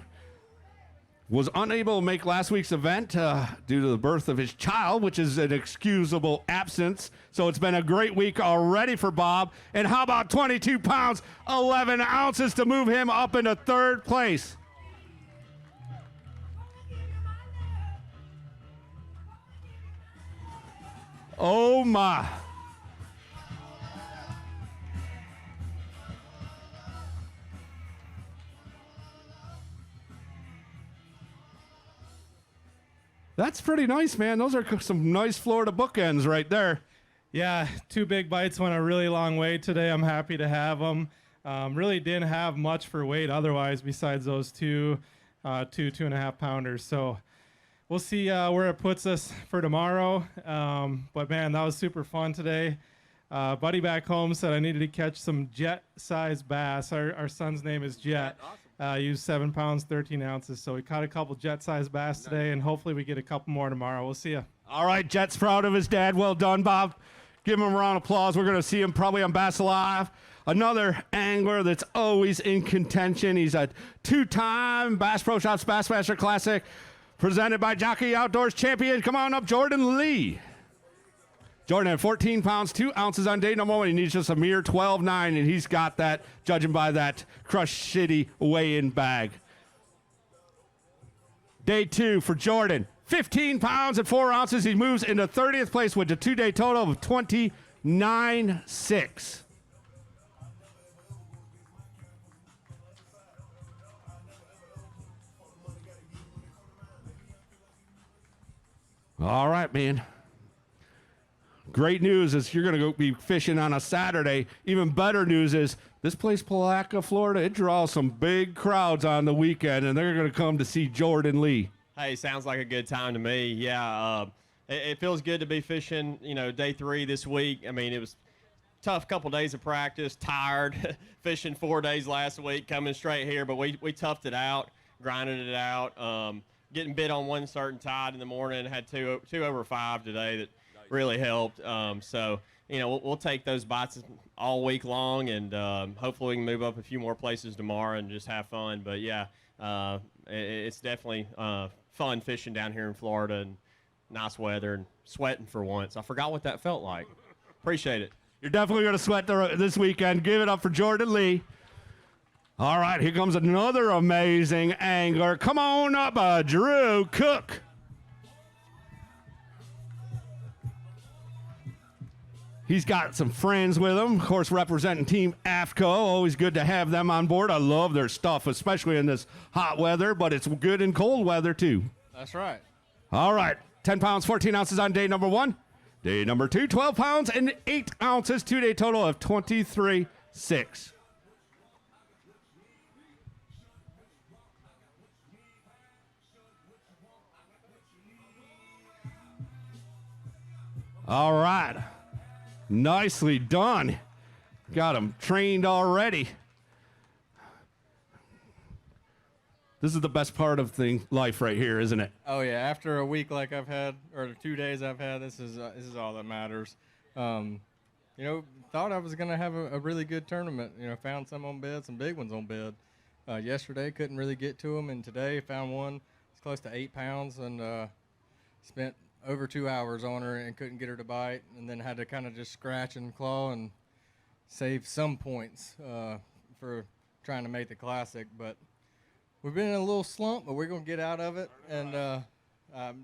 Was unable to make last week's event due to the birth of his child, which is an excusable absence. So it's been a great week already for Bob. And how about 22 pounds, 11 ounces to move him up into 3rd place? Oh, my. That's pretty nice, man. Those are some nice Florida bookends right there. Yeah, 2 big bites went a really long way today. I'm happy to have them. Really didn't have much for weight otherwise besides those 2.5 pounders. So we'll see where it puts us for tomorrow. But, man, that was super fun today. Buddy back home said I needed to catch some jet-sized bass. Our son's name is Jet. Used 7 pounds, 13 ounces. So we caught a couple jet-sized bass today, and hopefully we get a couple more tomorrow. We'll see you. All right, Jet's proud of his dad. Well done, Bob. Give him a round of applause. We're going to see him probably on Bass Alive. Another angler that's always in contention. He's a 2-time Bass Pro Shops Bassmaster Classic presented by Jockey Outdoors champion. Come on up, Jordan Lee. Jordan had 14 pounds, 2 ounces on day number 1. He needs just a mere 12.9, and he's got that, judging by that Crush City weigh-in bag. Day 2 for Jordan, 15 pounds and 4 ounces. He moves into 30th place with a 2-day total of 29.6. All right, man. Great news is you're going to go be fishing on a Saturday. Even better news is this place, Palatka, Florida, it draws some big crowds on the weekend, and they're going to come to see Jordan Lee. Hey, sounds like a good time to me. Yeah, it feels good to be fishing, day 3 this week. I mean, it was tough couple days of practice, tired, fishing 4 days last week, coming straight here, but we toughed it out, grinded it out, getting bit on one certain tide in the morning, had two over 5 today that really helped. So, we'll take those bites all week long, and hopefully we can move up a few more places tomorrow and just have fun. But, yeah, it's definitely fun fishing down here in Florida, and nice weather and sweating for once. I forgot what that felt like. Appreciate it. You're definitely going to sweat this weekend. Give it up for Jordan Lee. All right, here comes another amazing angler. Come on up, Drew Cook. He's got some friends with him, of course, representing Team AFCO. Always good to have them on board. I love their stuff, especially in this hot weather, but it's good in cold weather, too. That's right. All right, 10 pounds, 14 ounces on day number 1. Day number 2, 12 pounds and 8 ounces, 2-day total of 23.6. All right. Nicely done. Got him trained already. This is the best part of life right here, isn't it? Oh yeah, after a week like I've had, or 2 days I've had, this is all that matters. Thought I was gonna have a really good tournament. Found some on bed, some big ones on bed. Yesterday couldn't really get to them, and today found one. It's close to 8 pounds, and spent over 2 hours on her and couldn't get her to bite, and then had to kind of just scratch and claw and save some points for trying to make the classic. But we've been in a little slump, but we're going to get out of it. And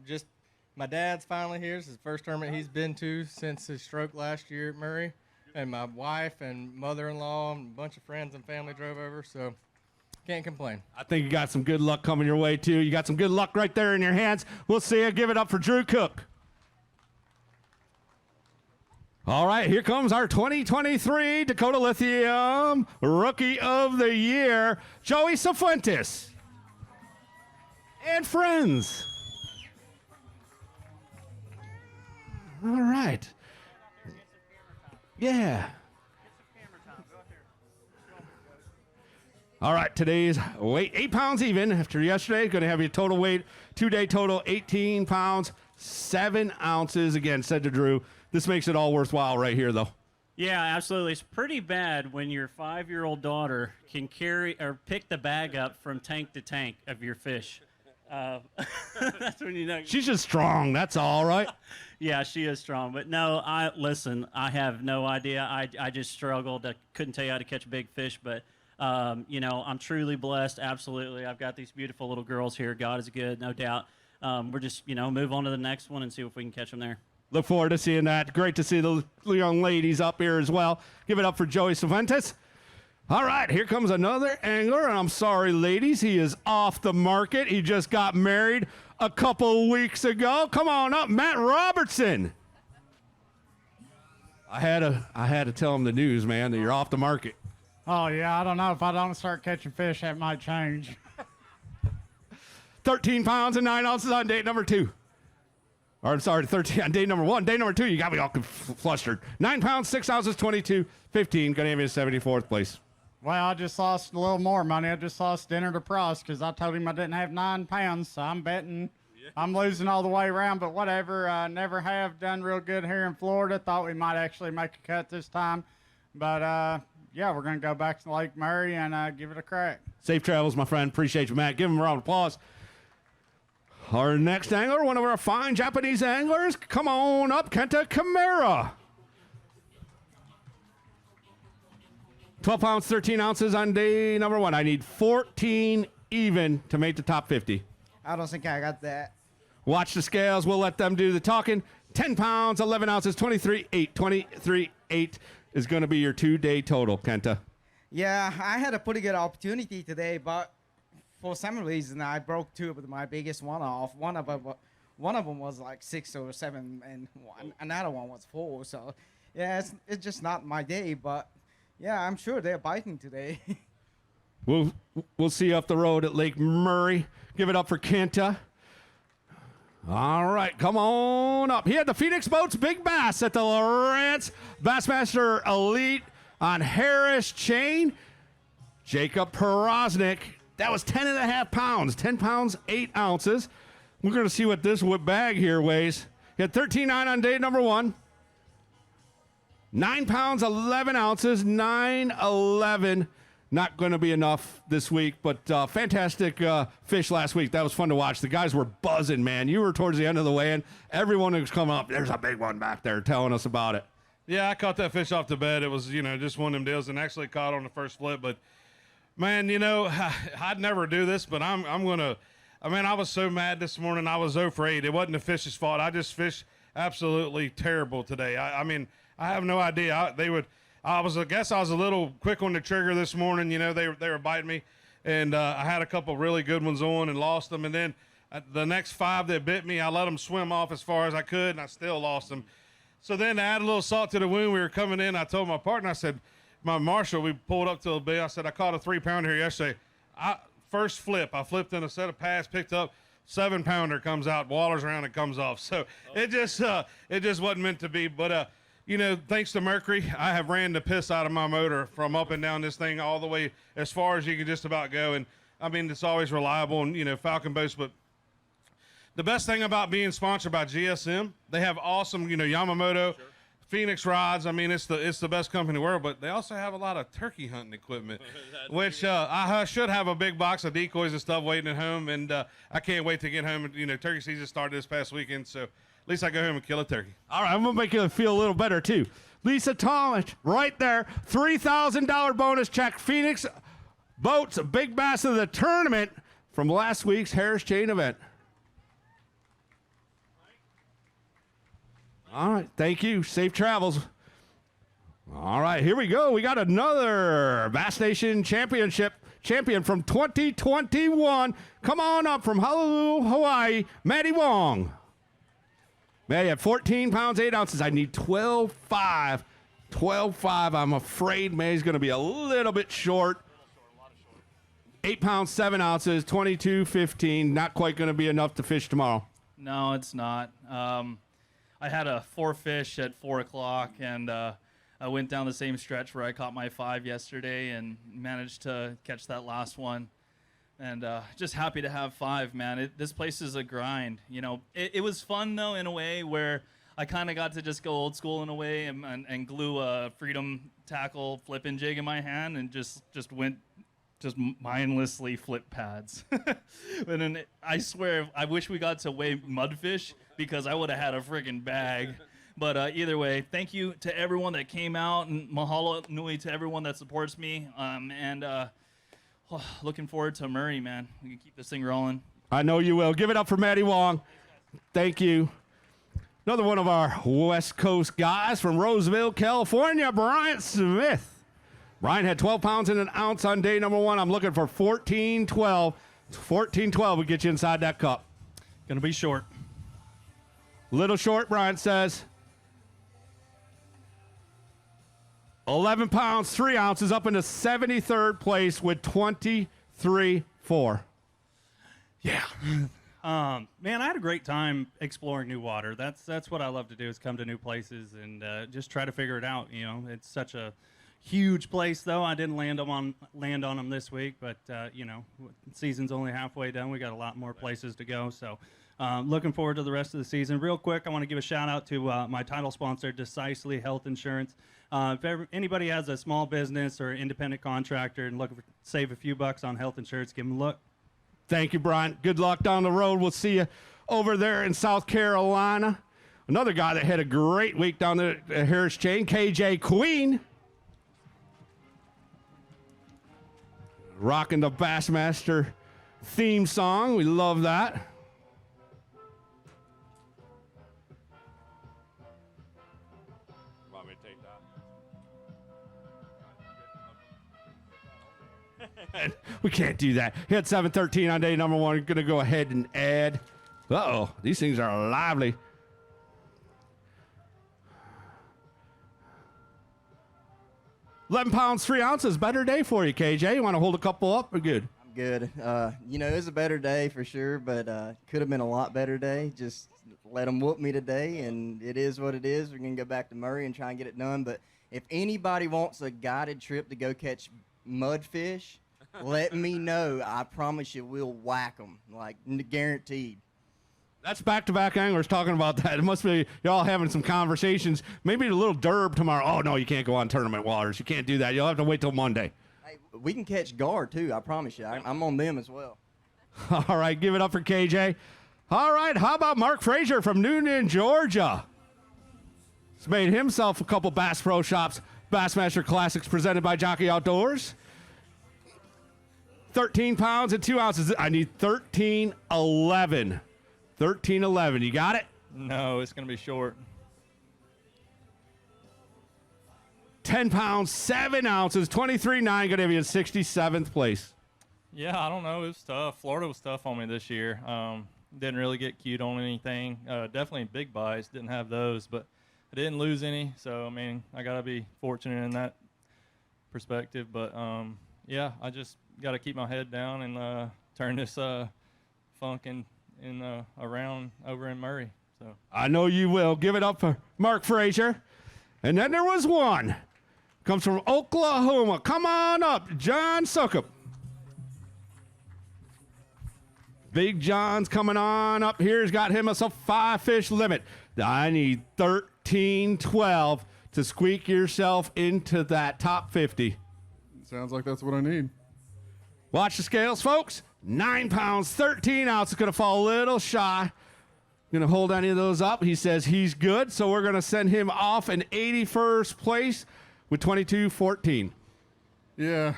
just my dad's finally here. This is the first tournament he's been to since his stroke last year at Murray. And my wife and mother-in-law and a bunch of friends and family drove over, so can't complain. I think you got some good luck coming your way, too. You got some good luck right there in your hands. We'll see you. Give it up for Drew Cook. All right, here comes our 2023 Dakota Lithium Rookie of the Year, Joey Cifuentes. And friends. All right. Yeah. All right, today's weight, 8 pounds even after yesterday. Going to have your total weight, 2-day total, 18 pounds, 7 ounces. Again, said to Drew, this makes it all worthwhile right here, though. Yeah, absolutely. It's pretty bad when your 5-year-old daughter can carry or pick the bag up from tank to tank of your fish. That's when you know. She's just strong. That's all, right? Yeah, she is strong. But no, listen, I have no idea. I just struggled. I couldn't tell you how to catch a big fish, but I'm truly blessed. Absolutely. I've got these beautiful little girls here. God is good, no doubt. We're just, move on to the next one and see if we can catch them there. Look forward to seeing that. Great to see the young ladies up here as well. Give it up for Joey Cifuentes. All right, here comes another angler, and I'm sorry, ladies, he is off the market. He just got married a couple weeks ago. Come on up, Matt Robertson. I had to tell him the news, man, that you're off the market. Oh, yeah, I don't know. If I don't start catching fish, that might change. 13 pounds and 9 ounces on date number 2. Or, I'm sorry, 13 on day number 1. Day number 2, you got me all flustered. 9 pounds, 6 ounces, 22, 15. Going to have you in 74th place. Well, I just lost a little more money. I just lost dinner to Pross because I told him I didn't have 9 pounds, so I'm betting I'm losing all the way around, but whatever. Never have done real good here in Florida. Thought we might actually make a cut this time. But, yeah, we're going to go back to Lake Murray and give it a crack. Safe travels, my friend. Appreciate you, Matt. Give him a round of applause. Our next angler, one of our fine Japanese anglers. Come on up, Kenta Kimura. 12 pounds, 13 ounces on day number 1. I need 14 even to make the top 50. I don't think I got that. Watch the scales. We'll let them do the talking. 10 pounds, 11 ounces, 23.8. 23.8 is going to be your 2-day total, Kenta. Yeah, I had a pretty good opportunity today, but for some reason I broke 2 of my biggest one off. One of them was like 6 or 7, and another one was 4. So, yeah, it's just not my day, but yeah, I'm sure they're biting today. We'll see you up the road at Lake Murray. Give it up for Kenta. All right, come on up. He had the Phoenix Boats Big Bass at the Lawrence Bassmaster Elite on Harris Chain. Jacob Porosnik. That was 10.5 pounds. 10 pounds, 8 ounces. We're going to see what this bag here weighs. He had 13.9 on day number 1. 9 pounds, 11 ounces, 9.11. Not going to be enough this week, but fantastic fish last week. That was fun to watch. The guys were buzzing, man. You were towards the end of the weigh-in. Everyone who was coming up, there's a big one back there telling us about it. Yeah, I caught that fish off the bed. It was, just one of them deals, and actually caught on the first flip. But, man, I'd never do this, but I'm going to – I was so mad this morning. I was so afraid. It wasn't the fish's fault. I just fished absolutely terrible today. I have no idea. I guess I was a little quick on the trigger this morning. They were biting me, and I had a couple really good ones on and lost them. And then the next 5 that bit me, I let them swim off as far as I could, and I still lost them. So then to add a little salt to the wound, we were coming in. I told my partner, I said, my Marshall, we pulled up to a bit. I said, I caught a 3-pounder here yesterday. First flip, I flipped in a set of pads, picked up 7-pounder, comes out, waters around, and comes off. So it just wasn't meant to be. But thanks to Mercury, I have ran the piss out of my motor from up and down this thing all the way as far as you can just about go. And I mean, it's always reliable and, you know, Falcon boats. But the best thing about being sponsored by GSM, they have awesome, you know, Yamamoto, Phoenix rods. I mean, it's the best company in the world, but they also have a lot of turkey hunting equipment, which I should have a big box of decoys and stuff waiting at home, and I can't wait to get home. You know, turkey season started this past weekend, so at least I go home and kill a turkey. All right, I'm going to make you feel a little better, too. Lisa Thomas, right there, $3,000 bonus check. Phoenix Boats, big bass of the tournament from last week's Harris Chain event. All right, thank you. Safe travels. All right, here we go. We got another Bass Nation Championship champion from 2021. Come on up from Honolulu, Hawaii, Maddie Wong. Maddie at 14 pounds, 8 ounces. I need 12.5. 12.5. I'm afraid Maddie's going to be a little bit short. 8 pounds, 7 ounces, 22.15. Not quite going to be enough to fish tomorrow. No, it's not. I had a 4 fish at 4 o'clock, and I went down the same stretch where I caught my 5 yesterday and managed to catch that last one. And just happy to have 5, man. This place is a grind. You know, it was fun, though, in a way where I kind of got to just go old school in a way and glue a Freedom tackle flipping jig in my hand and just went mindlessly flip pads. And then I swear, I wish we got to weigh mudfish because I would have had a friggin' bag. But either way, thank you to everyone that came out, and mahalo nui to everyone that supports me. Looking forward to Murray, man. We can keep this thing rolling. I know you will. Give it up for Maddie Wong. Thank you. Another one of our West Coast guys from Roseville, California, Bryant Smith. Brian had 12 pounds and an ounce on day number 1. I'm looking for 14.12. 14.12 would get you inside that cup. Gonna be short. Little short, Brian says. 11 pounds, 3 ounces, up into 73rd place with 23.4. Yeah. Man, I had a great time exploring new water. That's what I love to do, is come to new places and just try to figure it out. You know, it's such a huge place, though. I didn't land on them this week, but you know, season's only halfway done. We got a lot more places to go, so looking forward to the rest of the season. Real quick, I want to give a shout out to my title sponsor, Decisely Health Insurance. If anybody has a small business or independent contractor and looking to save a few bucks on health insurance, give them a look. Thank you, Brian. Good luck down the road. We'll see you over there in South Carolina. Another guy that had a great week down there at Harris Chain, KJ Queen. Rocking the Bassmaster theme song. We love that. Want me to take that? We can't do that. Hit 713 on day number 1. Going to go ahead and add. Uh-oh. These things are lively. $11 pounds, 3 ounces. Better day for you, KJ. You want to hold a couple up or good? I'm good. You know, it was a better day for sure, but could have been a lot better day. Just let them whoop me today, and it is what it is. We're going to go back to Murray and try and get it done. But if anybody wants a guided trip to go catch mudfish, let me know. I promise you we'll whack them, like guaranteed. That's back-to-back anglers talking about that. It must be y'all having some conversations. Maybe a little derb tomorrow. Oh, no, you can't go on tournament waters. You can't do that. You'll have to wait till Monday. Hey, we can catch guard, too. I promise you. I'm on them as well. All right, give it up for KJ. All right, how about Mark Frazier from Noonan, Georgia? He's made himself a couple Bass Pro Shops Bassmaster Classics presented by Jockey Outdoors. 13 pounds and 2 ounces. I need 13.11. 13.11. You got it? No, it's going to be short. 10 pounds, 7 ounces, 23.9. Going to be in 67th place. Yeah, I don't know. It was tough. Florida was tough on me this year. Didn't really get cute on anything. Definitely big bites. Didn't have those, but I didn't lose any. So, I mean, I got to be fortunate in that perspective. But, yeah, I just got to keep my head down and turn this funk around over in Murray. So I know you will. Give it up for Mark Frazier. And then there was one. Comes from Oklahoma. Come on up, John Suckup. Big John's coming on up here. He's got him a 5-fish limit. I need 13, 12 to squeak yourself into that top 50. Sounds like that's what I need. Watch the scales, folks. 9 pounds, 13 ounces. Going to fall a little shy. Going to hold any of those up. He says he's good, so we're going to send him off in 81st place with 22.14. Yeah,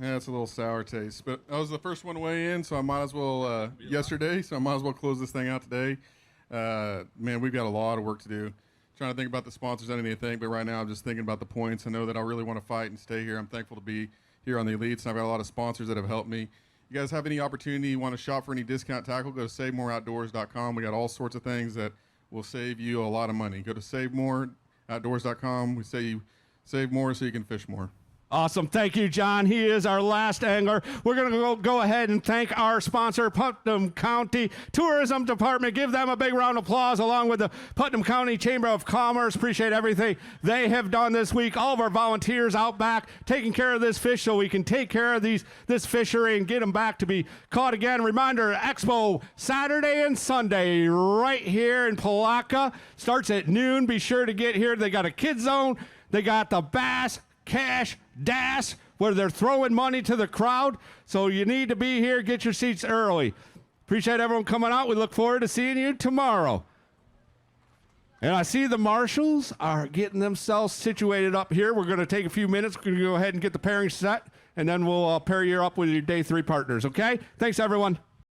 it's a little sour taste. But I was the first one to weigh in, so I might as well, yesterday, so I might as well close this thing out today. Man, we've got a lot of work to do. Trying to think about the sponsors, anything, but right now I'm just thinking about the points. I know that I really want to fight and stay here. I'm thankful to be here on the Elites, and I've got a lot of sponsors that have helped me. You guys have any opportunity, you want to shop for any discount tackle, go to SaveMoreOutdoors.com. We got all sorts of things that will save you a lot of money. Go to SaveMoreOutdoors.com. We say you save more so you can fish more. Awesome. Thank you, John. He is our last angler. We're going to go ahead and thank our sponsor, Putnam County Tourism Department. Give them a big round of applause, along with the Putnam County Chamber of Commerce. Appreciate everything they have done this week. All of our volunteers out back taking care of this fish so we can take care of this fishery and get them back to be caught again. Reminder, Expo Saturday and Sunday right here in Palatka. Starts at noon. Be sure to get here. They got a kids zone. They got the Bass Cash Dash where they're throwing money to the crowd. So you need to be here. Get your seats early. Appreciate everyone coming out. We look forward to seeing you tomorrow. And I see the marshals are getting themselves situated up here. We're going to take a few minutes. We're going to go ahead and get the pairing set, and then we'll pair you up with your day 3 partners, okay? Thanks, everyone.